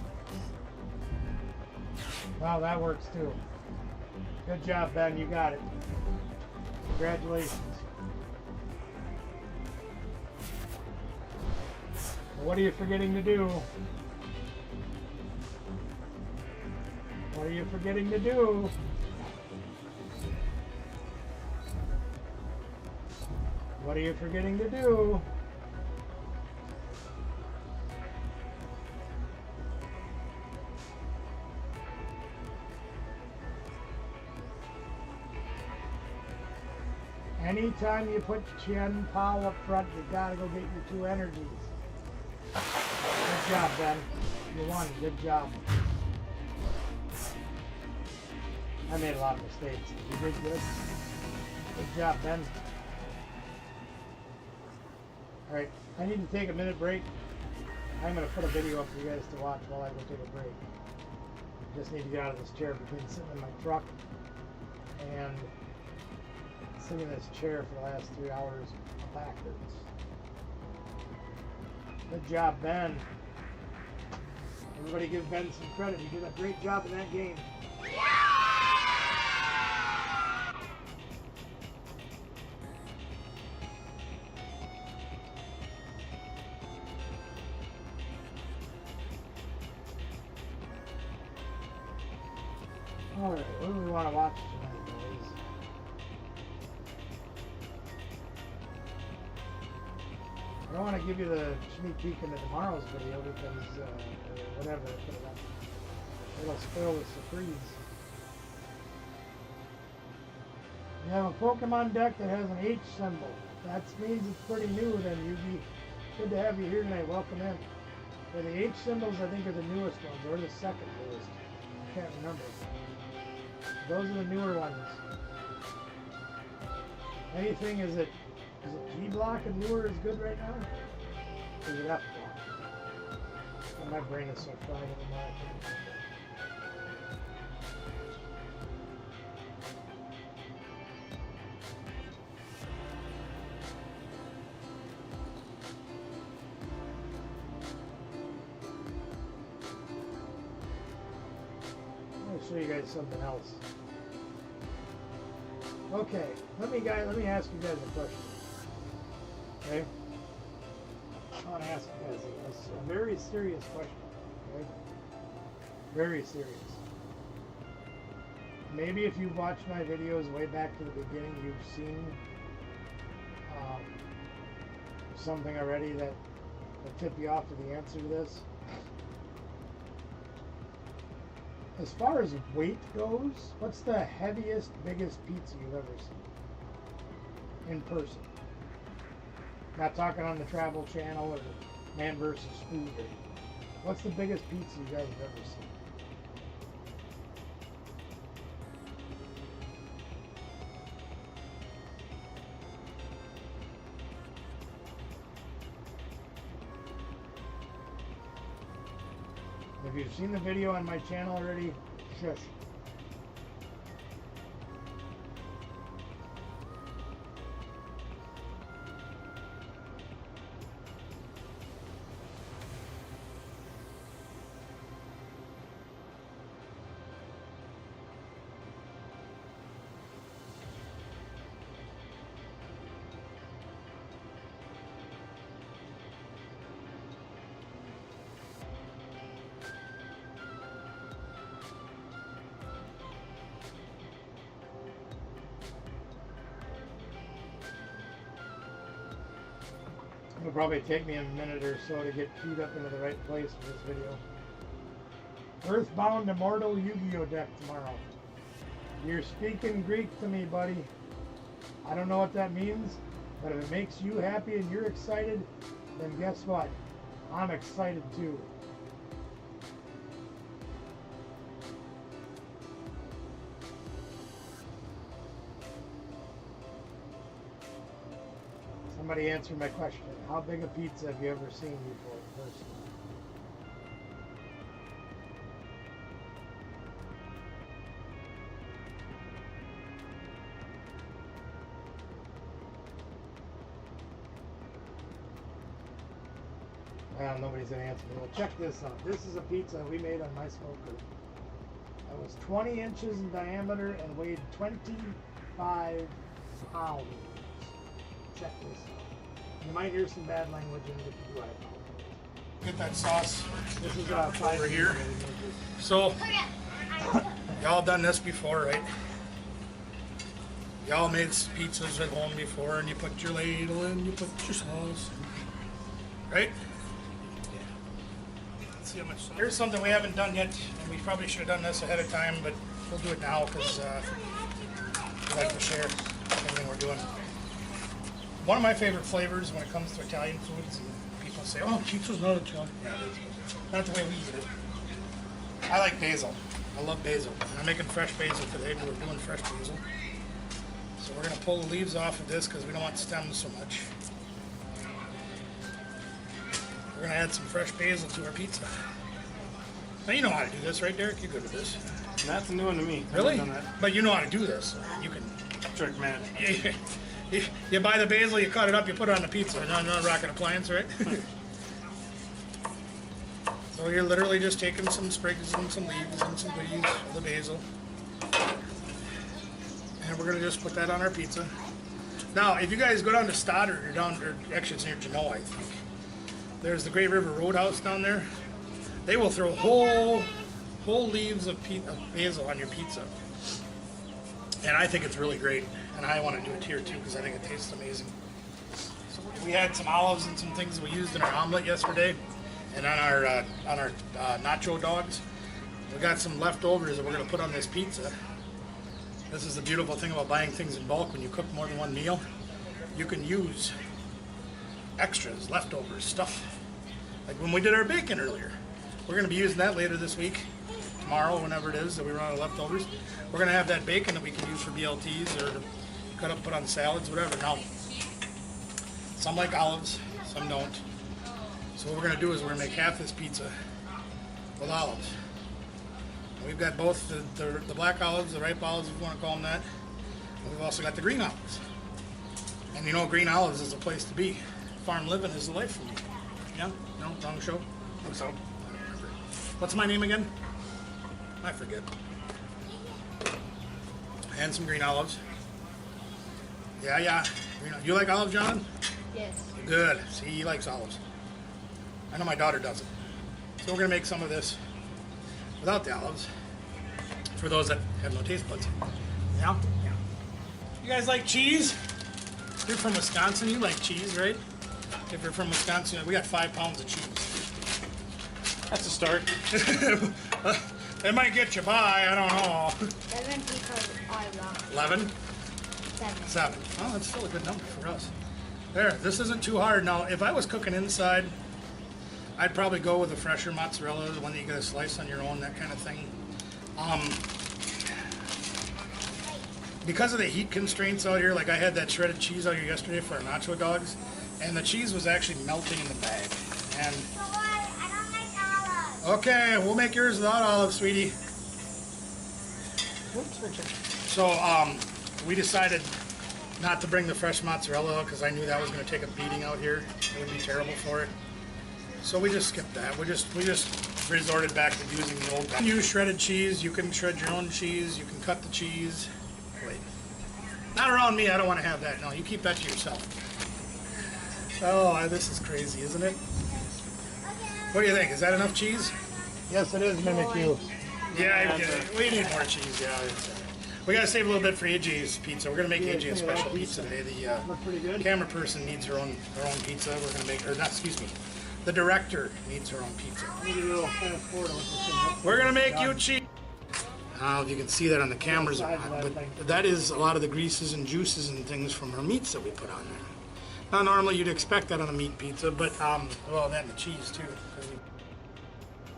Well, that works too. Good job, Ben. You got it. Congratulations. What are you forgetting to do? What are you forgetting to do? What are you forgetting to do? Anytime you put Chien Pao up front, you gotta go get your two energies. Good job, Ben. You won. Good job. I made a lot of mistakes. You did good. Good job, Ben. Alright, I need to take a minute break. I'm going to put a video up for you guys to watch while I go take a break. Just need to get out of this chair between sitting in my truck and sitting in this chair for the last 3 hours. My back hurts. Good job, Ben. Everybody give Ben some credit. He did a great job in that game. Alright, what do we want to watch tonight, boys? I don't want to give you the sneak peek into tomorrow's video because, whatever, it'll spoil the surprise. You have a Pokemon deck that has an H symbol. That means it's pretty new, then you'd be good to have you here tonight. Welcome in. Yeah, the H symbols, I think, are the newest ones, or the second newest. I can't remember. Those are the newer ones. Anything, is it G block and newer is good right now? Or is it F block? Oh, my brain is so fried anymore. I'm gonna show you guys something else. Okay, let me ask you guys a question. Okay? I want to ask you guys a very serious question. Okay? Very serious. Maybe if you've watched my videos way back to the beginning, you've seen something already that will tip you off to the answer to this. As far as weight goes, what's the heaviest, biggest pizza you've ever seen? In person. Not talking on the Travel Channel or Man vs. Food. What's the biggest pizza you guys have ever seen? If you've seen the video on my channel already, shush. It'll probably take me a minute or so to get queued up into the right place for this video. Earthbound Immortal Yu-Gi-Oh deck tomorrow. You're speaking Greek to me, buddy. I don't know what that means, but if it makes you happy and you're excited, then guess what? I'm excited too. Somebody answer my question. How big a pizza have you ever seen before in person? Well, nobody's gonna answer me. Well, check this out. This is a pizza we made on my smoker. It was 20 inches in diameter and weighed 25 pounds. Check this out. You might hear some bad language in it if you do, I apologize. Get that sauce This is over here. So, y'all done this before, right? Y'all made pizzas at home before, and you put your ladle in, you put your sauce, right? Let's see how much sauce. Here's something we haven't done yet, and we probably should have done this ahead of time, but we'll do it now because we like to share everything we're doing. One of my favorite flavors when it comes to Italian foods, and people say, "Oh, pizza's not Italian." Yeah, it is. Not the way we eat it. I like basil. I love basil. I'm making fresh basil today, but we're doing fresh basil. So we're going to pull the leaves off of this because we don't want stems so much. We're going to add some fresh basil to our pizza. Now you know how to do this, right, Derek? You're good with this. That's new one to me. Really? I've done that. But you know how to do this. You can... Trick man. You buy the basil, you cut it up, you put it on the pizza. Not a rocket appliance, right? So you're literally just taking some sprigs and some leaves and some leaves of the basil. And we're gonna just put that on our pizza. Now, if you guys go down to Stoddard or actually it's near Genoa, I think. There's the Great River Roadhouse down there. They will throw whole leaves of basil on your pizza. And I think it's really great. And I want to do it here too because I think it tastes amazing. So we had some olives and some things we used in our omelet yesterday, and on our nacho dogs. We got some leftovers that we're going to put on this pizza. This is the beautiful thing about buying things in bulk. When you cook more than one meal, you can use extras, leftovers, stuff. Like when we did our bacon earlier. We're going to be using that later this week, tomorrow, whenever it is that we run out of leftovers. We're going to have that bacon that we can use for BLTs or to cut up, put on salads, whatever. Now, some like olives, some don't. So what we're going to do is we're going to make half this pizza with olives. And we've got both the black olives, the ripe olives, if you want to call them that. And we've also got the green olives. And you know, green olives is a place to be. Farm living is the life for me. Yeah? No? Wrong show? I think so. What's my name again? I forget. And some green olives. Yeah. You like olives, John? Yes. Good. See, he likes olives. I know my daughter doesn't. So we're going to make some of this. without the olives. For those that have no taste buds. Yeah? Yeah. You guys like cheese? You're from Wisconsin, you like cheese, right? If you're from Wisconsin, we got 5 pounds of cheese. That's a start. It might get you by, I don't know. 7 because I wrong. 11? 7. 7. Oh, that's still a good number for us. There, this isn't too hard. Now, if I was cooking inside, I'd probably go with a fresher mozzarella, the one that you get a slice on your own, that kind of thing. Because of the heat constraints out here, like I had that shredded cheese out here yesterday for our nacho dogs, and the cheese was actually melting in the bag. And I don't like olives. okay, we'll make yours without olives, sweetie. So, we decided not to bring the fresh mozzarella out because I knew that was going to take a beating out here. It would be terrible for it. So we just skipped that. We just resorted back to using the old. You can use shredded cheese. You can shred your own cheese. You can cut the cheese. Wait, not around me. I don't want to have that. No, you keep that to yourself. Oh, this is crazy, isn't it? What do you think? Is that enough cheese? Yes, it is Mimic You. Yeah, we need more cheese. Yeah, we gotta save a little bit for AJ's pizza. We're gonna make AJ a special pizza today. The Look pretty good. camera person needs her own pizza. We're gonna make her. Not, excuse me. The director needs her own pizza. We're gonna make you cheese. I don't know if you can see that on the cameras or not, but that is a lot of the greases and juices and things from our meats that we put on there. Now, normally you'd expect that on a meat pizza, but well, that and the cheese too.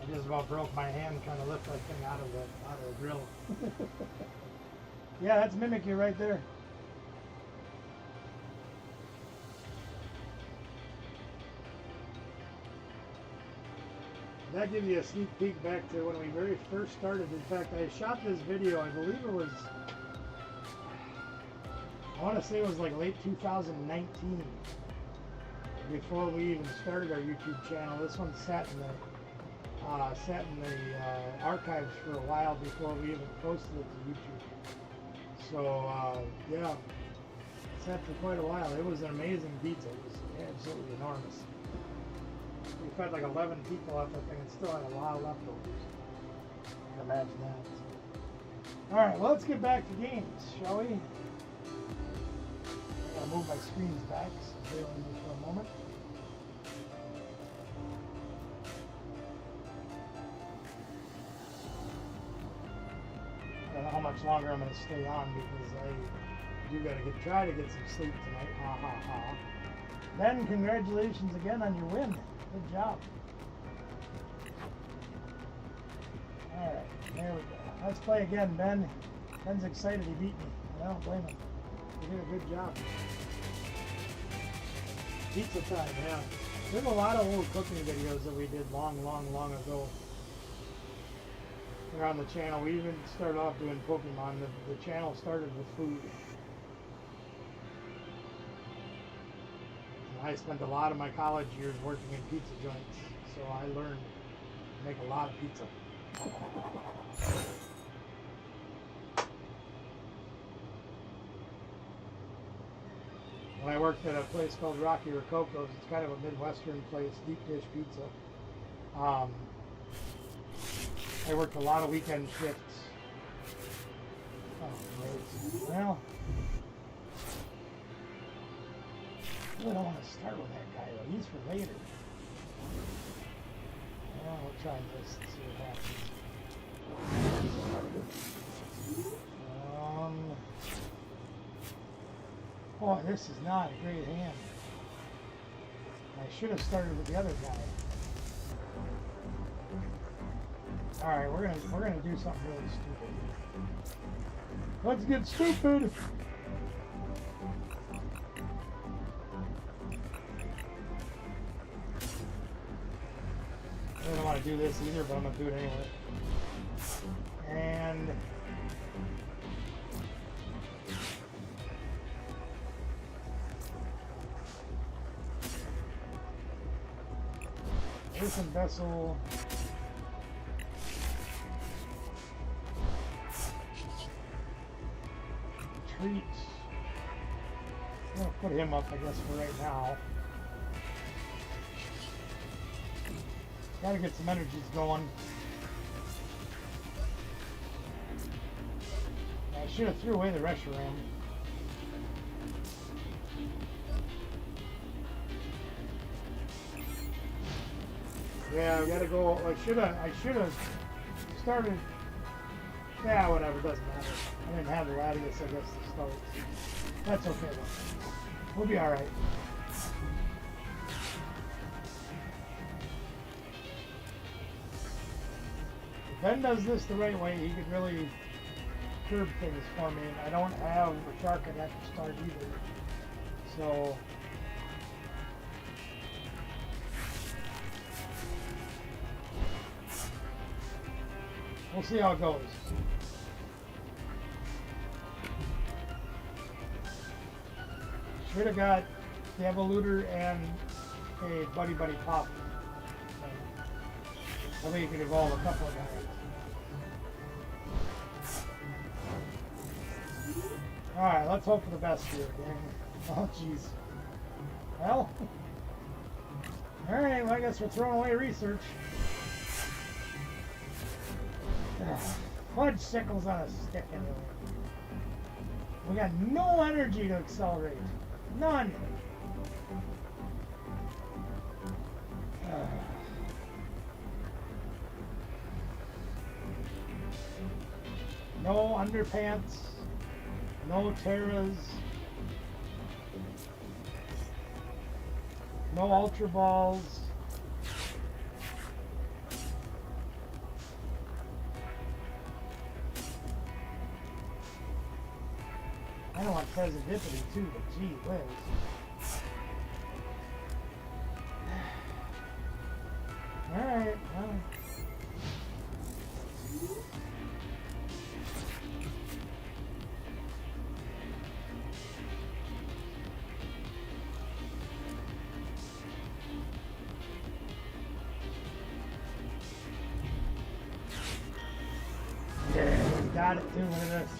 I just about broke my hand trying to lift that thing out of the grill. Yeah, that's Mimic You right there. That gives you a sneak peek back to when we very first started. In fact, I shot this video, I believe it was, I want to say it was like late 2019, before we even started our YouTube channel. This one sat in the archives for a while before we even posted it to YouTube. So yeah, it sat for quite a while. It was an amazing pizza. It was absolutely enormous. We fed like 11 people off that thing and still had a lot of leftovers. I can imagine that. Alright, well, let's get back to games, shall we? I'll move my screens back, so bear with me for a moment. I don't know how much longer I'm going to stay on because I do got to try to get some sleep tonight. Ha ha ha. Ben, congratulations again on your win. Good job. Alright, there we go. Let's play again, Ben. Ben's excited he beat me. I don't blame him. You did a good job. Pizza time, yeah. There's a lot of old cooking videos that we did long ago. They're on the channel. We even started off doing Pokemon. The channel started with food. I spent a lot of my college years working in pizza joints, so I learned to make a lot of pizza. When I worked at a place called Rocky Rococo's, it's kind of a Midwestern place, deep dish pizza. I worked a lot of weekend shifts. Oh, great. Well, I really don't want to start with that guy though. He's for later. Well, we'll try this and see what happens. Boy, this is not a great hand. I should have started with the other guy. All right, we're gonna do something really stupid. Let's get stupid. I don't want to do this either, but I'm going to do it anyway. And Mason Vessel. Treat. I'm going to put him up, I guess, for right now. Gotta get some energies going. should have threw away the Russia ram. Yeah, I gotta go. I should have started. Yeah, whatever, doesn't matter. I didn't have the radius, I guess, to start. That's okay though. We'll be alright. If Ben does this the right way, he could really curb things for me. And I don't have a shark at that start either. So we'll see how it goes. Should have got the Evoluter and a Buddy Buddy Pop. I think you could evolve a couple of guys. Alright, let's hope for the best here, gang. Oh, jeez. Well. Alright, well, I guess we're throwing away research. Fudge sickles on a stick anyway. We got no energy to accelerate. None. No underpants. No Terras. No Ultra Balls. I don't want Presidipity too, but gee whiz. Alright, well. Yeah, we got it too, look at this.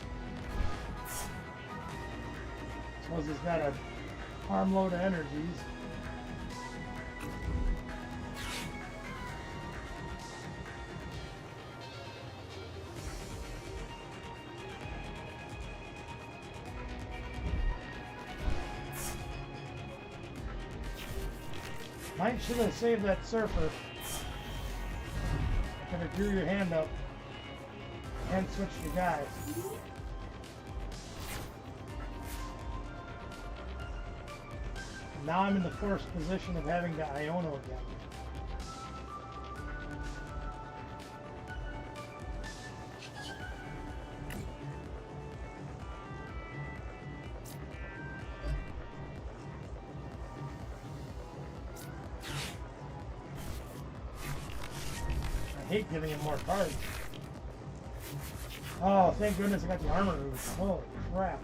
Suppose he's got a armload of energies. Might should have saved that surfer. Could have drew your hand up and switched your guys. Now I'm in the forced position of having to Iono again. I hate giving him more cards. Oh, thank goodness I got the armor roof. Holy crap.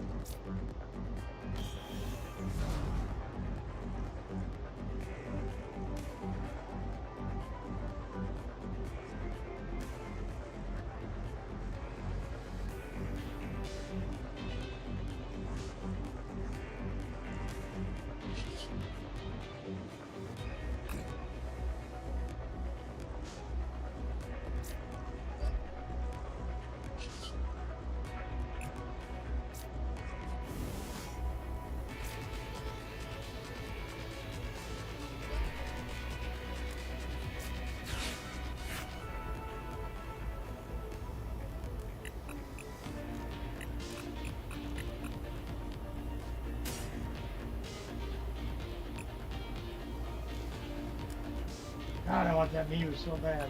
God, I want that Mew so bad.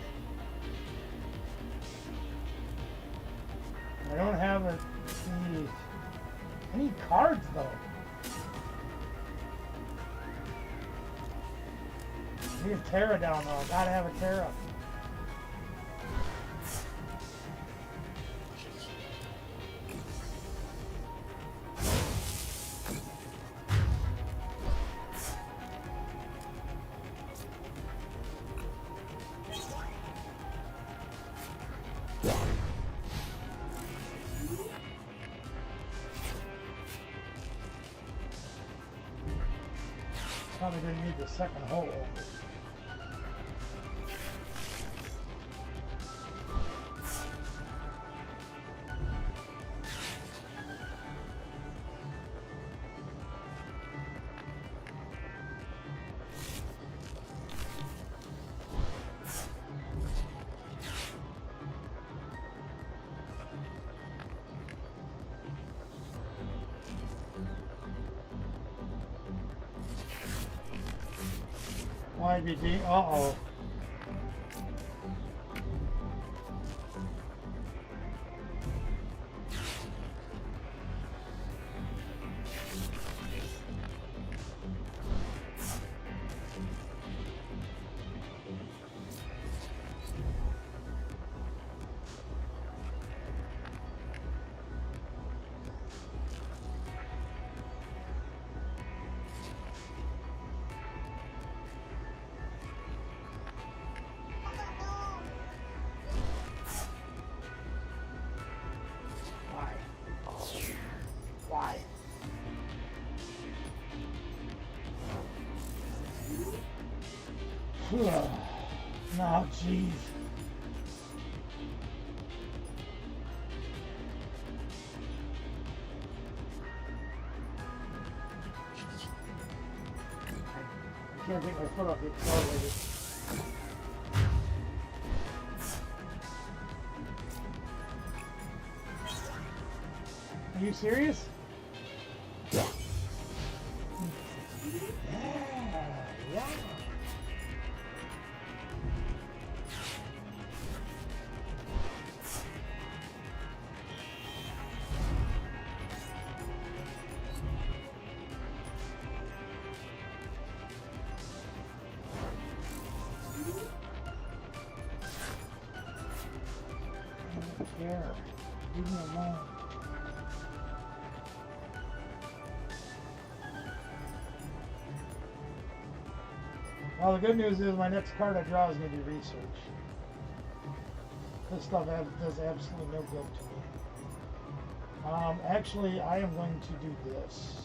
I don't have any cards though. I need a Terra down though. I gotta have a Terra. Probably didn't need the second hole. YBD. Uh-oh. Why? No, jeez. I can't take my foot off the accelerator. Are you serious? Yeah. I don't care. Leave me alone. Well, the good news is my next card I draw is going to be research. This stuff does absolutely no good to me. Actually, I am going to do this.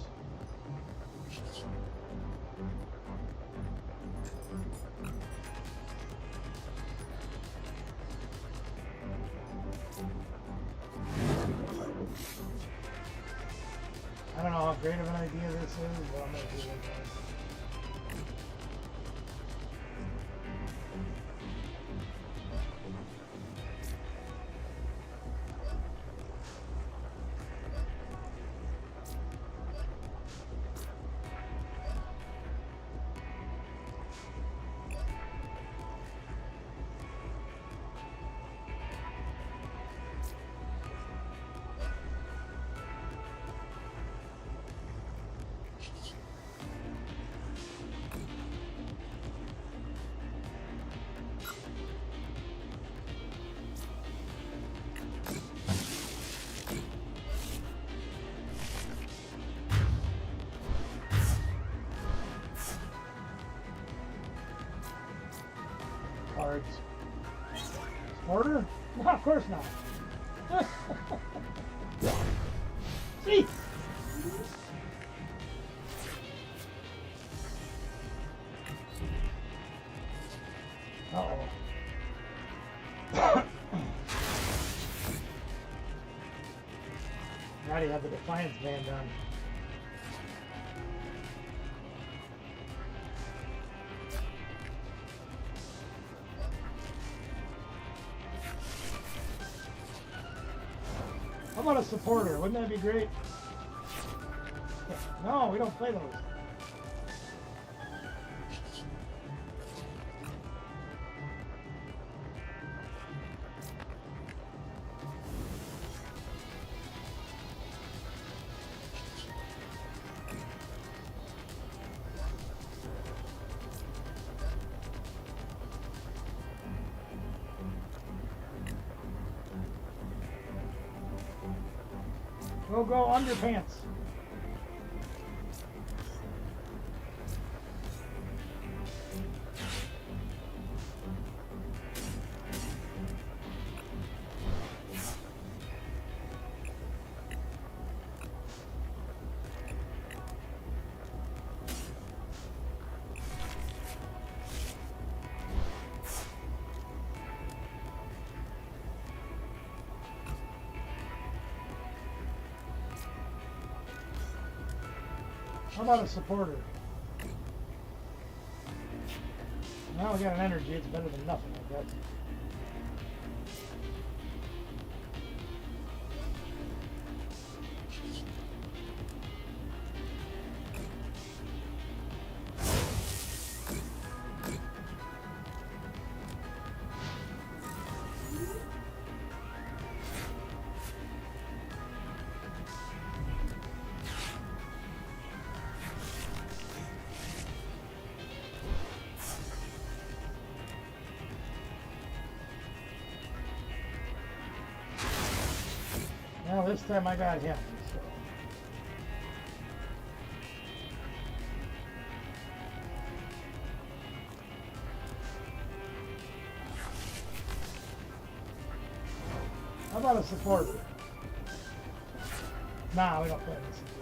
I don't know how great of an idea this is, but I'm going to do it. Cards. Order? No, of course not. See? Uh-oh. Now you have the Defiance band on. How about a supporter? Wouldn't that be great? No, we don't play those. Go underpants. How about a supporter? Now we got an energy, it's better than nothing, I guess. Well, this time I got him. So. How about a supporter? Nah, we don't play any supporters.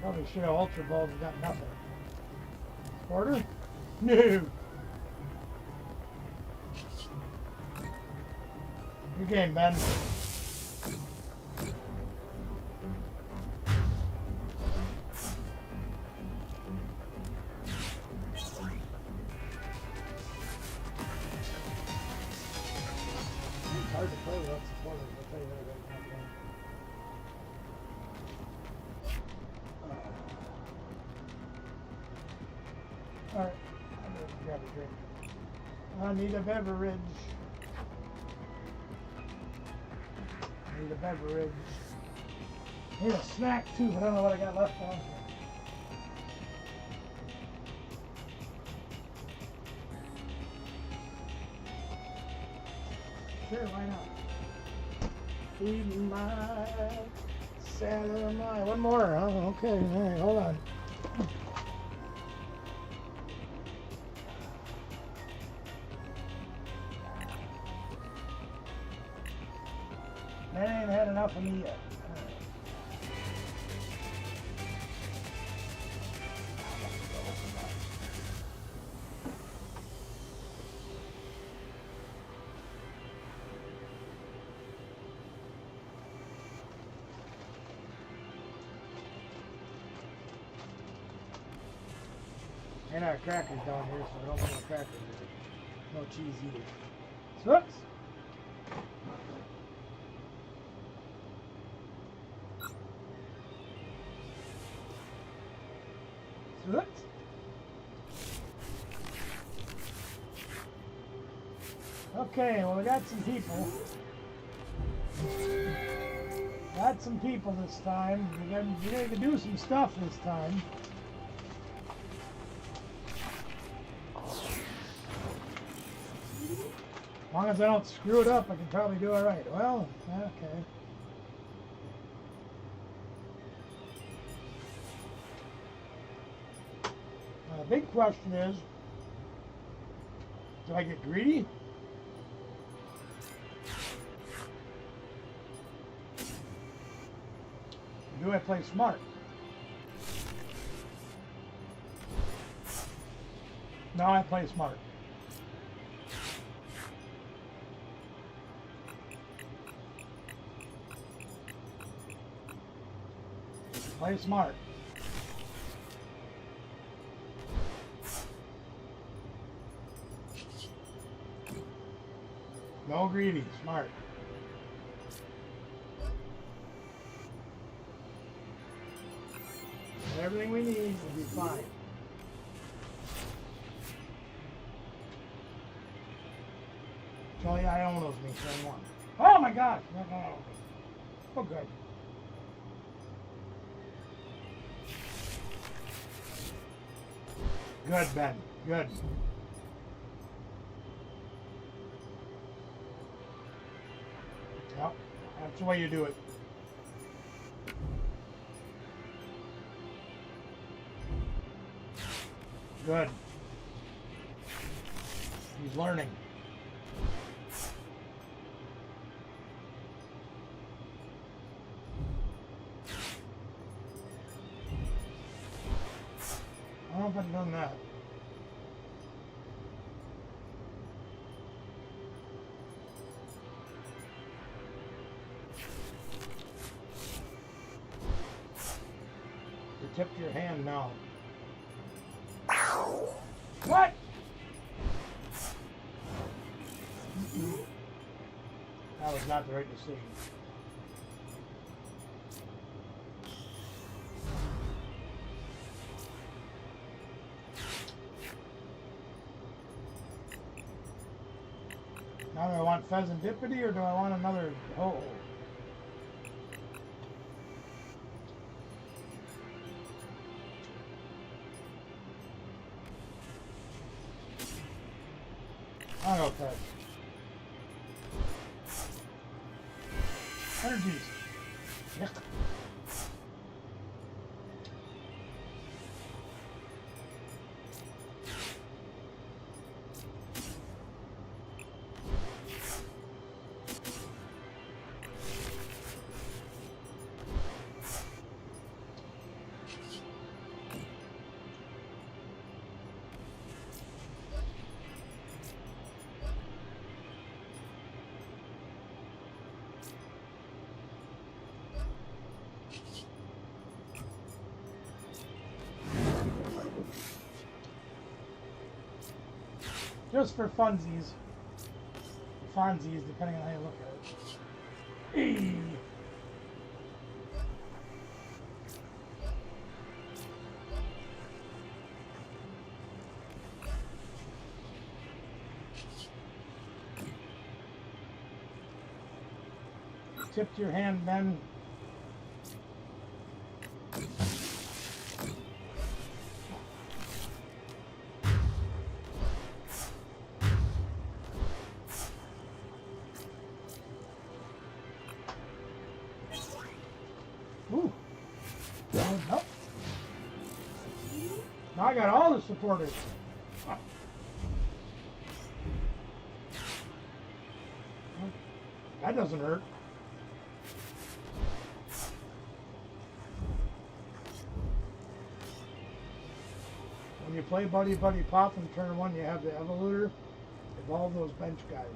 Probably should have Ultra Balls and got nothing. Supporter? No! Your game, Ben. It's hard to play without supporters, I'll tell you that right now. Alright, I'm gonna grab a drink. I need a beverage. I need a beverage. I need a snack too, but I don't know what I got left on here. Sure, why not? Feed my salad, my. One more. Oh, okay. All right, hold on. That ain't had enough of me yet. And our crackers down here, so I don't want no crackers with it. No cheese either. Whoops! Whoops! Okay, well, we got some people. Got some people this time. We're going to do some stuff this time. As long as I don't screw it up, I can probably do all right. Well, okay. Now, the big question is, do I get greedy? Or do I play smart? No, I play smart. Play smart. No greedy, smart. And everything we need will be fine. So yeah, I own those me, so I won. Oh my gosh! No. Oh good. Good, Ben. Good. Yep. That's the way you do it. Good. He's learning. I don't know if I've done that. You tipped your hand now. What? That was not the right decision. Now do I want pheasant dippity or do I want another hole? Auto pet. Energies. Yuck. Just for funsies. Fonzies, depending on how you look at it. Hey. Tipped your hand, Ben. Ooh. Nope. Now I got all the supporters. That doesn't hurt. When you play Buddy Buddy Pop in turn 1, you have the Evoluter. Evolve those bench guys.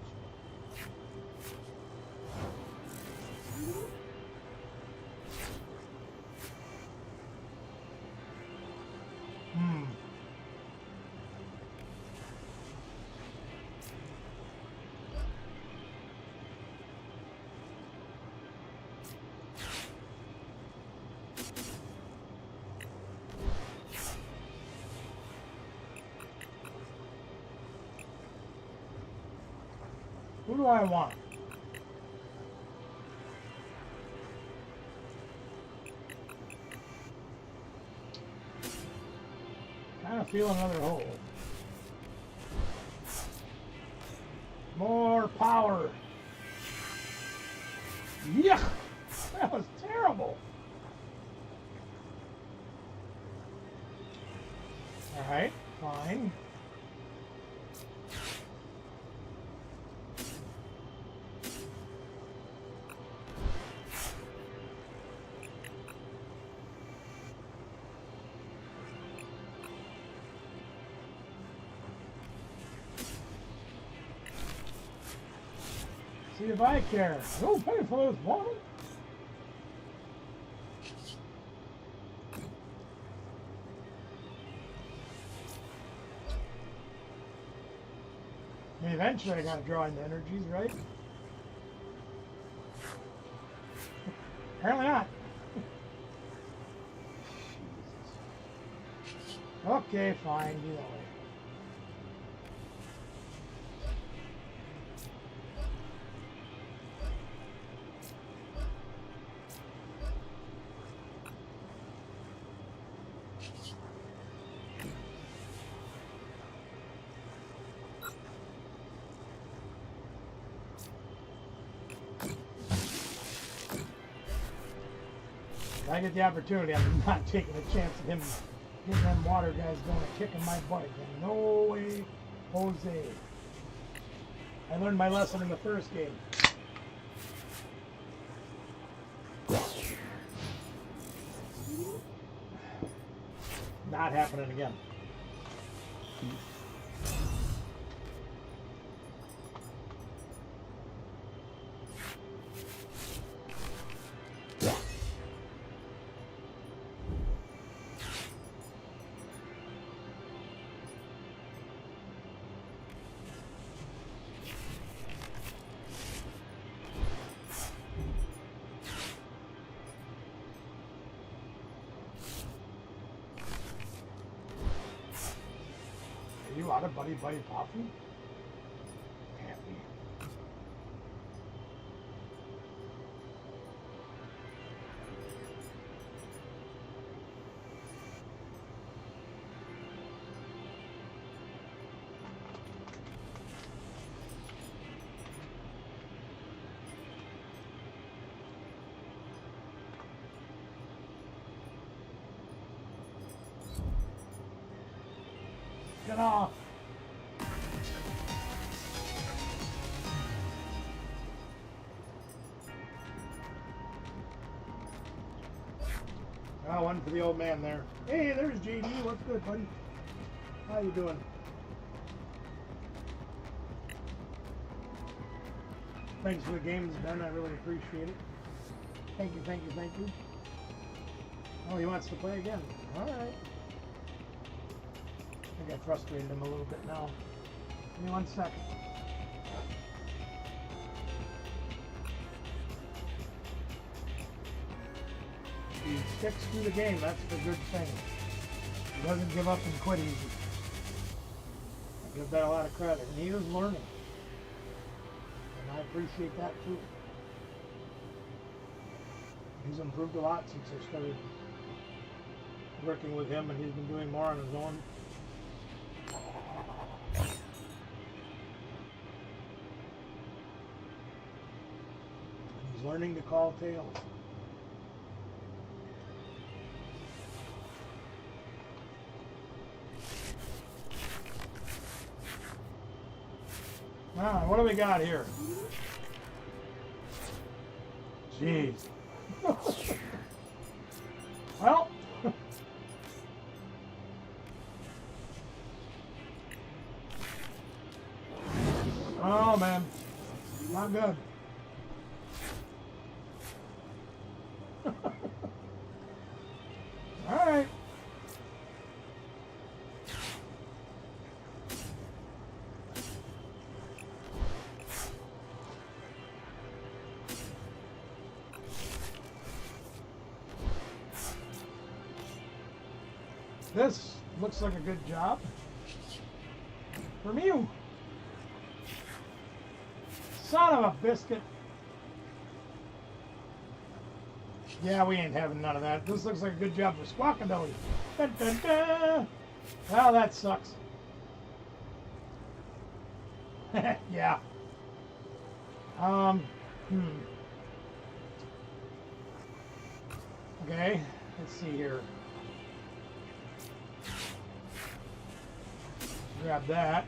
Who do I want? Kind of feel another hole. More power. Yuck! That was terrible. Alright, fine. See if I care. Oh, pay for those woman. I mean, eventually I gotta draw in the energies, right? Apparently not. Okay, fine, do that way. If I get the opportunity, I'm not taking a chance of him getting them water guys going and kicking my butt again. No way, Jose. I learned my lesson in the first game. Not happening again. Are you out of Buddy Buddy Coffee? Can't be. Get off. Oh, one for the old man there. Hey, there's JD. What's good, buddy? How you doing? Thanks for the games, Ben. I really appreciate it. Thank you, thank you, thank you. Oh, he wants to play again. All right. I think I frustrated him a little bit now. Give me 1 second. He sticks to the game. That's the good thing. He doesn't give up and quit easy. I give that a lot of credit. And he is learning. And I appreciate that too. He's improved a lot since I started working with him, and he's been doing more on his own. He's learning to call tails. Ah, what do we got here? Jeez. Well. Oh man, not good. All right. This looks like a good job from you. Son of a biscuit. Yeah, we ain't having none of that. This looks like a good job for Squawkabilly. Dun, dun, dun. Well, that sucks. Yeah. Okay, let's see here. Grab that.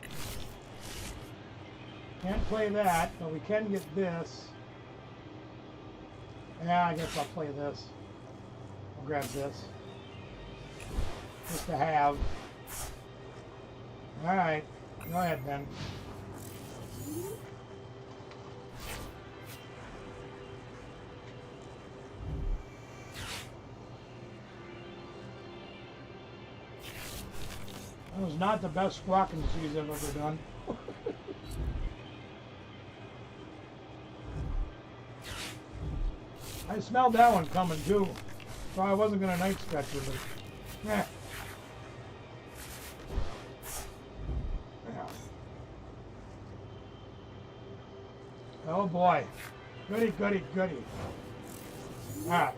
Can't play that, but we can get this. Yeah, I guess I'll play this. I'll grab this. Just to have. Alright. Go ahead, Ben. That was not the best squawking cheese I've ever done. I smelled that one coming too, so I wasn't gonna night stretcher, but yeah. Oh boy, goody, goody, goody. All right,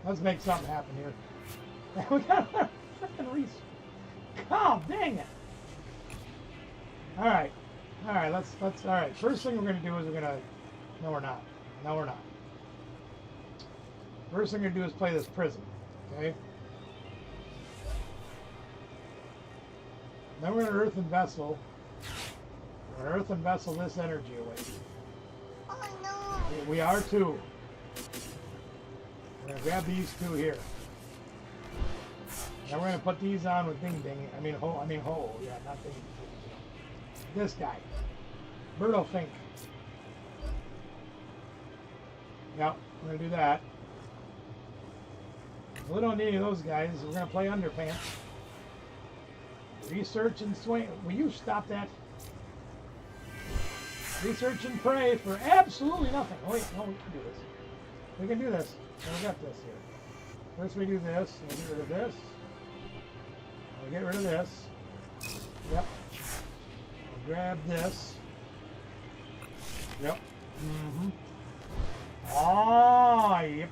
let's make something happen here. We got a freaking Reese. Oh, dang it! All right, let's. All right. First thing we're gonna do is we're gonna. No, we're not. No, we're not. First thing we're gonna do is play this prison, okay? Then we're gonna earth and vessel. We're gonna earth and vessel this energy away. Oh no! We are too. We're gonna grab these two here. Then we're gonna put these on with Ding Ding. I mean Ho. Yeah, not Ding. This guy, Berto Fink. Yep, we're gonna do that. We don't need any of those guys. We're going to play Underpants. Research and swing. Will you stop that? Research and pray for absolutely nothing. Oh, wait, no, we can do this. We can do this. We got this here. First we do this. We'll get rid of this. We'll get rid of this. Yep. We'll grab this. Yep. Mm-hmm. Ah, yep.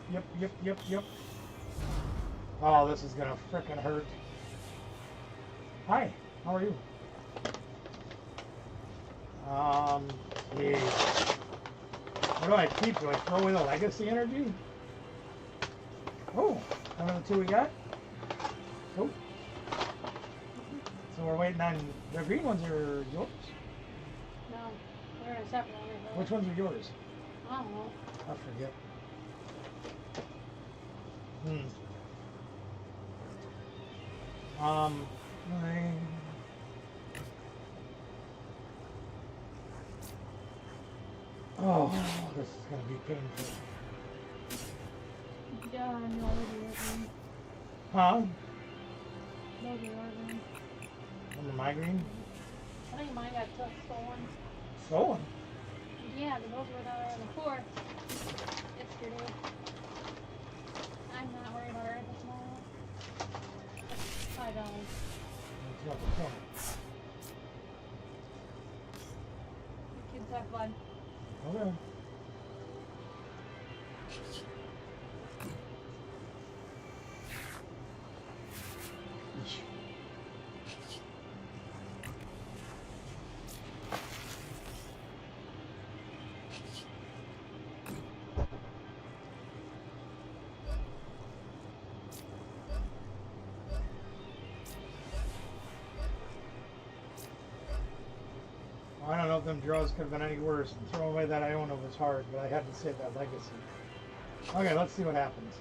Oh, this is gonna frickin' hurt. Hi, how are you? Geez. What do I keep? Do I throw away the legacy energy? Oh, one of the two we got? Oh. So we're waiting on the green ones are yours. No, we're in a separate one. Which ones are yours? I don't know. I forget. I- Oh, this is gonna be painful. Yeah, I know those are your green. Huh? Those are your green. Under my green? I think mine got stolen. Stolen. Yeah, but those were down there on the floor yesterday. I'm not worried about it at this moment. $5. That's not the point. Kids have fun. Okay. Eesh. I don't know if them draws could have been any worse. And throwing away that Iona was hard, but I had to save that legacy. Okay, let's see what happens.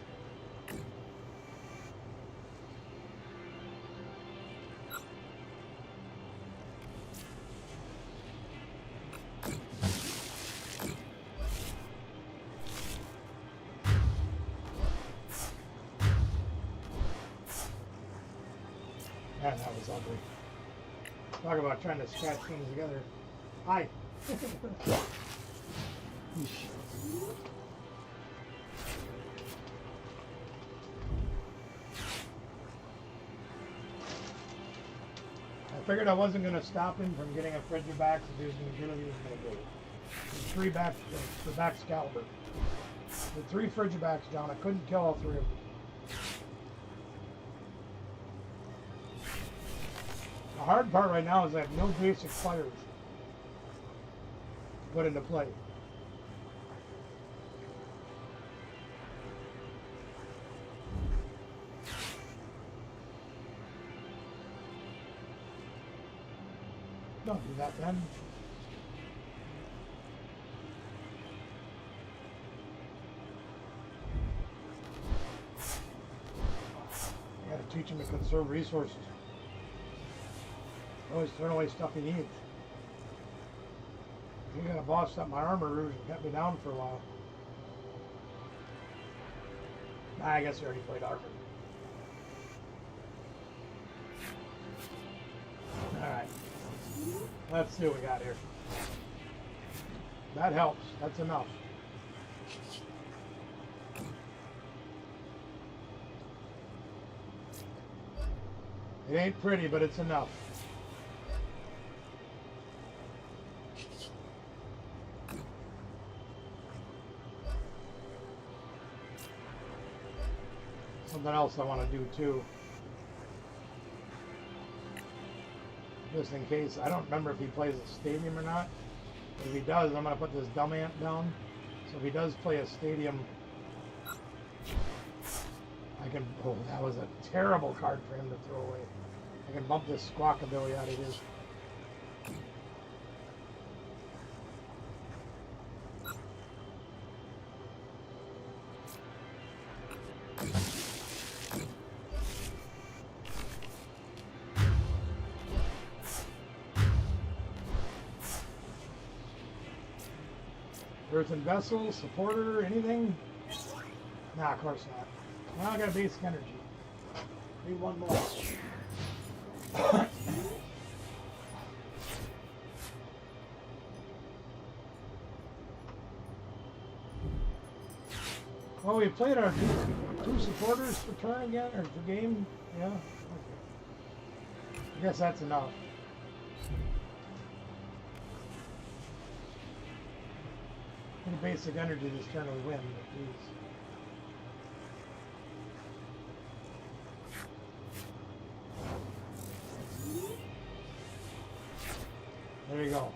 Man, that was ugly. Talk about trying to scratch things together. Hi. Yeesh. I figured I wasn't going to stop him from getting a Frigibax if he was going to get it, he was going to do it. The the back Excalibur. The 3 Frigibacks down, I couldn't kill all 3 of them. The hard part right now is I have no basic fires to put into play. Don't do that then. You gotta teach him to conserve resources. Always throw away stuff he needs. He got a boss up my armor rouge and kept me down for a while. I guess he already played armor. Alright. Let's see what we got here. That helps. That's enough. It ain't pretty, but it's enough. Something else I want to do too. Just in case. I don't remember if he plays a stadium or not. But if he does, I'm going to put this dumb ant down. So if he does play a stadium, I can... Oh, that was a terrible card for him to throw away. I can bump this Squawkabilly out of his. Earthen Vessel, Supporter, anything? Nah, of course not. Well, I got a basic energy. Need one more. Well, we played our two supporters for turn again, or for game. Yeah. Okay. I guess that's enough. The basic energy this turn we win, but geez. There you go.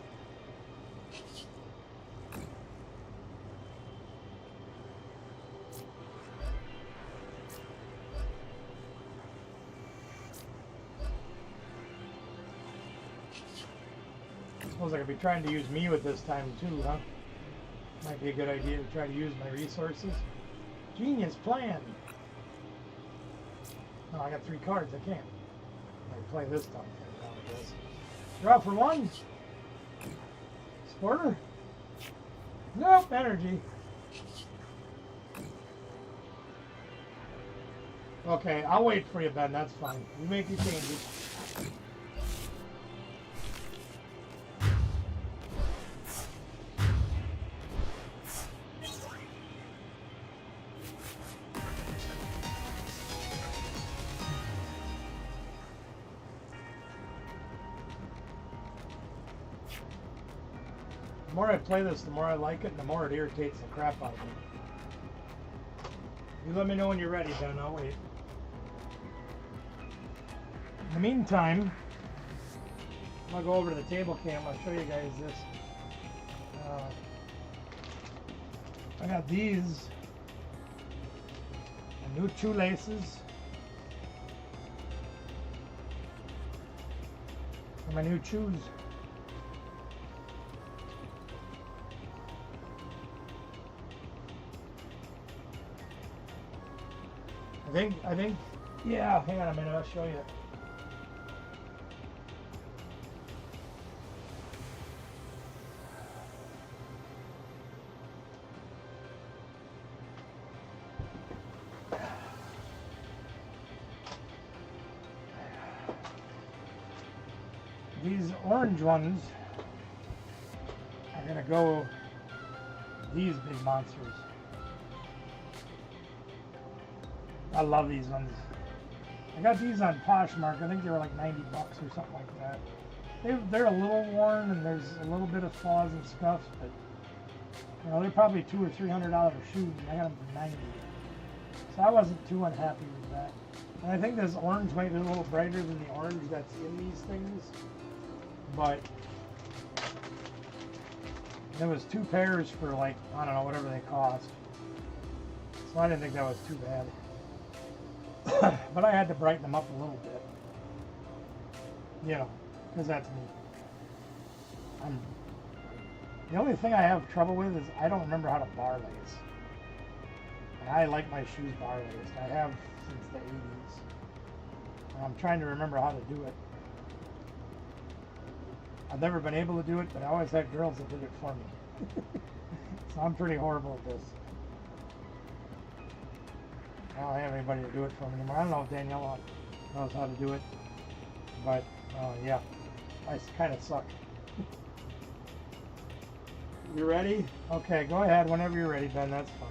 Suppose I could be trying to use me with this time too, huh? Might be a good idea to try to use my resources. Genius plan. No, I got 3 cards. I can't. I play this dumb thing now, I guess. Draw for 1. Sporter? Nope, energy. Okay, I'll wait for you, Ben. That's fine. You make your changes. The more I play this, the more I like it, and the more it irritates the crap out of me. You let me know when you're ready, Ben. I'll wait. In the meantime, I'll go over to the table cam. I'll show you guys this. I got these new shoelaces for my new shoes. I think, yeah, hang on a minute, I'll show you. These orange ones are gonna go these big monsters. I love these ones. I got these on Poshmark. I think they were like 90 bucks or something like that. They're a little worn and there's a little bit of flaws and stuff, but you know, they're probably $200 or $300 shoes, and I got them for 90. So I wasn't too unhappy with that. And I think this orange might be a little brighter than the orange that's in these things, but there was 2 pairs for like, I don't know, whatever they cost. So I didn't think that was too bad. But I had to brighten them up a little bit, you know, because that's me. The only thing I have trouble with is I don't remember how to bar lace. And I like my shoes bar laced. I have since the 80s. And I'm trying to remember how to do it. I've never been able to do it, but I always had girls that did it for me. So I'm pretty horrible at this. I don't have anybody to do it for me anymore. I don't know if Danielle knows how to do it, but yeah, I kind of suck. You ready? Okay, go ahead whenever you're ready, Ben. That's fine.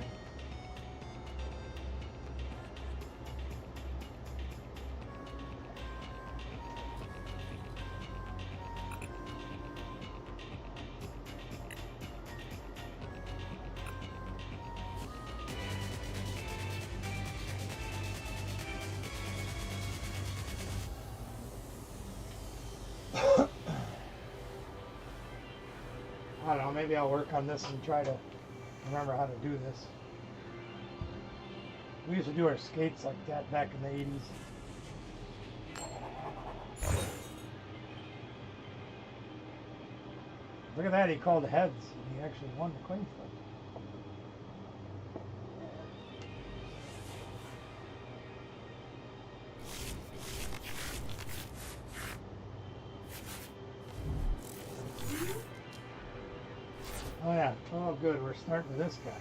I don't know, maybe I'll work on this and try to remember how to do this. We used to do our skates like that back in the 80s. Look at that, he called heads. He actually won the coin flip. Oh yeah, oh good, we're starting with this guy.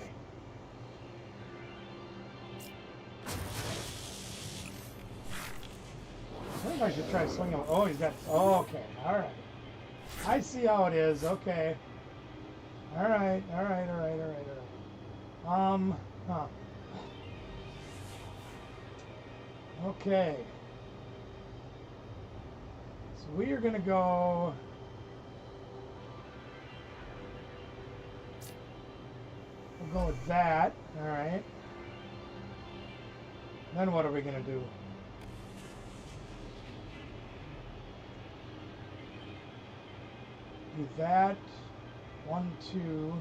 I think I should try swinging. Oh, he's got, oh, okay, alright. I see how it is, okay. Alright. Huh. Okay. So we are gonna go. We'll go with that, alright. Then what are we gonna do? Do that. 1, 2.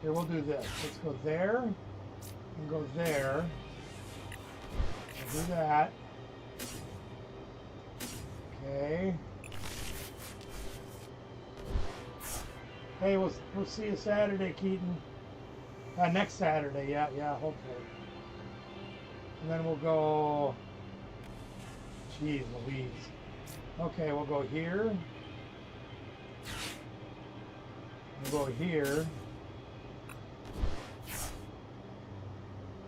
Here, we'll do this. Let's go there and go there. We'll do that. Hey, we'll see you Saturday, Keaton. Next Saturday, yeah, hopefully. And then we'll go. Jeez Louise. Okay, we'll go here. We'll go here.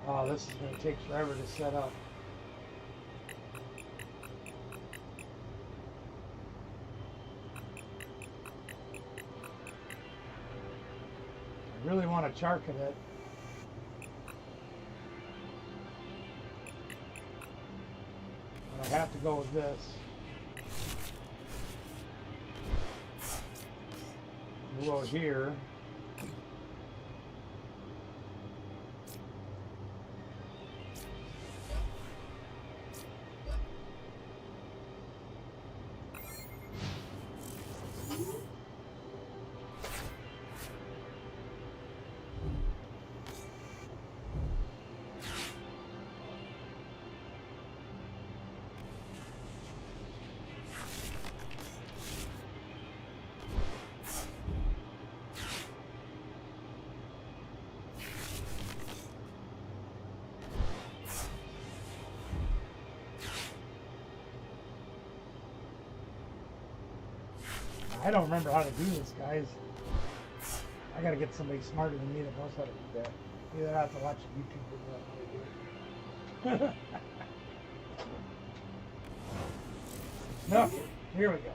Oh, this is going to take forever to set up. I really want to chark it. But I have to go with this. We'll go here. I don't remember how to do this, guys. I gotta get somebody smarter than me that knows how to do that. Either I have to watch a YouTube video on how to do it. No, here we go.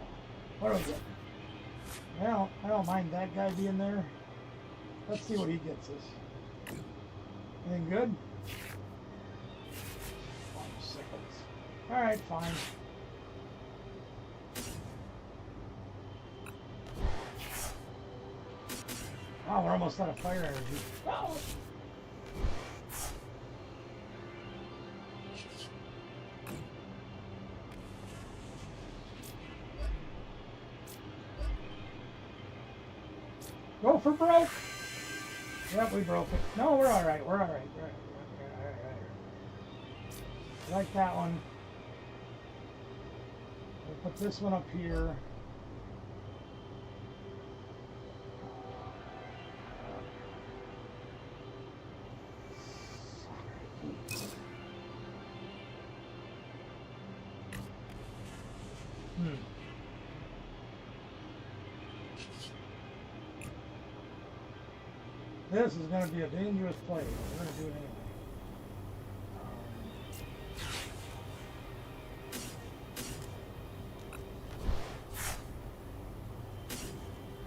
What do we get? Well, I don't mind that guy being there. Let's see what he gets us. Anything good? 5 seconds. Alright, fine. Wow, we're almost out of fire energy. Wow. Go for broke. Yep, we broke it. No, we're all right. We're all right. We're all right. All right. I like that one. We'll put this one up here. This is going to be a dangerous play. We're going to do it anyway.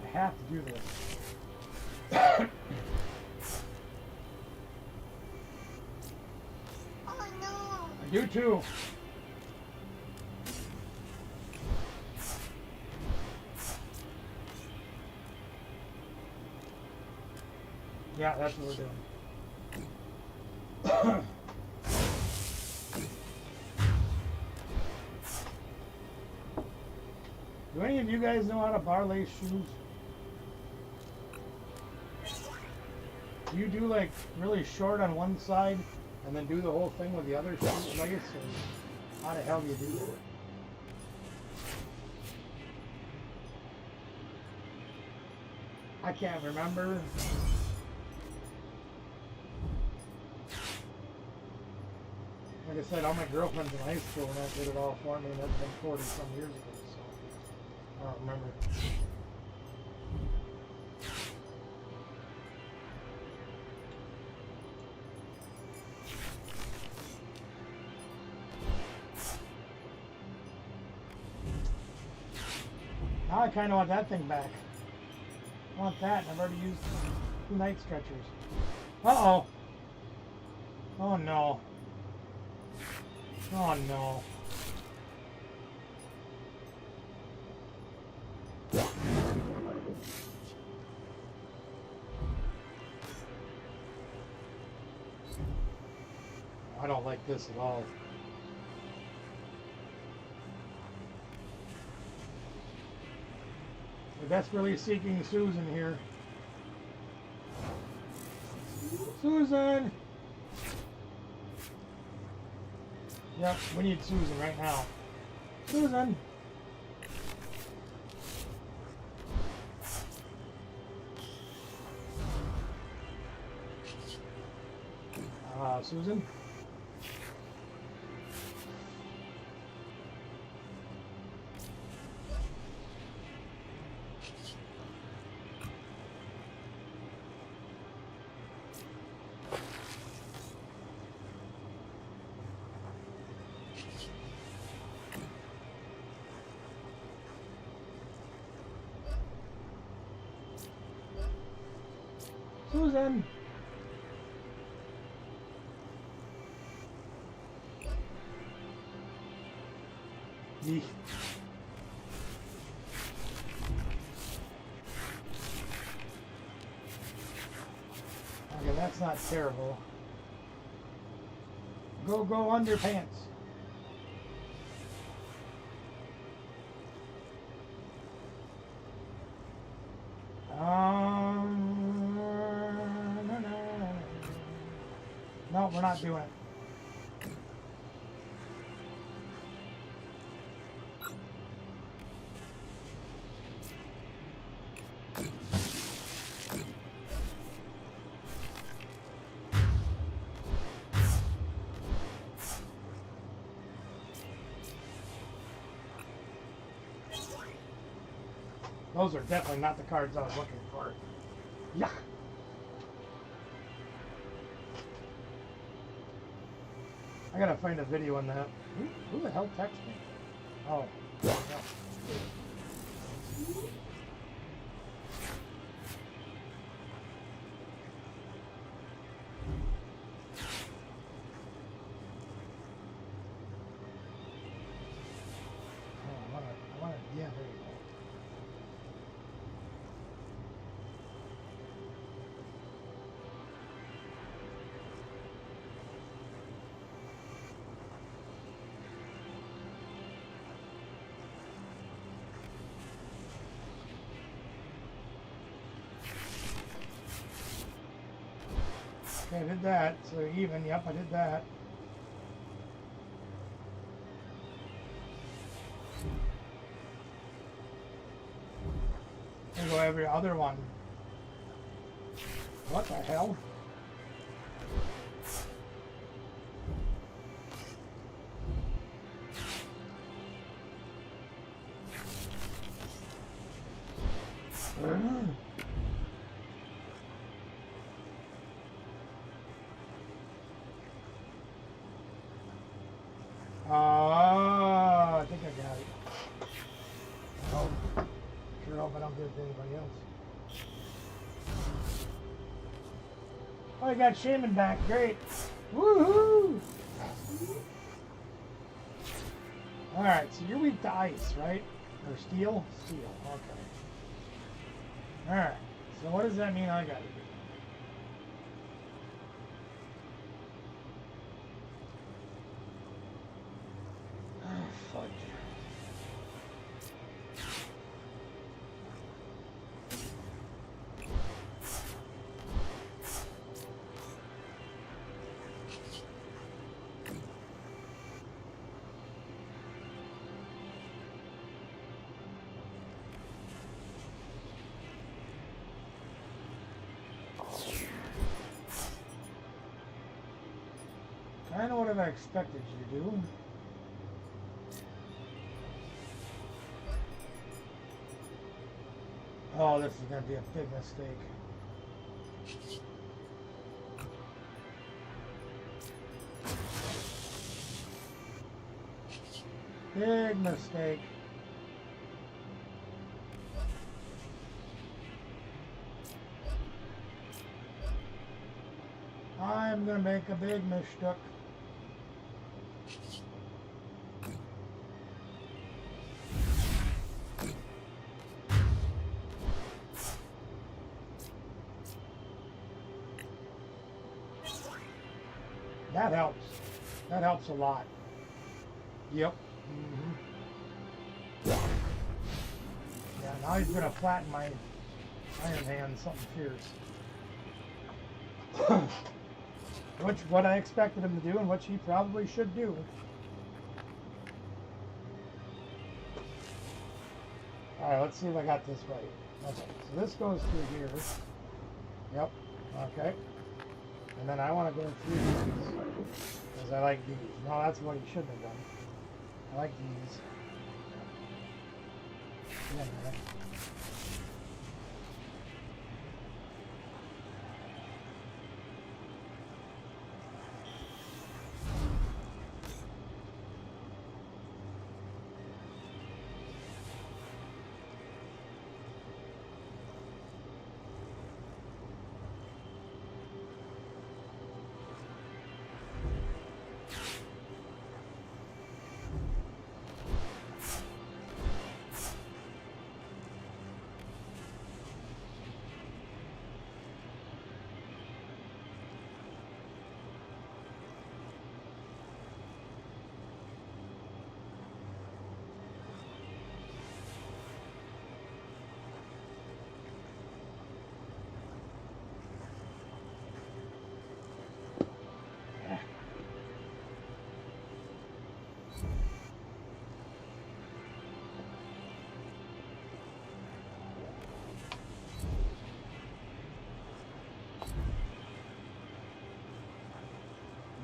I have to do this. Oh no! I do too. Yeah, that's what we're doing. Do any of you guys know how to parlay shoes? Do you do like really short on one side and then do the whole thing with the other shoe legs? Or how the hell do you do that? I can't remember. Like I said, all my girlfriends in high school and that did it all for me, and that's been 40 some years ago, so I don't remember. Now I kind of want that thing back. I want that, and I've already used 2 night stretchers. Uh-oh. Oh no. Oh no. I don't like this at all. We're desperately seeking Susan here. Susan! Yep, we need Susan right now. Susan! Susan. Susan. Yeesh. Okay, that's not terrible. Go underpants. No, we're not doing it. Those are definitely not the cards I was looking for. Yeah. I gotta find a video on that. Who the hell texted me? Oh, no. Yeah, there you go. Okay, I did that. So even, yep, I did that. And go every other one. What the hell? I think I got it. Oh, sure hope I don't give it to anybody else. Oh, I got Shaman back. Great. Woohoo! Alright, so you're weak to ice, right? Or steel? Steel, okay. Alright, so what does that mean I gotta do? Oh, fudge. Kind of what I expected you to do. Oh, this is going to be a big mistake. Big mistake. I'm going to make a big mistake. That helps. That helps a lot. Yep. Yeah, now he's going to flatten my Iron Hand something fierce. What I expected him to do and what he probably should do. Alright, let's see if I got this right. Okay, so this goes through here. Yep. Okay. And then I want to go through these because I like these. No, that's what you shouldn't have done. I like these. Yeah, man.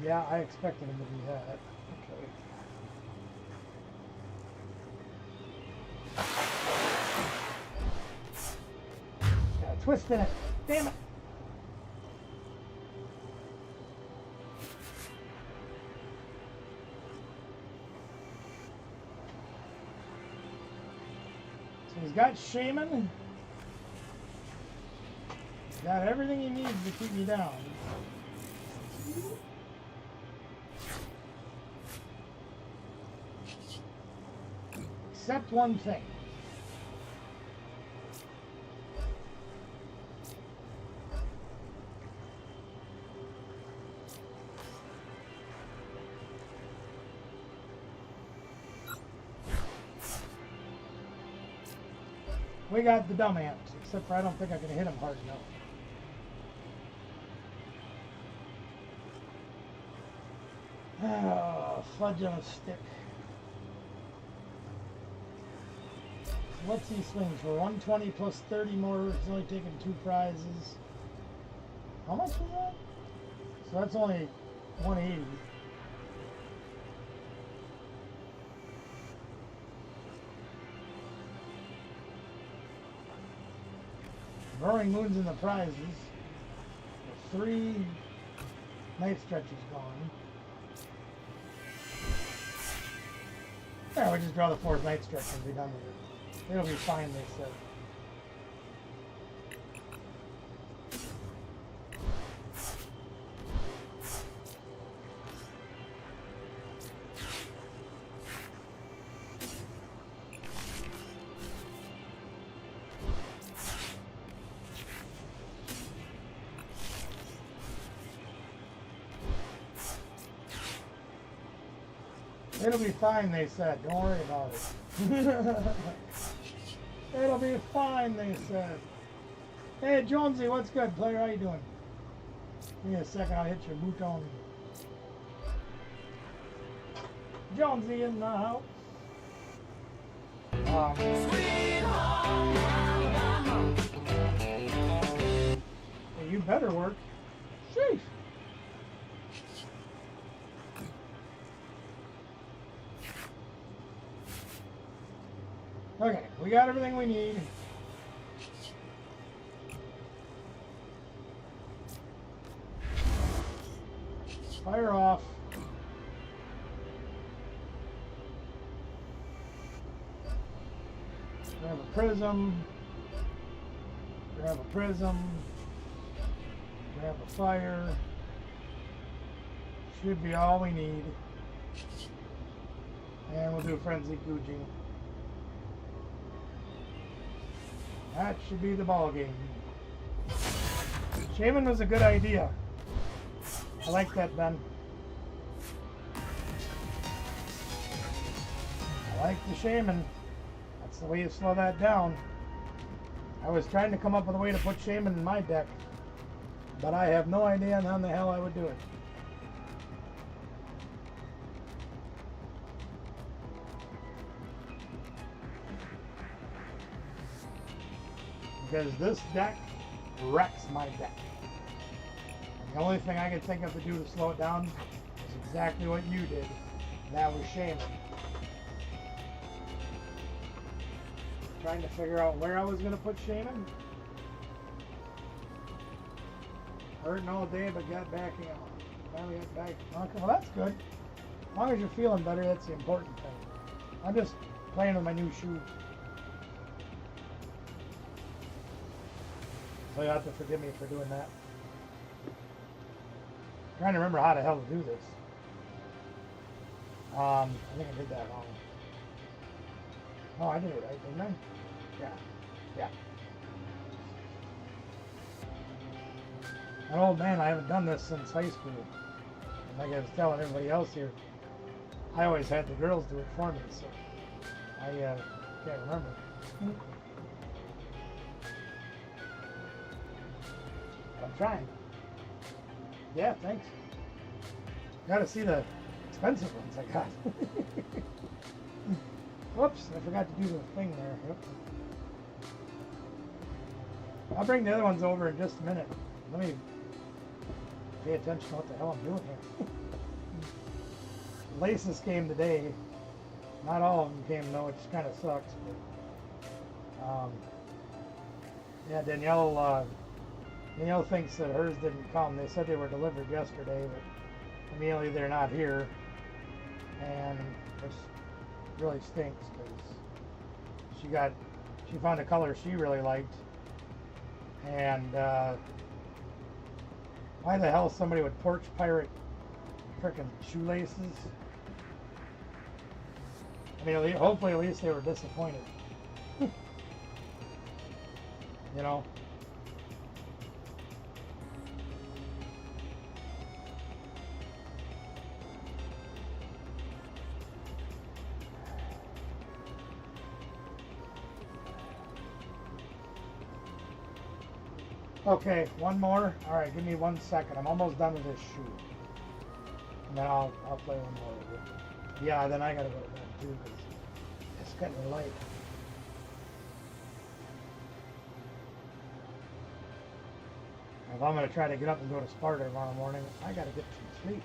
Yeah, I expected him to be that. Okay. Got a twist in it. Damn it. So he's got Shaman. He's got everything he needs to keep me down. Except one thing. We got the dumb ants, except for I don't think I can hit him hard enough. Oh, fudge on a stick. What's he swings for? 120 plus 30 more. He's only taking 2 prizes. How much is that? So that's only 180. Roaring Moon's in the prizes. With 3 night stretches gone. Yeah, we just draw the 4th night stretch and be done with it. It'll be fine, they said. It'll be fine, they said. Don't worry about it. It'll be fine, they said. Hey, Jonesy, what's good, player? How you doing? Give me a second, I'll hit your mouton. Jonesy in the house. Well, you better work. Sheesh. Okay, we got everything we need. Fire off. Grab a prism. Grab a prism. Grab a fire. Should be all we need. And we'll do Frenzy Guji. That should be the ball game. Shaman was a good idea. I like that, Ben. I like the Shaman. That's the way you slow that down. I was trying to come up with a way to put Shaman in my deck, but I have no idea on how the hell I would do it. Because this deck wrecks my deck. The only thing I could think of to do to slow it down is exactly what you did. And that was shaming. Trying to figure out where I was going to put shaming. Hurting all day, but got back out. Finally got back. Okay, well, that's good. As long as you're feeling better, that's the important thing. I'm just playing with my new shoes. So you have to forgive me for doing that. Trying to remember how the hell to do this. I think I did that wrong. Oh, I did it right, didn't I? Yeah. Yeah. An old man, I haven't done this since high school. And like I was telling everybody else here, I always had the girls do it for me, so I can't remember. I'm trying. Yeah, thanks. Gotta see the expensive ones I got. Whoops, I forgot to do the thing there. Yep. I'll bring the other ones over in just a minute. Let me pay attention to what the hell I'm doing here. Laces came today. Not all of them came though, which kind of sucks. But, yeah, Danielle thinks that hers didn't come. They said they were delivered yesterday, but immediately they're not here, and which really stinks because she found a color she really liked, and why the hell somebody would porch pirate frickin' shoelaces? I mean, hopefully at least they were disappointed. You know? Okay, one more. All right, give me 1 second. I'm almost done with this shoe. And then I'll play one more with you. Yeah, then I gotta go to bed too because it's getting late. If I'm gonna try to get up and go to Sparta tomorrow morning, I gotta get some sleep.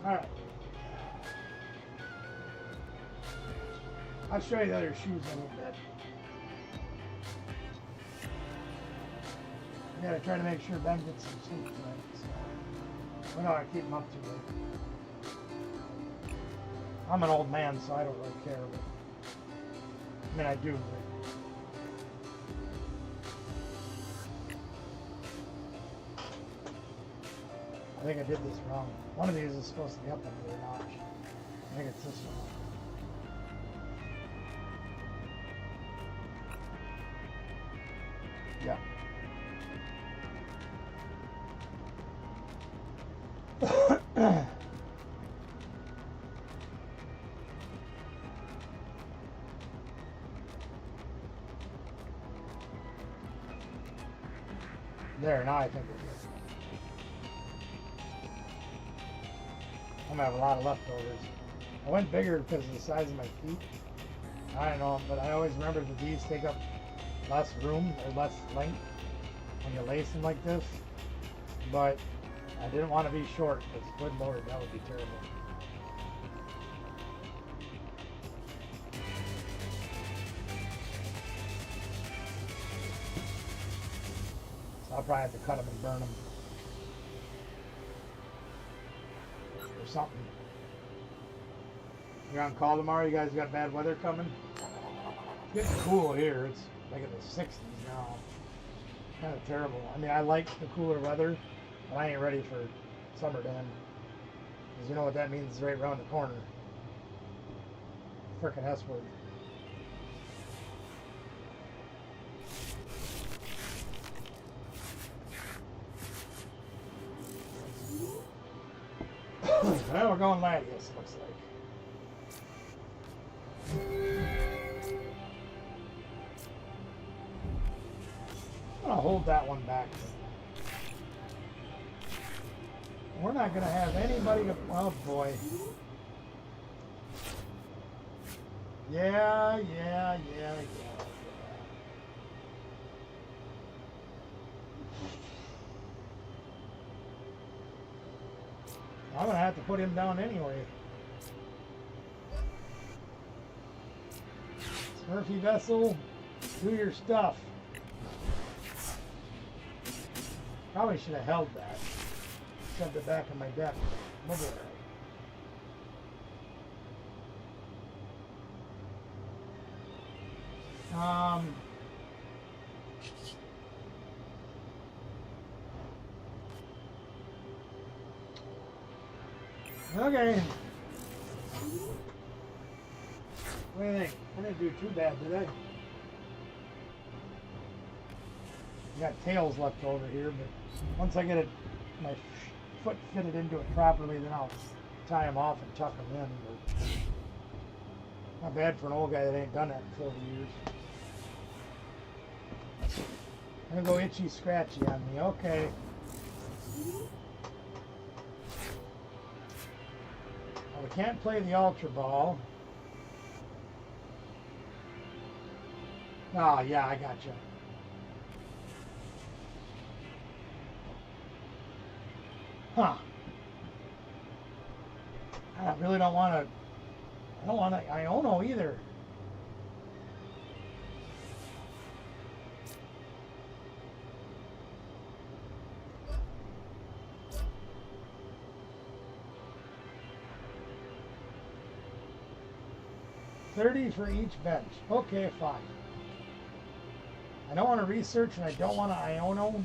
Alright. I'll show you the other shoes in a little bit. I gotta try to make sure Ben gets some sleep tonight. So I know I keep him up too late. I'm an old man, so I don't really care. But, I mean, I do. I think I did this wrong. One of these is supposed to be up under a notch. I think it's this one. Yeah. There, now I think we're good. I'm gonna have a lot of leftovers. I went bigger because of the size of my feet. I don't know, but I always remember that these take up less room or less length when you lace them like this. But I didn't want to be short because good lord, that would be terrible. So I'll probably have to cut them and burn them. Or something. You're on call tomorrow? You guys got bad weather coming? It's getting cool here. It's like in the 60s now. Kind of terrible. I mean, I like the cooler weather, but I ain't ready for summer to end. Because you know what that means is right around the corner. Frickin' S word. Well, we're going Latius, it looks like. gonna hold that one back. We're not gonna have anybody to. Oh boy. Yeah. I'm gonna have to put him down anyway. Murphy Vessel, do your stuff. Probably should have held that. Shoved it back in my deck. Move it. Okay. What do you think? I didn't do too bad, did I? Got tails left over here, but once I get it, my foot fitted into it properly, then I'll tie them off and tuck them in. But not bad for an old guy that ain't done that in 40 years. I'm gonna go itchy scratchy on me. Okay. Well, we can't play the Ultra Ball. Oh, yeah, I got you. Huh. I really don't want to. I don't want to Iono either. $30 for each bench. Okay, fine. I don't want to research and I don't want to Iono.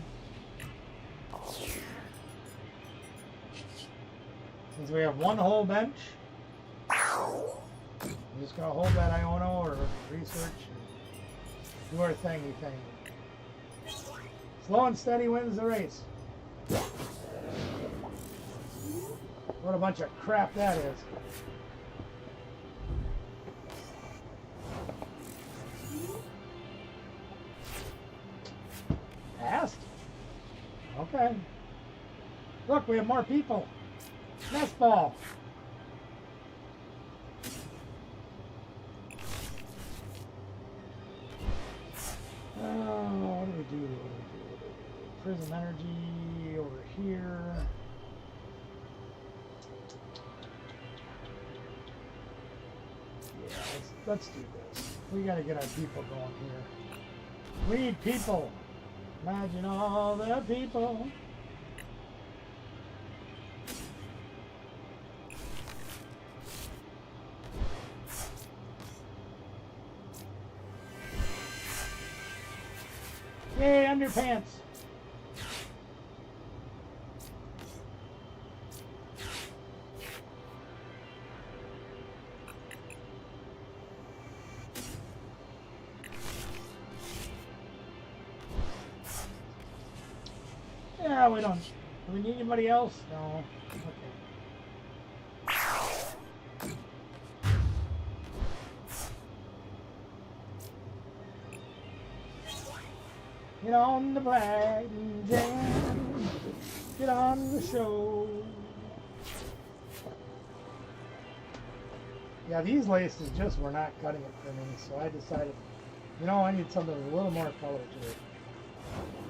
Since we have one whole bench, I'm just going to hold that Iono or research and do our thingy thing. Slow and steady wins the race. What a bunch of crap that is. Passed? Okay. Look, we have more people. Nest ball. What do we do? Prism energy over here. Yeah, let's do this. We gotta get our people going here. We need people. Imagine all the people. Yay, underpants. Yeah, we don't. Do we need anybody else? No. Okay. Get on the black and jam. Get on the show. Yeah, these laces just were not cutting it for me, so I decided, you know, I need something with a little more color to it.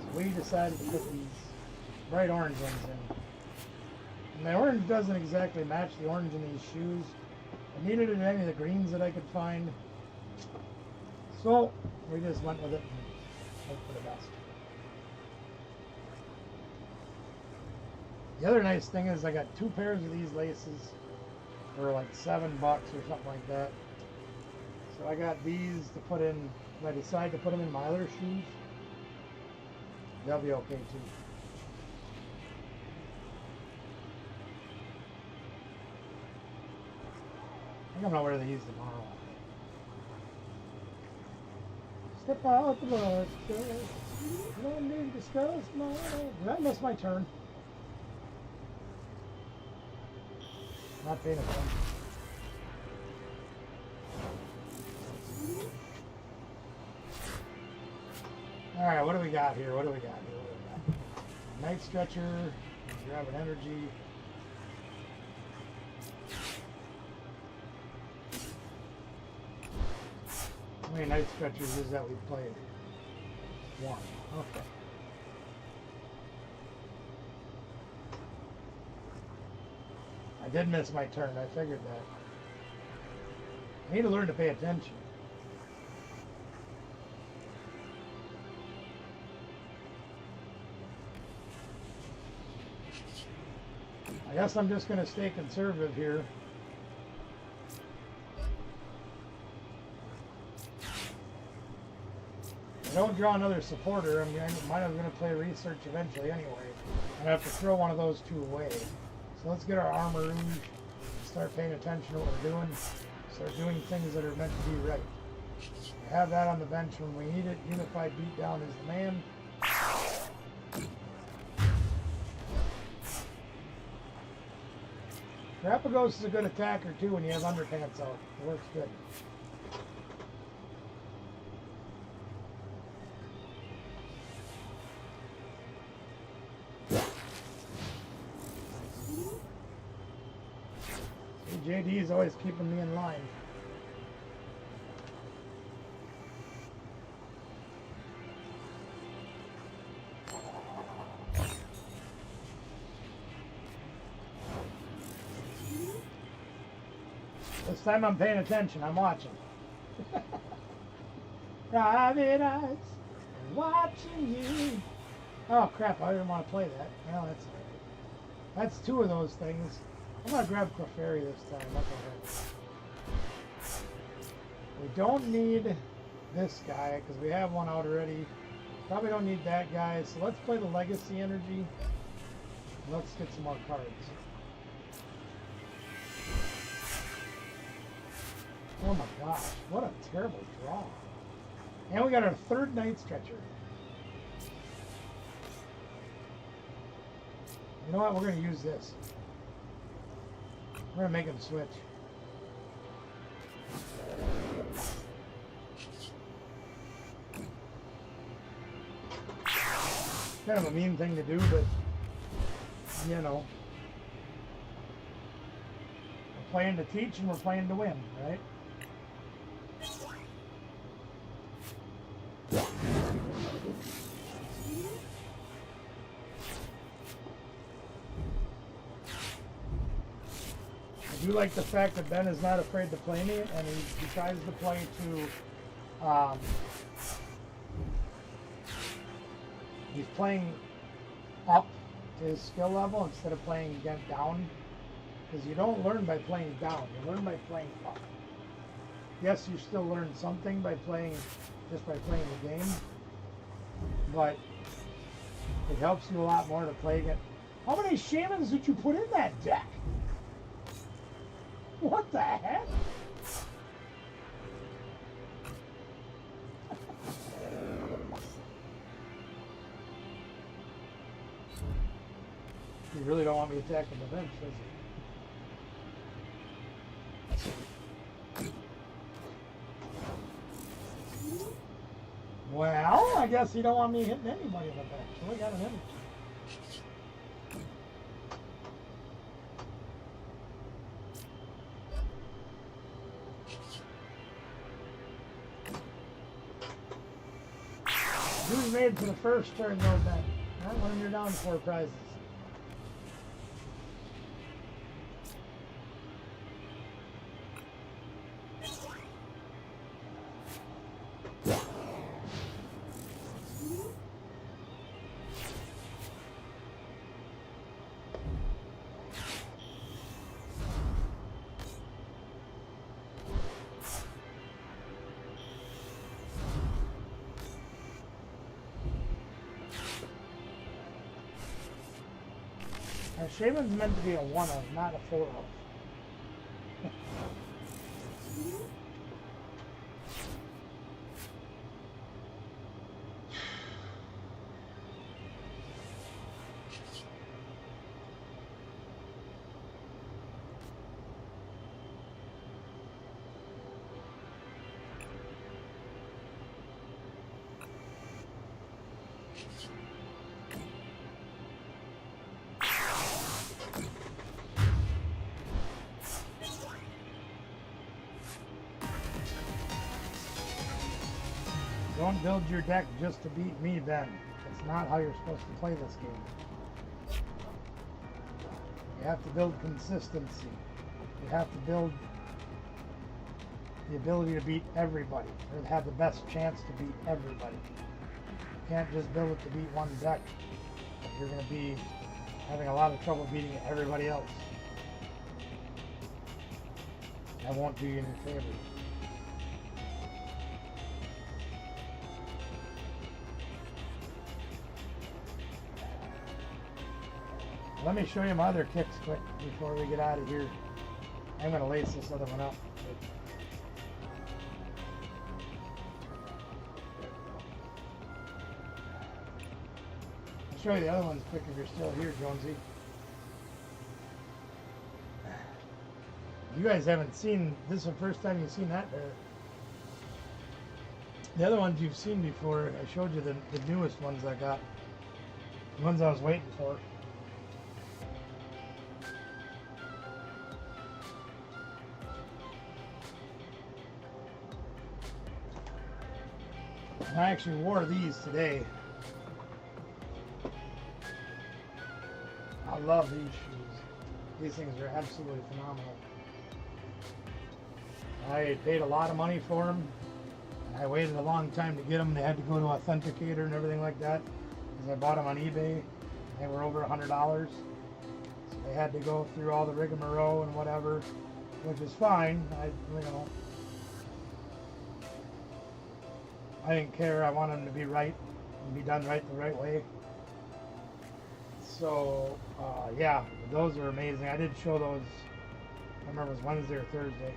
So we decided to put these bright orange ones in. And the orange doesn't exactly match the orange in these shoes. I needed it in any of the greens that I could find. So we just went with it and hope for the best. The other nice thing is I got 2 pairs of these laces for like $7 or something like that. So I got these to put in, if I decide to put them in my other shoes, they'll be okay too. I think I'm gonna wear these tomorrow. Step out the book. No need to discuss my. Did I miss my turn? Not paying attention. All right, what do we got here? What do we got here? What do we got? Night stretcher. Grab an energy. How many night stretchers is that we played? One. Okay. I did miss my turn. I figured that. I need to learn to pay attention. I guess I'm just going to stay conservative here. If I don't draw another supporter, I might have going to play research eventually anyway. I have to throw one of those two away. So let's get our armor rouge, start paying attention to what we're doing, start doing things that are meant to be right. I have that on the bench when we need it. Unified Beatdown is the man. Rapagos is a good attacker too when you have underpants out. It works good. JD is always keeping me in line. This time I'm paying attention. I'm watching. Private eyes watching you. Oh crap! I didn't want to play that. No, that's all right. That's two of those things. I'm gonna grab Clefairy this time. That's okay. We don't need this guy because we have one out already. Probably don't need that guy. So let's play the Legacy Energy. Let's get some more cards. Oh my gosh, what a terrible draw. And we got our third Night Stretcher. You know what, we're going to use this. We're going to make him switch. Kind of a mean thing to do, but, you know. We're playing to teach and we're playing to win, right? I do like the fact that Ben is not afraid to play me, and he tries to play to, he's playing up to his skill level instead of playing down, because you don't learn by playing down, you learn by playing up. Yes, you still learn something by playing, just by playing the game, but it helps you a lot more to play again. How many shamans did you put in that deck? What the heck? You really don't want me attacking the bench, does he? Well, I guess you don't want me hitting anybody on the bench. So we got an energy. Who's made for the first turn though, Ben? Not when you're down 4 prizes. Shaman's meant to be a 1-of, not a 4-of. Don't build your deck just to beat me, Ben. It's not how you're supposed to play this game. You have to build consistency. You have to build the ability to beat everybody, or to have the best chance to beat everybody. You can't just build it to beat one deck. You're going to be having a lot of trouble beating everybody else. That won't do you any favors. Let me show you my other kicks quick before we get out of here. I'm going to lace this other one up. I'll show you the other ones quick if you're still here, Jonesy. You guys haven't seen, this is the first time you've seen that. The other ones you've seen before, I showed you the newest ones I got. The ones I was waiting for. And I actually wore these today. I love these shoes. These things are absolutely phenomenal. I paid a lot of money for them. I waited a long time to get them. They had to go to Authenticator and everything like that. Because I bought them on eBay. They were over $100. So they had to go through all the rigmarole and whatever, which is fine. I didn't care. I wanted them to be right and be done right the right way. So, yeah, those are amazing. I did show those, I remember it was Wednesday or Thursday.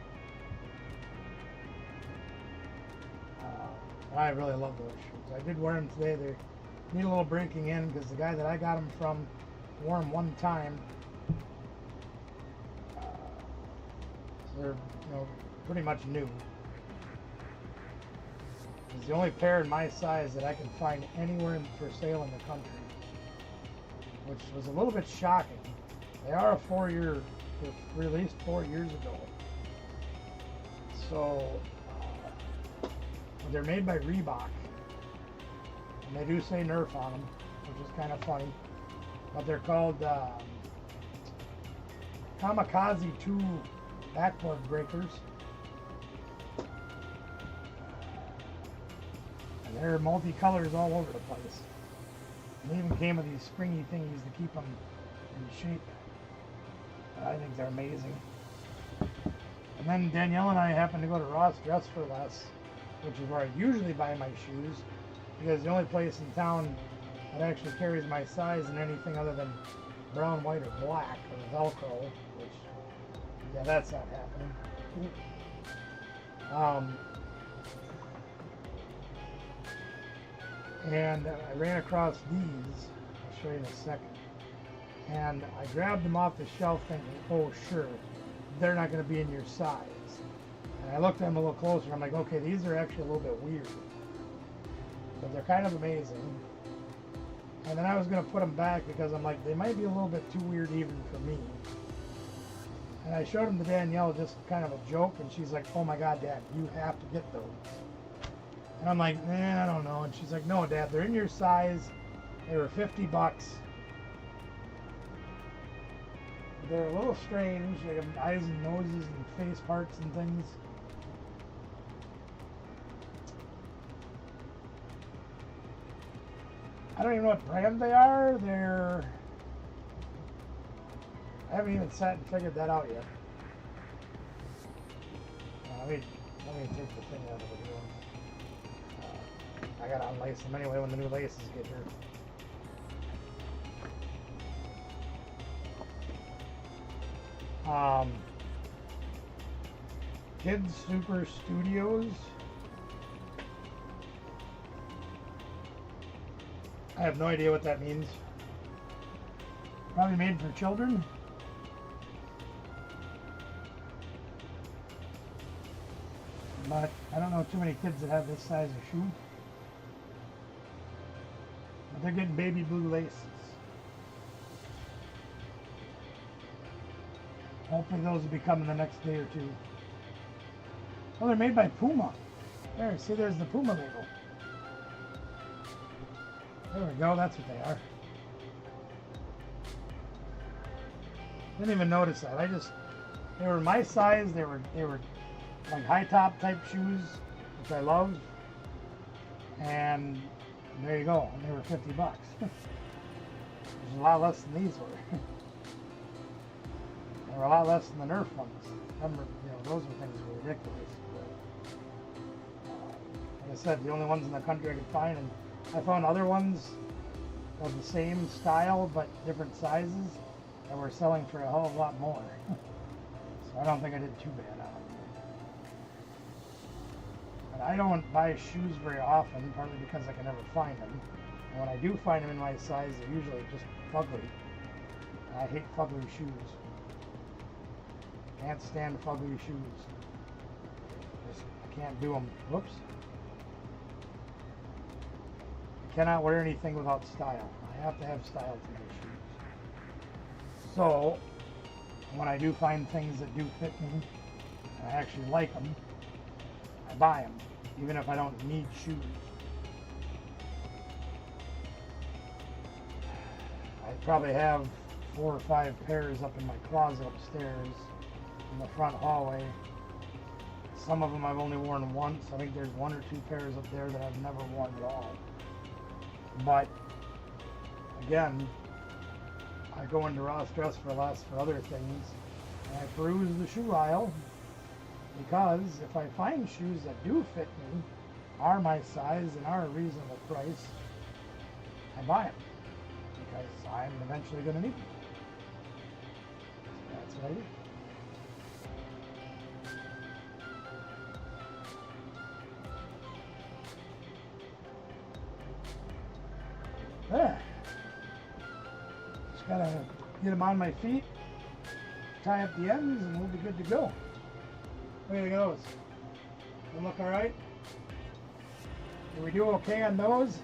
I really love those shoes. I did wear them today. They need a little breaking in because the guy that I got them from wore them one time. So they're, pretty much new. It's the only pair in my size that I can find anywhere for sale in the country, which was a little bit shocking. They are a 4-year, released 4 years ago. So they're made by Reebok, and they do say Nerf on them, which is kind of funny. But they're called Kamikaze 2 backboard breakers. And they're multicolors all over the place. And they even came with these springy thingies to keep them in shape. I think they're amazing. And then Danielle and I happened to go to Ross Dress for Less, which is where I usually buy my shoes, because the only place in town that actually carries my size in anything other than brown, white, or black, or Velcro, which, yeah, that's not happening. And I ran across these. I'll show you in a second. And I grabbed them off the shelf thinking, oh sure, they're not going to be in your size. And I looked at them a little closer. I'm like, okay, these are actually a little bit weird, but they're kind of amazing. And then I was going to put them back because I'm like, they might be a little bit too weird even for me. And I showed them to Danielle, just kind of a joke, and she's like, oh my God, Dad, you have to get those. And I'm like, I don't know. And she's like, no, Dad, they're in your size. They were $50. They're a little strange. They have eyes and noses and face parts and things. I don't even know what brand they are. I haven't even sat and figured that out yet. Let me take the thing out of it here. I gotta unlace them anyway when the new laces get here. Kids Super Studios. I have no idea what that means. Probably made for children. But I don't know too many kids that have this size of shoe. But they're getting baby blue laces. Hopefully those will be coming the next day or two. Oh, they're made by Puma. There, see, there's the Puma label. There we go, that's what they are. Didn't even notice that. They were my size. They were like high top type shoes, which I love. And there you go. And they were $50. Which is a lot less than these were. They were a lot less than the Nerf ones. Remember, those were things that were ridiculous. But, like I said, the only ones in the country I could find, and I found other ones of the same style but different sizes that were selling for a hell of a lot more. So I don't think I did too bad on them. But I don't buy shoes very often, partly because I can never find them. And when I do find them in my size, they're usually just fugly. And I hate fugly shoes. Can't stand fugly shoes. I can't do them. Whoops. I cannot wear anything without style. I have to have style to my shoes. So, when I do find things that do fit me, and I actually like them, I buy them, even if I don't need shoes. I probably have 4 or 5 pairs up in my closet upstairs in the front hallway. Some of them I've only worn once. I think there's 1 or 2 pairs up there that I've never worn at all. But again, I go into Ross Dress for Less for other things, and I peruse the shoe aisle, because if I find shoes that do fit me, are my size, and are a reasonable price, I buy them, because I'm eventually going to need them. That's what I do. There. Just gotta get them on my feet, tie up the ends, and we'll be good to go. Look at those. They look all right. Did we do okay on those?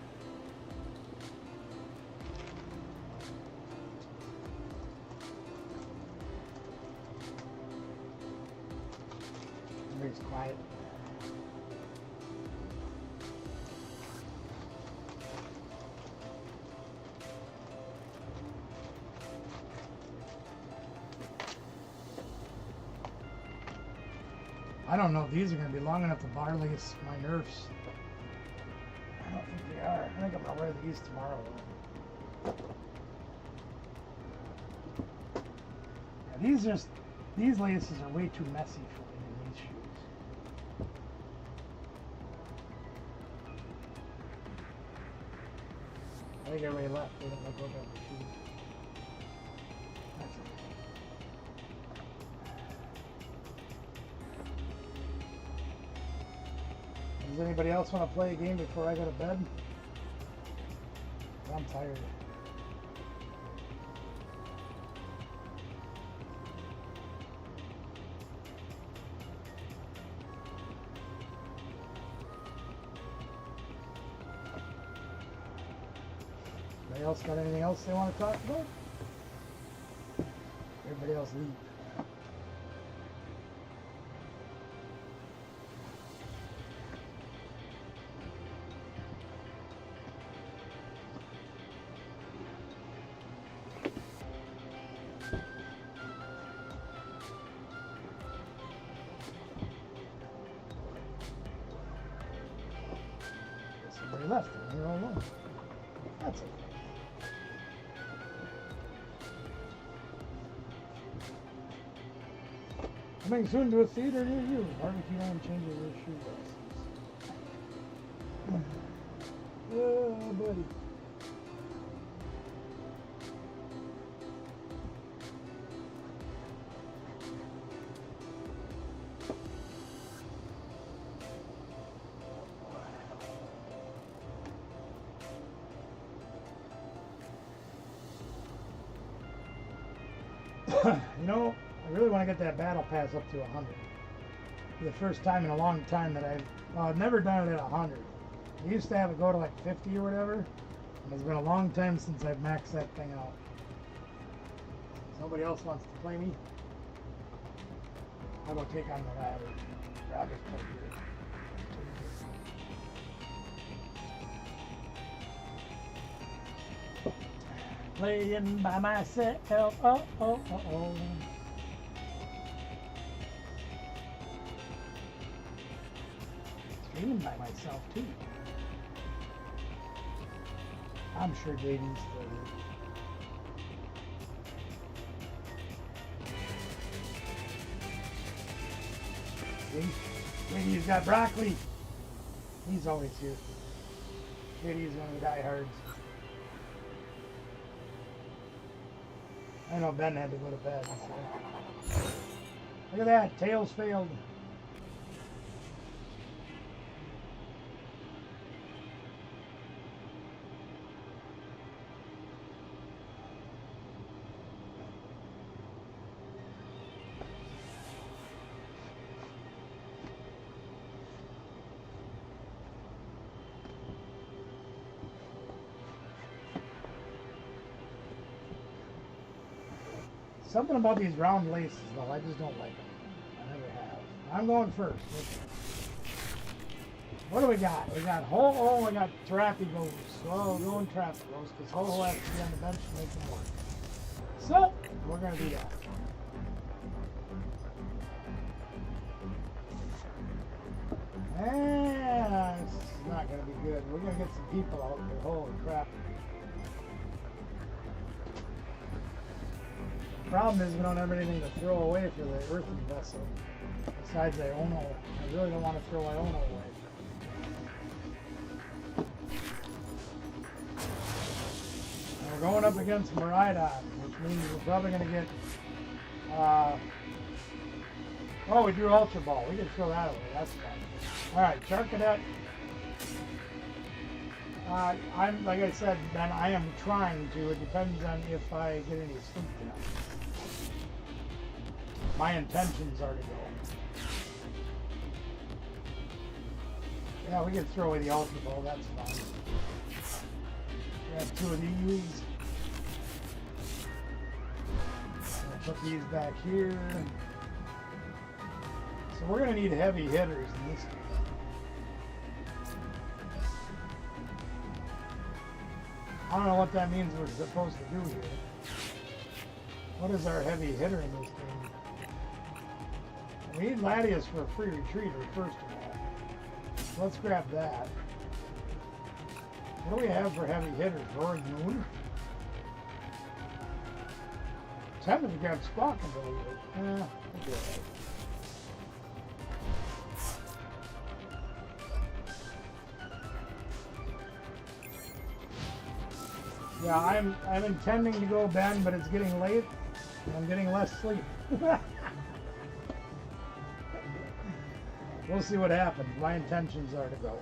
Everybody's quiet. I don't know if these are going to be long enough to bar lace my Nerfs. I don't think they are. I think I'm going to wear these tomorrow. Yeah, these laces are way too messy for me in these shoes. I think everybody left. They didn't look over at the shoes. That's okay. Does anybody else want to play a game before I go to bed? I'm tired. Anybody else got anything else they want to talk about? Everybody else leave. Somebody left and you're all alone. That's okay. Coming soon to a theater near you. Barbecue and changes their shoe laces. Oh, buddy. You know, I really want to get that battle pass up to 100. For the first time in a long time that I've never done it at 100. I used to have it go to like 50 or whatever, and it's been a long time since I've maxed that thing out. Somebody else wants to play me? I'll go take on the ladder. I'll just play here. playing by myself. Oh, oh, oh, oh. Streaming by myself too. I'm sure JD's still here. JD's got broccoli. He's always here. JD's one of the diehards. I know Ben had to go to bed. So. Look at that, tails failed. Something about these round laces, though, I just don't like them. I never have. I'm going first. What do we got? We got we got Terapigos. Oh, we're going Terapigos, because Ho has to be on the bench to make them work. So, we're going to do that. And this is not going to be good. We're going to get some people out there. Holy crap. The problem is we don't have anything to throw away for the earthen vessel. Besides Iono. I really don't want to throw Iono away. And we're going up against Maridon, which means we're probably going to get... oh, we drew Ultra Ball. We can throw that away. That's fine. Alright, Charcadet. I'm, like I said, Ben, I am trying to. It depends on if I get any sleep tonight. My intentions are to go. Yeah, we can throw away the Ultra Ball, that's fine. We have two of these. I'll put these back here. So we're going to need heavy hitters in this game. I don't know what that means we're supposed to do here. What is our heavy hitter in this game? We need Latias for a free retriever, first of all. So let's grab that. What do we have for heavy hitters? Roaring Moon? Tempted to grab Squawk and delete it. We'll do that. Yeah, I'm intending to go, Ben, but it's getting late and I'm getting less sleep. We'll see what happens. My intentions are to go.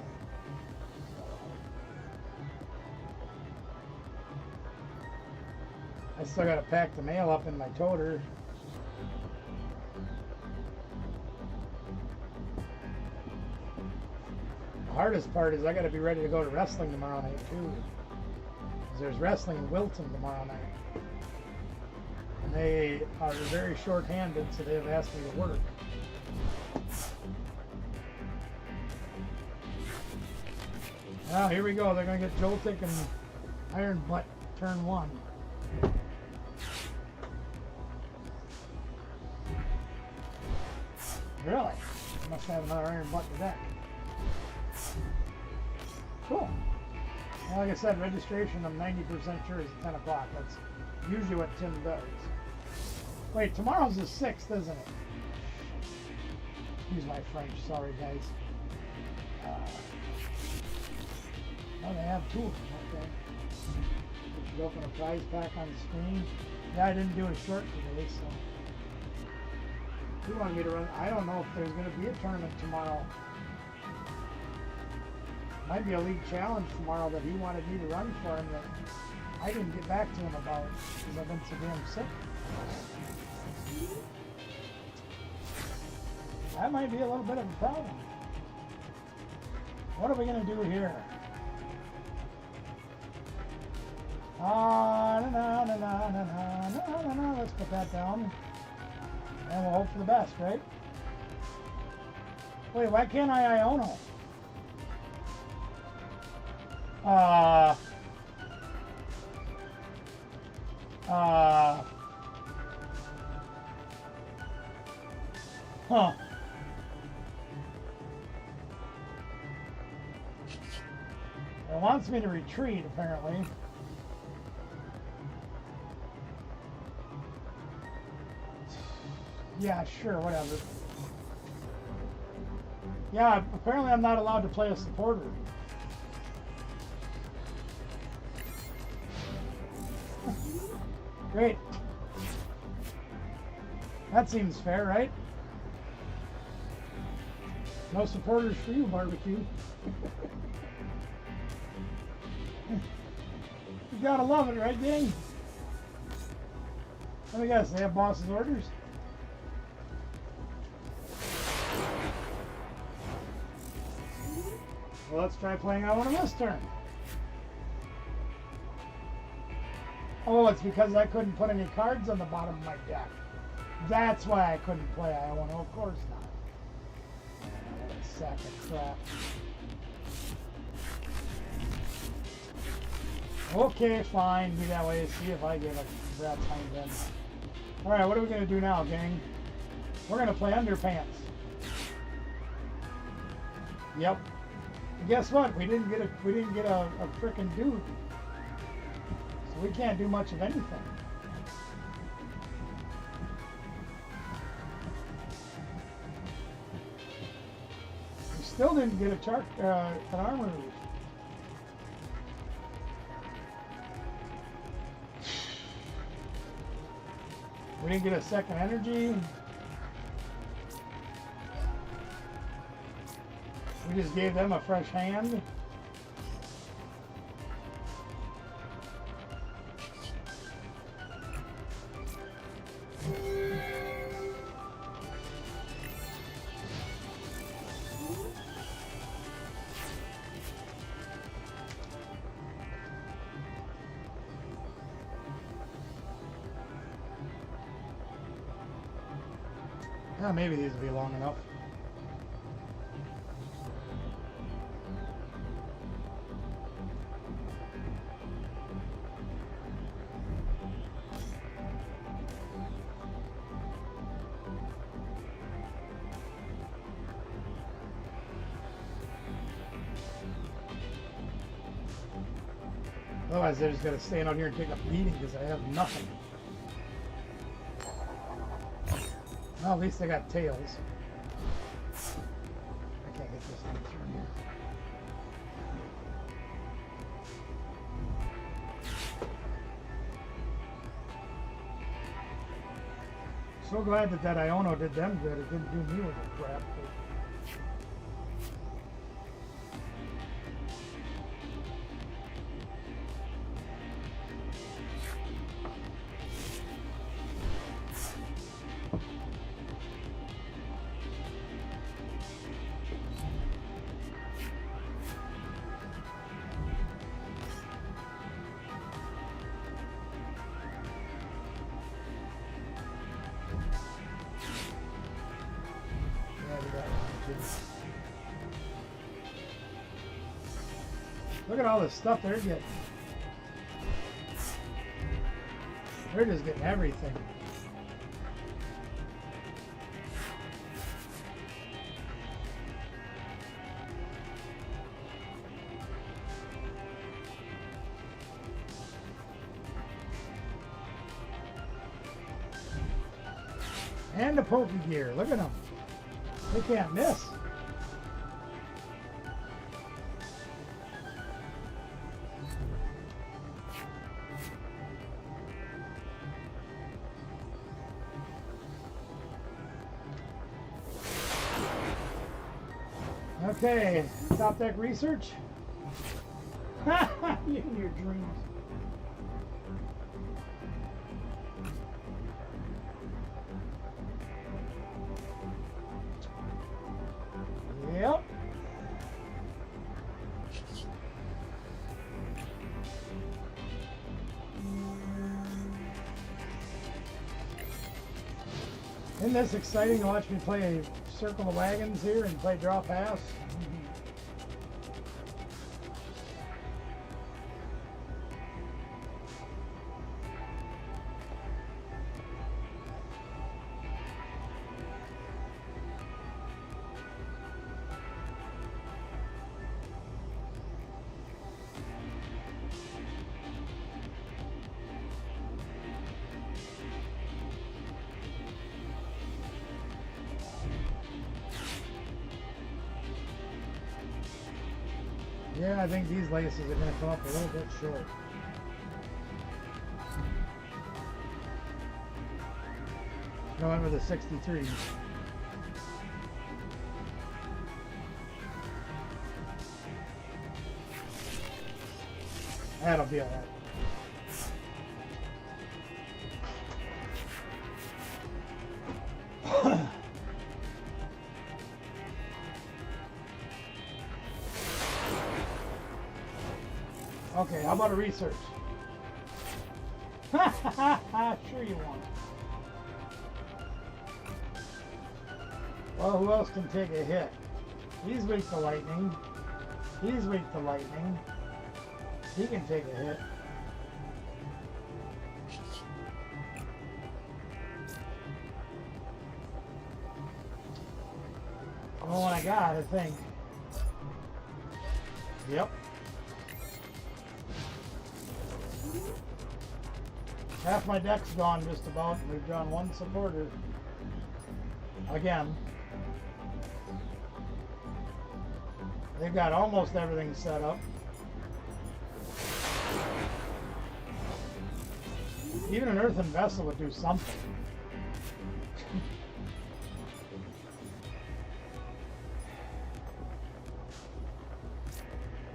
I still got to pack the mail up in my toter. The hardest part is I got to be ready to go to wrestling tomorrow night too. There's wrestling in Wilton tomorrow night. And they are very short-handed, so they have asked me to work. Now, here we go. They're going to get Joltik and Iron Butt turn one. Really? Must have another Iron Butt to deck. Cool. Well, like I said, registration I'm 90% sure is at 10 o'clock. That's usually what Tim does. Wait, tomorrow's the 6th, isn't it? Excuse my French, sorry guys. Oh, they have two of them, okay. We should open a prize pack on the screen. Yeah, I didn't do a short today, so. He wanted me to run. I don't know if there's going to be a tournament tomorrow. Might be a league challenge tomorrow that he wanted me to run for him that I didn't get back to him about because I've been so damn sick. That might be a little bit of a problem. What are we going to do here? Let's put that down. And we'll hope for the best, right? Wait, why can't I Iono? Huh. It wants me to retreat, apparently. Yeah, sure, whatever. Yeah, apparently I'm not allowed to play a supporter. Great. That seems fair, right? No supporters for you, barbecue. You gotta love it, right, gang? Let me guess, they have boss's orders? Well, let's try playing out one on this turn. Oh, it's because I couldn't put any cards on the bottom of my deck. That's why I couldn't play Iowa. No, of course not. Sack of crap. Okay, fine. Be that way. See if I give a rat's hind end. Alright, what are we going to do now, gang? We're going to play Underpants. Yep. And guess what? We didn't get a frickin' dude. So we can't do much of anything. We still didn't get an armor roof. We didn't get a second energy. We just gave them a fresh hand. Maybe these will be long enough. Otherwise, they're just going to stand out here and take a beating because I have nothing. Well, at least they got tails. I can't get this thing through here. So glad that Iono did them good. It didn't do me with a crap. Look at all the stuff they're getting. They're just getting everything. And the pokey gear. Look at them. They can't miss. Okay, top deck research. In your dreams. Yep. Isn't this exciting to watch me play Circle of Wagons here and play Draw Pass? Yeah, I think these laces are going to come up a little bit short. Going with a 63. That'll be alright. Okay, how about a research? Sure you won't. Well, who else can take a hit? He's weak to lightning. He's weak to lightning. He can take a hit. Oh my god, I think. Yep. Half my deck's gone just about, and we've drawn one supporter. Again. They've got almost everything set up. Even an earthen vessel would do something.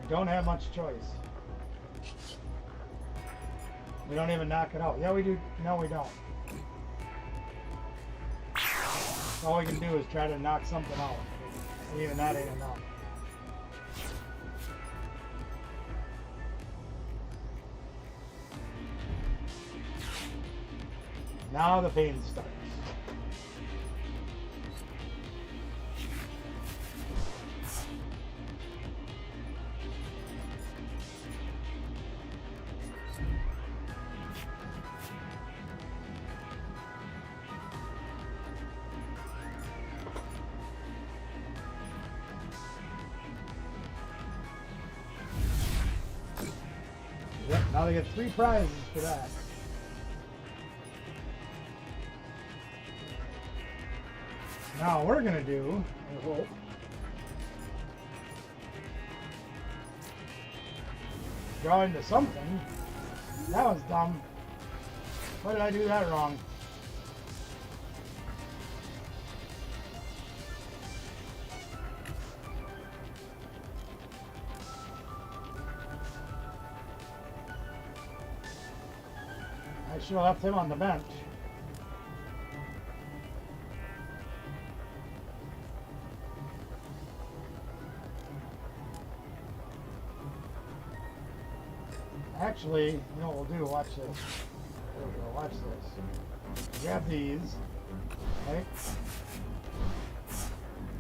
Don't have much choice. We don't even knock it out. Yeah, we do. No, we don't. All we can do is try to knock something out. Even that ain't enough. Now the pain starts. Yep, now they get 3 prizes for that. Now we're gonna do, I hope, draw into something. That was dumb. Why did I do that wrong? I should have left him on the bench. Actually, you know what we'll do? Watch this. There we go. Watch this. Grab these, right?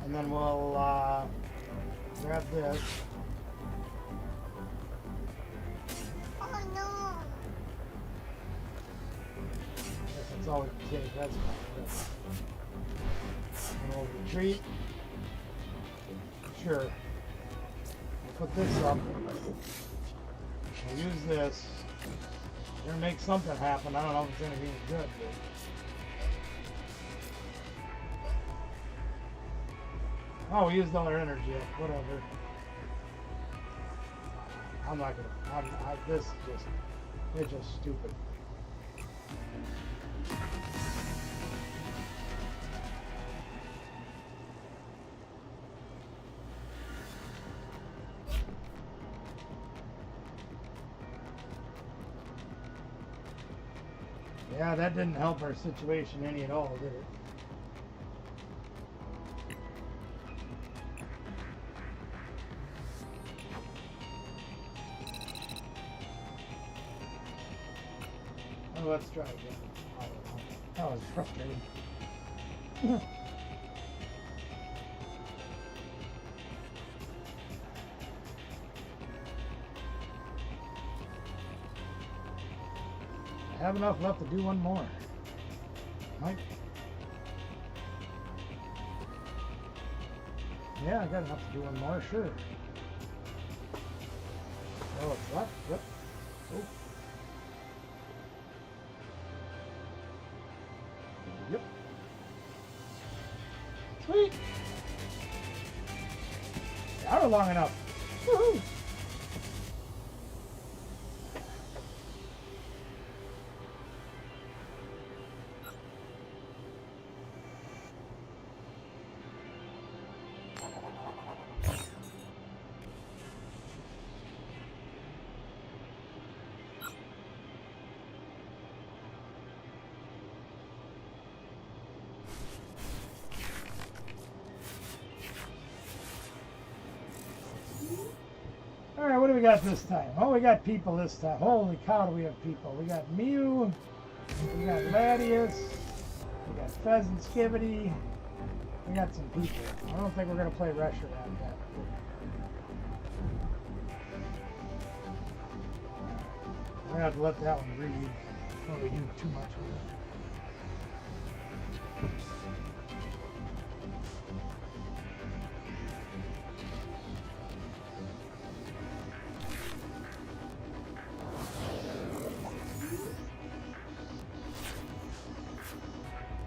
And then we'll grab this. Oh no. That's all we can take. That's fine. And we'll retreat. Sure. We'll put this up. We'll use this. We're gonna make something happen. I don't know if it's gonna be good, but... Oh, we used all our energy up. Whatever. I'm not gonna. This is just. It's just stupid. Yeah, that didn't help our situation any at all, did it? Oh, let's try again. Oh, that was frustrating. I have enough left to do one more. Mike? Yeah, I got enough to do one more, sure. Oh, it's left. Yep. Oh. Yep. Sweet. That was long enough. Woohoo! we got this time? Oh, we got people this time. Holy cow, do we have people? We got Mew, we got Ladius, we got Pheasant Skivity. We got some people. I don't think we're going to play Rusher out yet. We're going to have to let that one breathe before we do too much with it.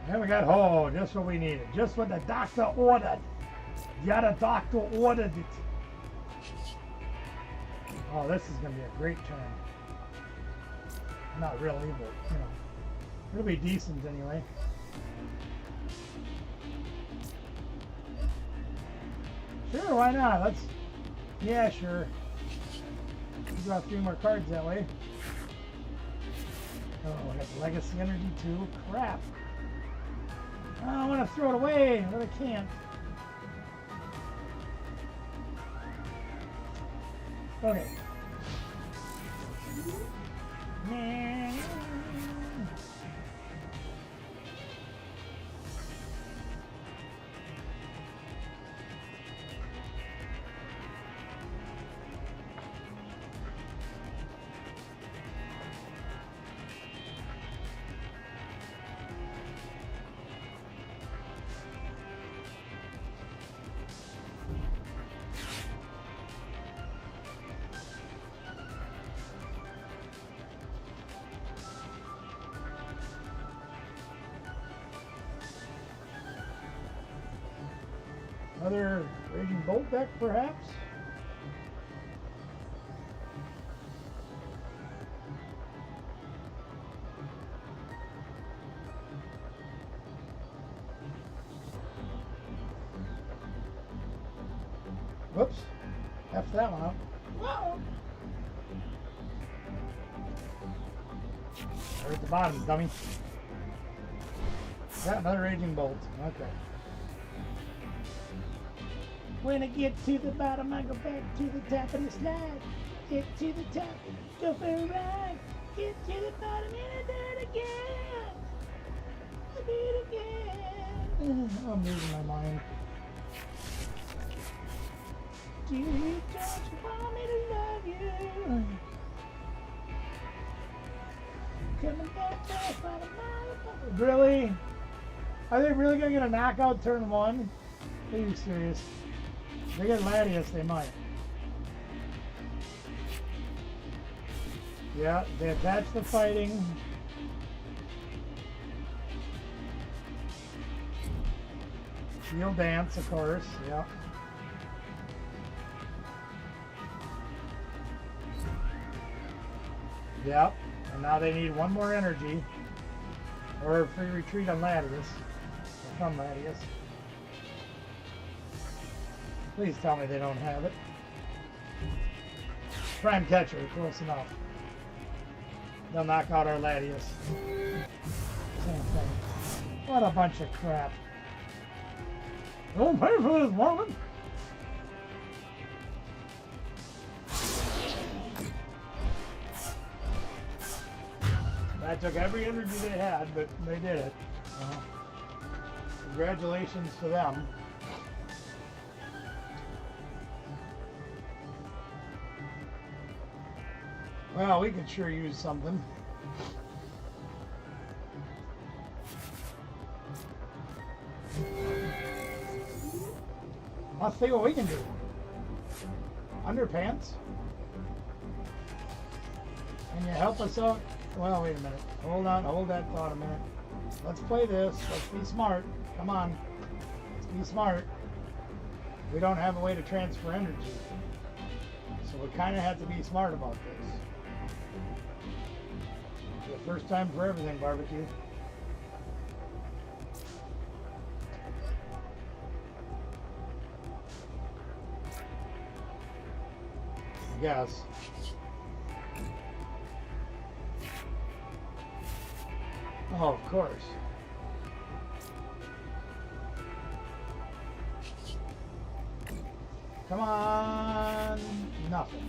And we got, oh, just what we needed. Just what the doctor ordered. Yeah, the doctor ordered it. Oh, this is going to be a great turn. Not really, but, you know. It'll be decent anyway. Sure, why not? Let's, yeah, sure. We'll draw 3 more cards that way. Oh, I got the Legacy Energy too. Crap. I want to throw it away, but I can't. Okay. Another Raging Bolt deck, perhaps? Whoops. F that one up. Whoa. Right at the bottom, dummy. Yeah, another Raging Bolt. Okay. When I get to the bottom, I go back to the top of the slide. Get to the top, go for a ride. Get to the bottom and I do it again. I do it again. I'm losing my mind. Do you just want me to love you? Coming back fast by the mile. Really? Are they really going to get a knockout turn 1? Are you serious? If they get Ladius, they might. Yeah, they attach the fighting. Shield Dance, of course, yeah. Yep, and now they need 1 more energy. Or a free retreat on Ladius. Or from Ladius. Please tell me they don't have it. Prime Catcher, close enough. They'll knock out our Ladius. Same thing. What a bunch of crap. Don't pay for this, Marlin. That took every energy they had, but they did it. Congratulations to them. Well, we could sure use something. Let's see what we can do. Underpants? Can you help us out? Well, wait a minute. Hold on, hold that thought a minute. Let's play this. Let's be smart. Come on. Let's be smart. We don't have a way to transfer energy. So we kind of have to be smart about this. The first time for everything, barbecue. I guess. Oh, of course. Come on. nothing.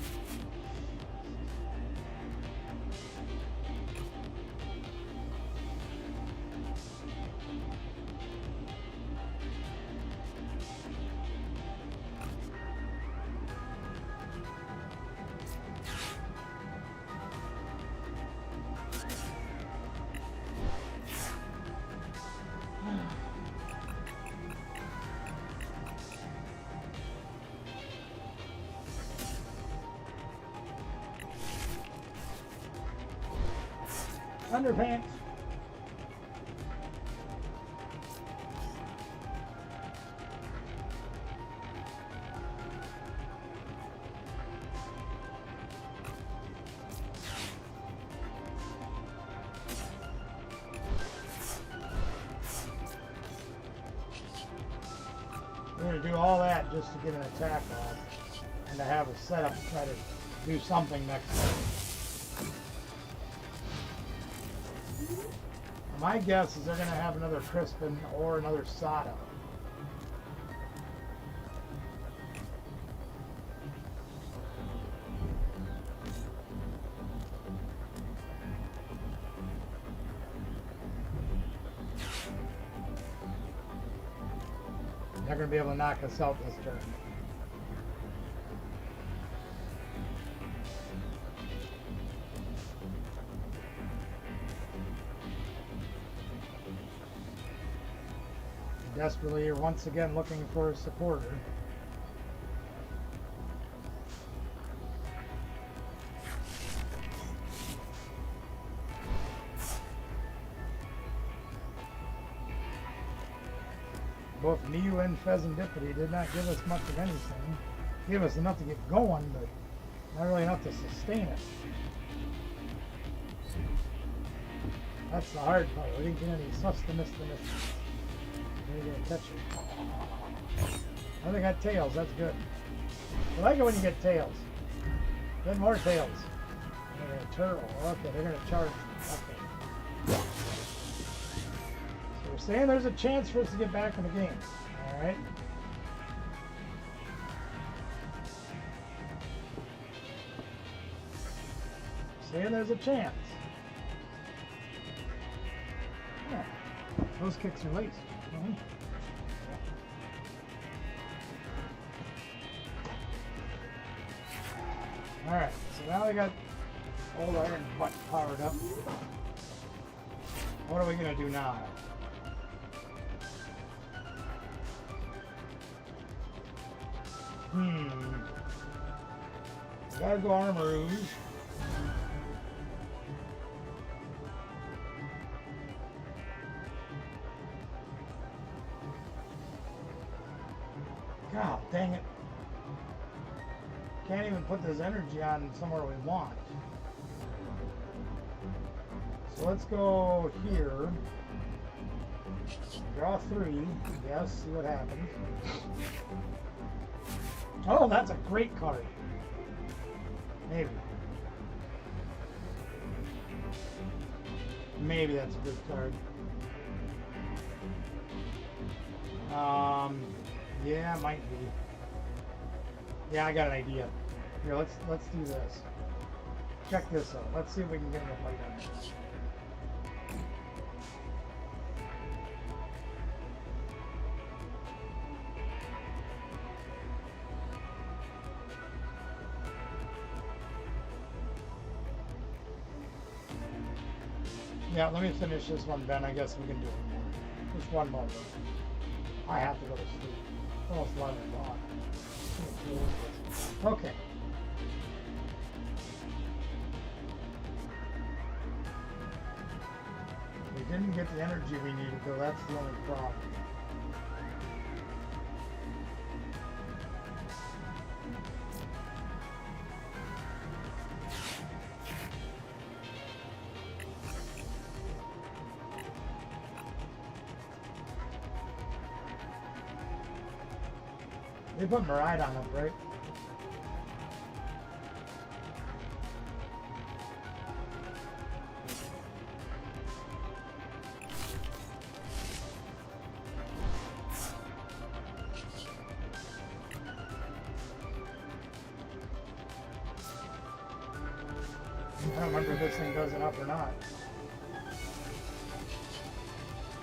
Underpants. We're going to do all that just to get an attack off and to have a setup to try to do something next time. My guess is they're going to have another Crispin or another Sada. They're going to be able to knock us out this turn. Desperately, you're once again looking for a supporter. Both Niu and Pheasantipity did not give us much of anything. Gave us enough to get going, but not really enough to sustain it. That's the hard part. We didn't get any sustenance. You're gonna catch it. Oh, they got tails. That's good. I like it when you get tails. Get more tails. They're gonna turtle. Okay, they're gonna charge. Okay. So we're saying there's a chance for us to get back in the game. All right. Saying there's a chance. Yeah. Those kicks are laced. Alright, so now we got old iron butt powered up. What are we gonna do now? Gotta go Armoroo's. God dang it. Can't even put this energy on somewhere we want. So let's go here. Draw 3. Yes, see what happens. Oh, that's a great card. Maybe. Maybe that's a good card. Yeah, it might be. Yeah, I got an idea. Here, let's do this. Check this out. Let's see if we can get enough light on this. Yeah, let me finish this one, Ben. I guess we can do it more. Just one more. I have to go to sleep. It's almost 11 o'clock. Okay. We didn't get the energy we needed, though. That's the only problem. They put Maride on it, right? don't remember if this thing does it up or not.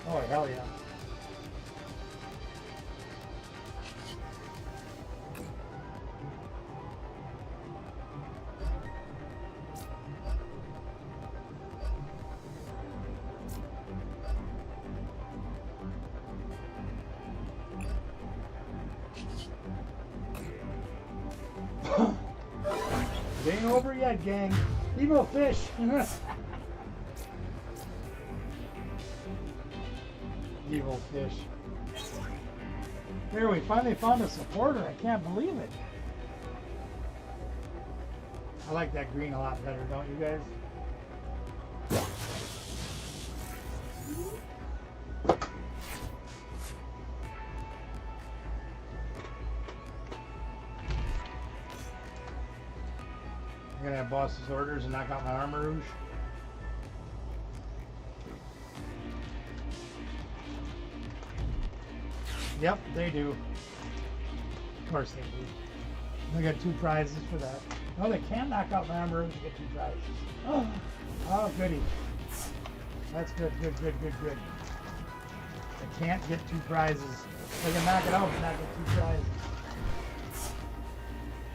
Oh, hell yeah. It ain't over yet, gang. Evil fish. Evil fish. There, we finally found a supporter. I can't believe it. I like that green a lot better, don't you guys? I'm gonna have boss's orders and knock out my armor rouge. Yep, they do. Of course they do. They got 2 prizes for that. No, they can knock out my armor rouge and get 2 prizes. Oh, goody. That's good, good, good, good, good. They can't get 2 prizes. They can knock it out but not get 2 prizes.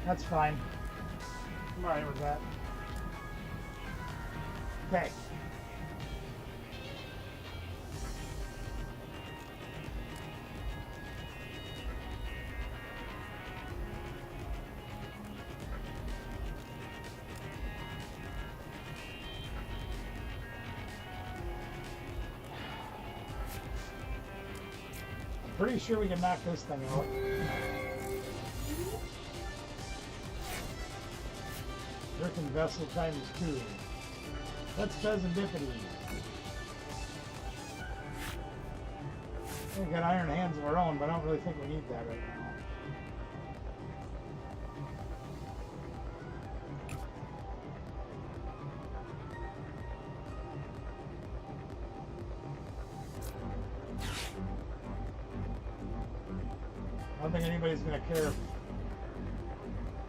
That's fine. I'm alright with that. Okay. Pretty sure we can knock this thing out. Frickin' vessel times 2. Let's serendipity. We've got iron hands of our own, but I don't really think we need that right now. I don't think anybody's going to care if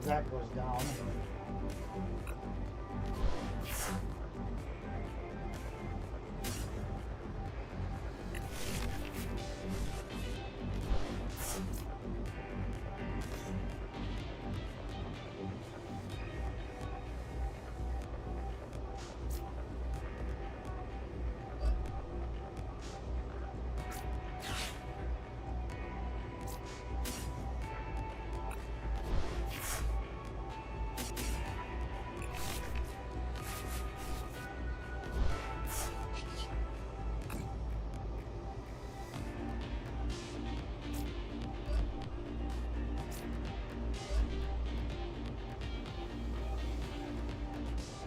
that goes down.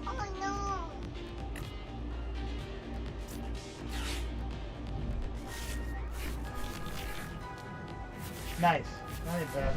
Oh no! Nice. Not even bad.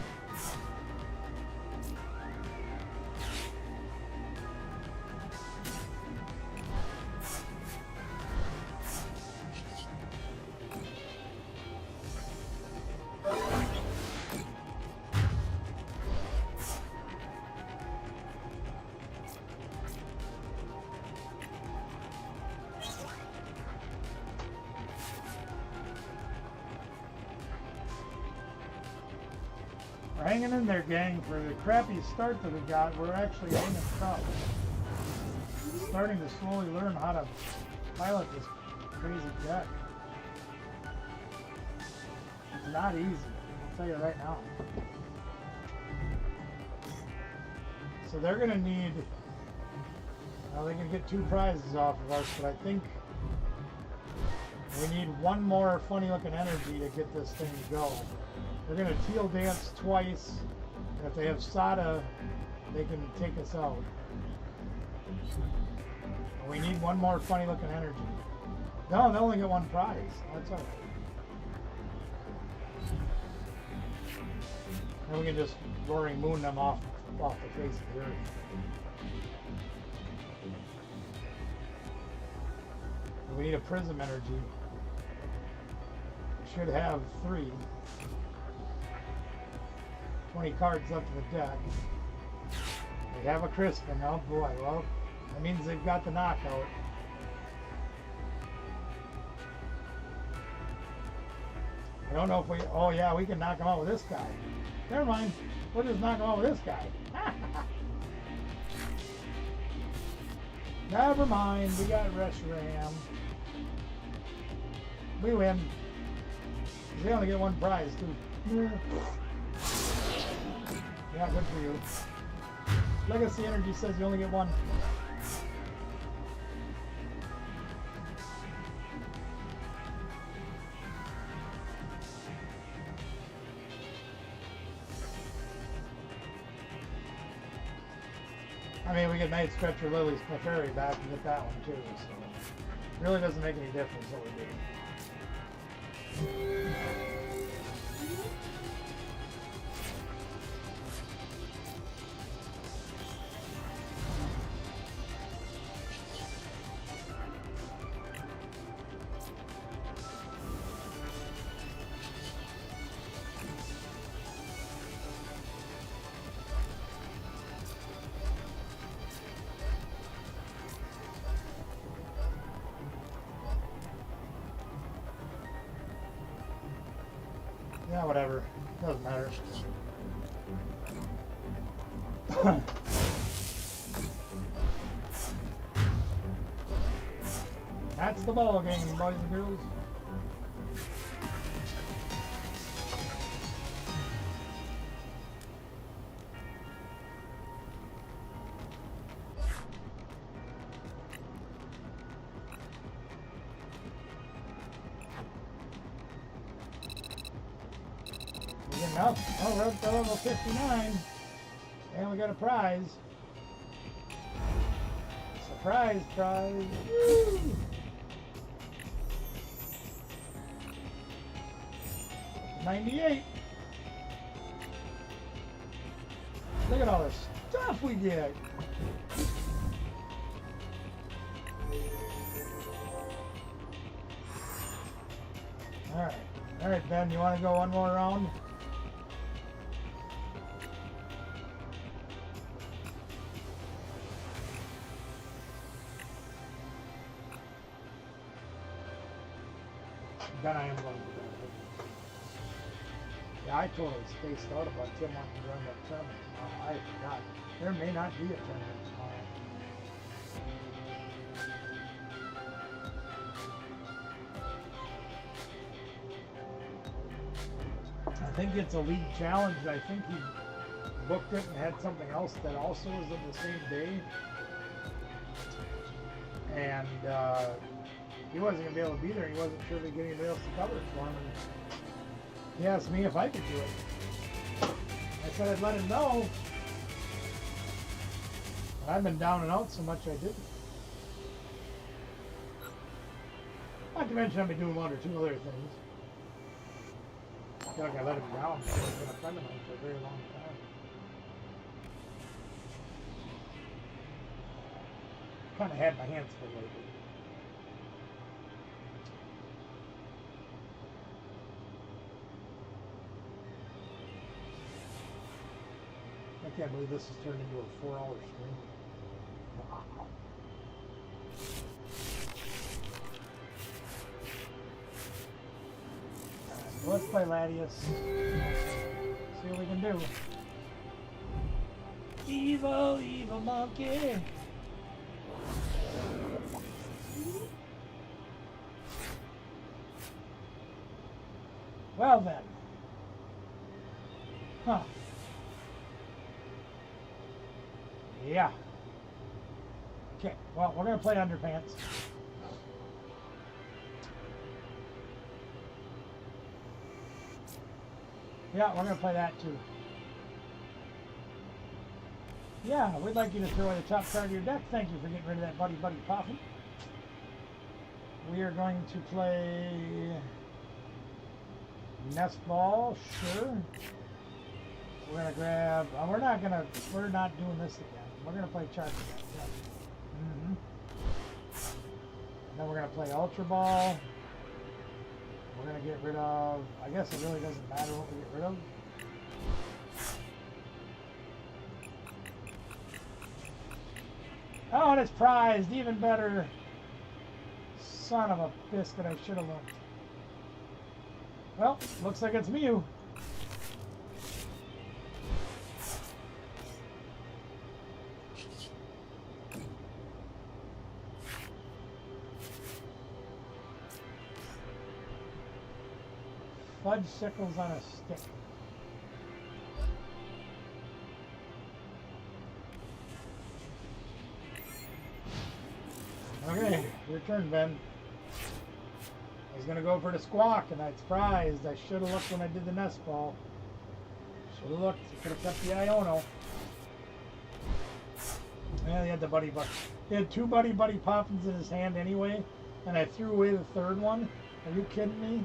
We're hanging in there, gang. For the crappy start that we got, we're actually hanging tough. Starting to slowly learn how to pilot this crazy jet. It's not easy, I'll tell you right now. So they're gonna need, well, they can get 2 prizes off of us, but I think we need 1 more funny looking energy to get this thing to go. They're going to teal dance twice, and if they have Sada, they can take us out. But we need 1 more funny looking energy. No, they'll only get 1 prize. That's alright. And we can just roaring moon them off the face of the earth. And we need a prism energy. We should have 3. 20 cards left in the deck. We have a Crispin. Oh boy, well, That means they've got the knockout. I don't know if we... Oh, yeah, we can knock him out with this guy. Never mind. We'll just knock him out with this guy. Never mind. We got Reshiram. We win. They only get one prize, too. Yeah, good for you. Legacy Energy says you only get one. I mean, we get Night Stretcher Lily's Clefairy back and get that one too, so it really doesn't make any difference what we do. Yeah, whatever. Doesn't matter. That's the ball game, boys and girls. Enough. Oh, we're up to level 59. And we got a prize. Surprise prize. Woo! $98. Look at all this stuff we get. Alright. Alright, Ben, you want to go one more round? Then I am going to do that. Yeah, I totally spaced out about Tim wanting to run that tournament tomorrow. I forgot. There may not be a tournament tomorrow. I think it's a league challenge. I think he booked it and had something else that also was in the same day. And he wasn't going to be able to be there. He wasn't sure to get anybody else to cover it for him. And he asked me if I could do it. I said I'd let him know. But I've been down and out so much I didn't. Not to mention I've been doing one or two other things. I feel like I let him down. He's been a friend of mine for a very long time. Kind of had my hands full lately. I can't believe this has turned into a 4-hour stream. Wow. Well, let's play Latius. See what we can do. Evil, evil monkey. Well then. Huh. Yeah. Okay, well, we're going to play Underpants. Yeah, we're going to play that too. Yeah, we'd like you to throw away the top card of your deck. Thank you for getting rid of that Buddy Buddy Poffin. We are going to play Nest Ball, sure. We're going to grab, we're not doing this again. We're going to play Charge again. Yeah. And then we're going to play Ultra Ball. We're going to get rid of, I guess it really doesn't matter what we get rid of. Oh, and it's prized. Even better. Son of a biscuit, I should have looked. Well, looks like it's Mew. Fudge sickles on a stick. Okay, your turn, Ben. I was gonna go for the squawk, and I prized. I should have looked when I did the nest ball. Should have looked. Could have kept the Iono. Yeah, he had the buddy. He had two buddy poppins in his hand anyway, and I threw away the third one. Are you kidding me?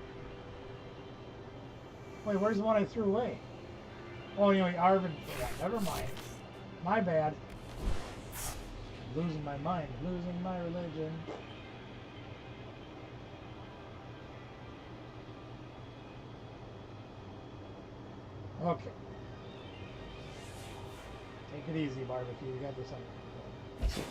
Wait, where's the one I threw away? Oh, you know, Arvid. Yeah, never mind. My bad. Losing my mind. Losing my religion. Okay. Take it easy, barbecue. You got this under control.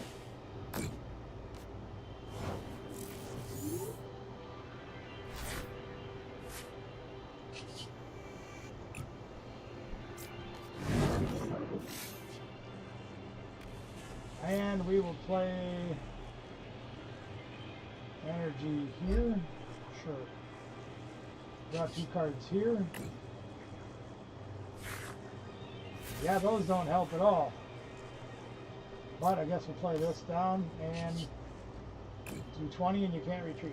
And we will play energy here. Sure. Draw 2 cards here. Yeah, those don't help at all. But I guess we'll play this down and do 20 and you can't retreat.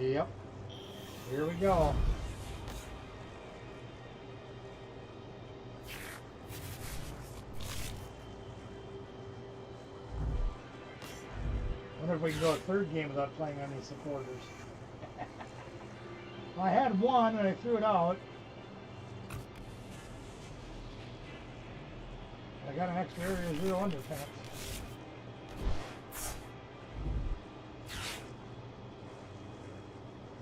Yep. Here we go. Wonder if we can go a third game without playing any supporters. Well, I had one and I threw it out. I got an extra area 0 underpants.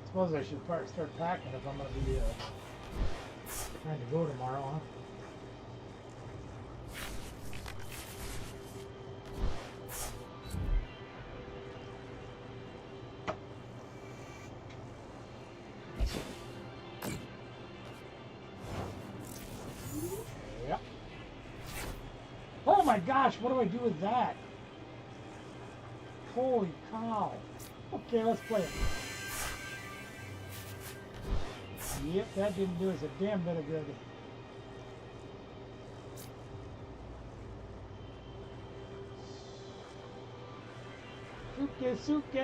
Suppose I should start packing if I'm going to be trying to go tomorrow, huh? Yep. Oh my gosh, what do I do with that? Holy cow. Okay, let's play it. Yep, that didn't do us a damn bit of good. Suke, suke.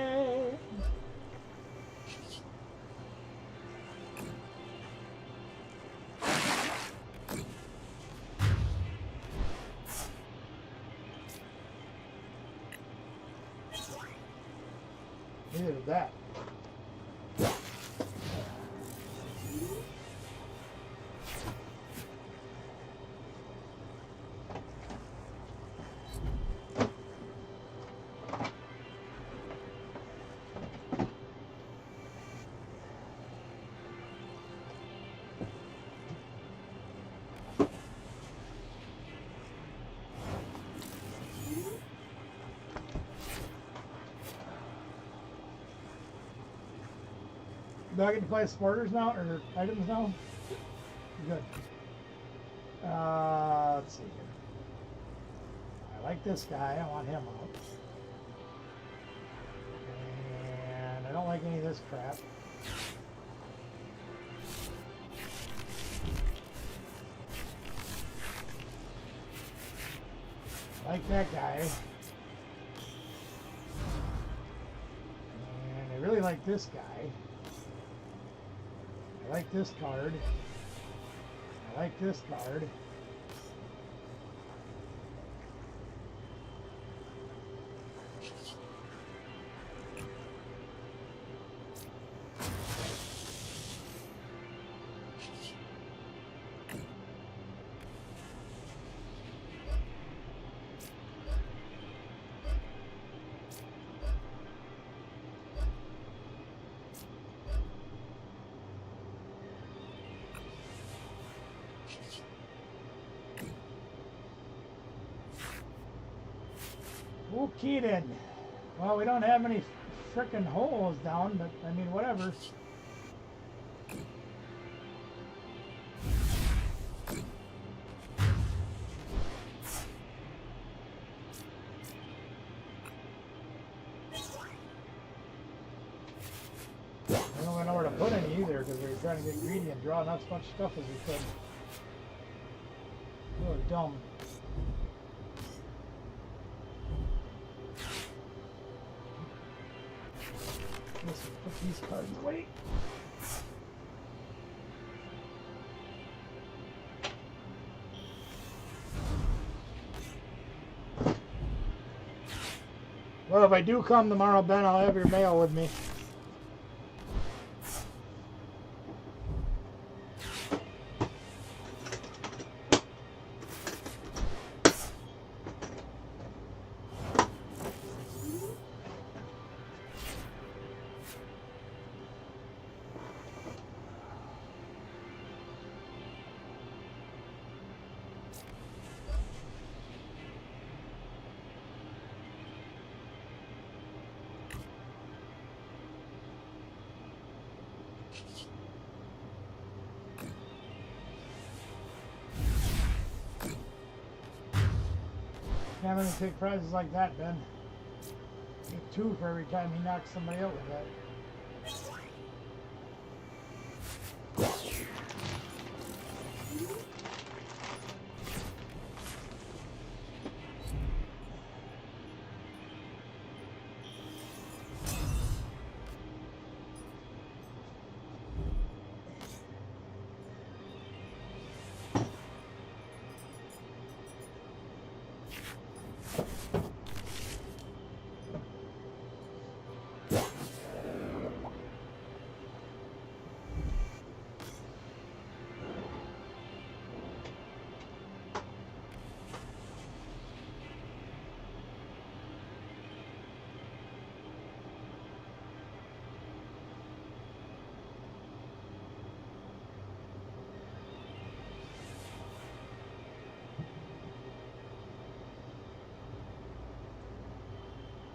Neither did that. Do I get to play supporters now, or items now? Good. Let's see here. I like this guy. I want him out. And I don't like any of this crap. I like that guy. And I really like this guy. I like this card. I like this card. Okay then. Well, we don't have any frickin' holes down, but I mean, whatever. I don't know where to put any either because we were trying to get greedy and draw not as much stuff as we could. Really dumb. Let's put these cards away. Well, if I do come tomorrow, Ben, I'll have your mail with me. Can't really take prizes like that, Ben. Get 2 for every time he knocks somebody out with that.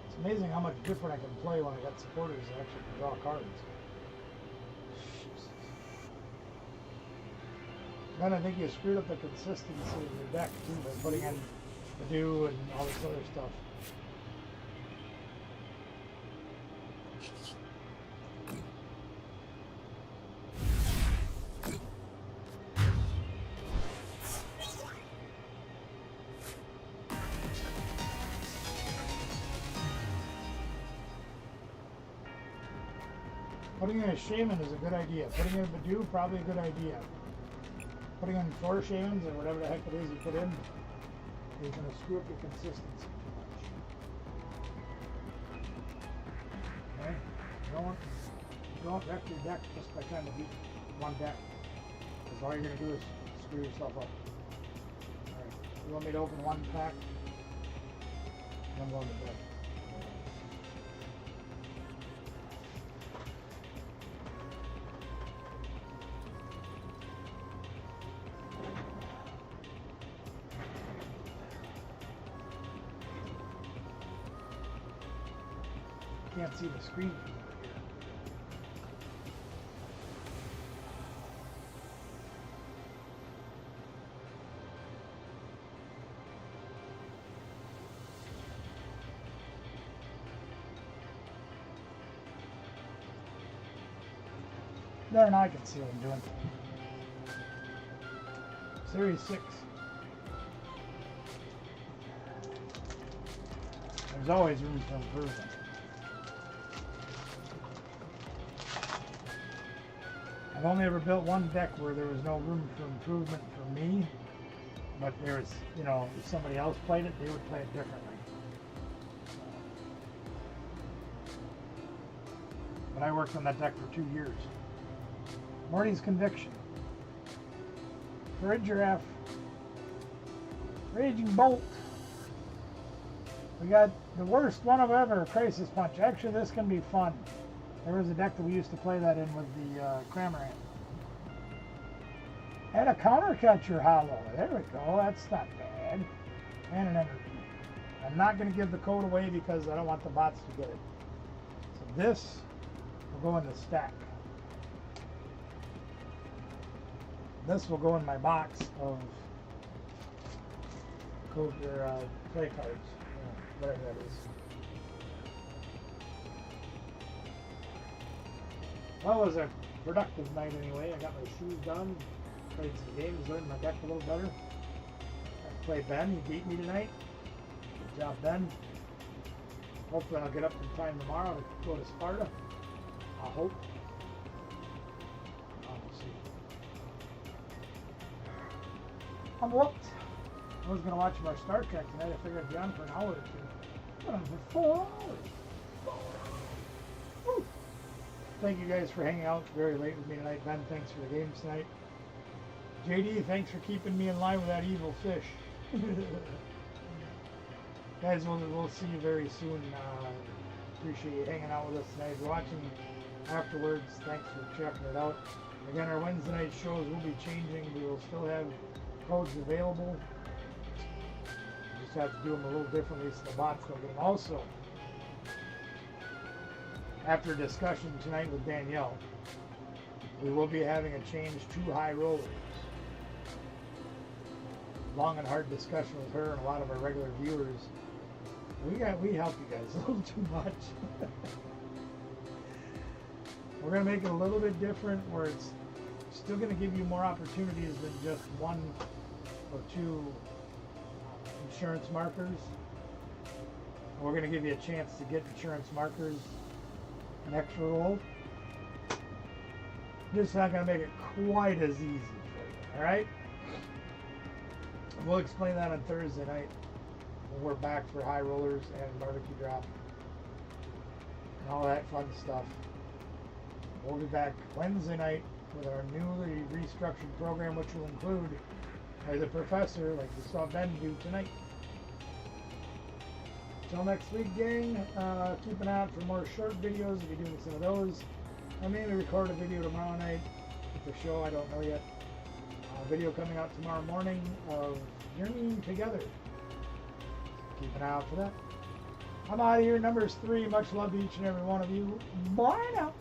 It's amazing how much different I can play when I got supporters that actually can draw cards. Then I think you screwed up the consistency of your deck too by putting in the dew and all this other stuff. Putting in a shaman is a good idea. Putting in a Badu, probably a good idea. Putting in 4 shamans or whatever the heck it is you put in, is going to screw up your consistency too much. Okay? Don't wreck your deck just by trying to beat one deck. Because all you're going to do is screw yourself up. Alright, you want me to open one pack? I'm going to bed. Can't see the screen from over here. There, now I can see what I'm doing. Series 6. There's always room for improvement. I've only ever built one deck where there was no room for improvement for me, but there was, you know, if somebody else played it, they would play it differently. But I worked on that deck for 2 years. Morty's Conviction. Courage Giraffe. Raging Bolt. We got the worst one of ever, Crisis Punch. Actually, this can be fun. There was a deck that we used to play that in with the Cramorant. And a counter catcher hollow. There we go. That's not bad. And an energy. I'm not going to give the code away because I don't want the bots to get it. So this will go in the stack. This will go in my box of code or play cards, whatever that is. Well, it was a productive night anyway. I got my shoes done, played some games, learned my deck a little better. I played Ben. He beat me tonight. Good job, Ben. Hopefully I'll get up in time tomorrow to go to Sparta. I hope. We'll see. I'm whooped. I was going to watch more Star Trek tonight. I figured I'd be on for an hour or two. But I'm for 4 hours. Woo. Thank you guys for hanging out very late with me tonight. Ben, thanks for the games tonight. JD, thanks for keeping me in line with that evil fish. Guys, we'll see you very soon. Appreciate you hanging out with us tonight. If you're watching afterwards, thanks for checking it out. Again, our Wednesday night shows will be changing. We will still have codes available. We just have to do them a little differently so the bots don't get them. Also, after a discussion tonight with Danielle, we will be having a change to high rollers. Long and hard discussion with her and a lot of our regular viewers. We help you guys a little too much. We're gonna make it a little bit different where it's still gonna give you more opportunities than just 1 or 2 insurance markers. We're gonna give you a chance to get insurance markers an extra roll. Just not gonna make it quite as easy for you, alright? We'll explain that on Thursday night when we're back for high rollers and barbecue drop and all that fun stuff. We'll be back Wednesday night with our newly restructured program, which will include the professor, like you saw Ben do tonight. Till next week, gang. Keep an eye out for more short videos. We'll be doing some of those. I may record a video tomorrow night with the show. I don't know yet. Video coming out tomorrow morning of Journeying Together. Keep an eye out for that. I'm out of here. Numbers 3. Much love to each and every one of you. Bye now.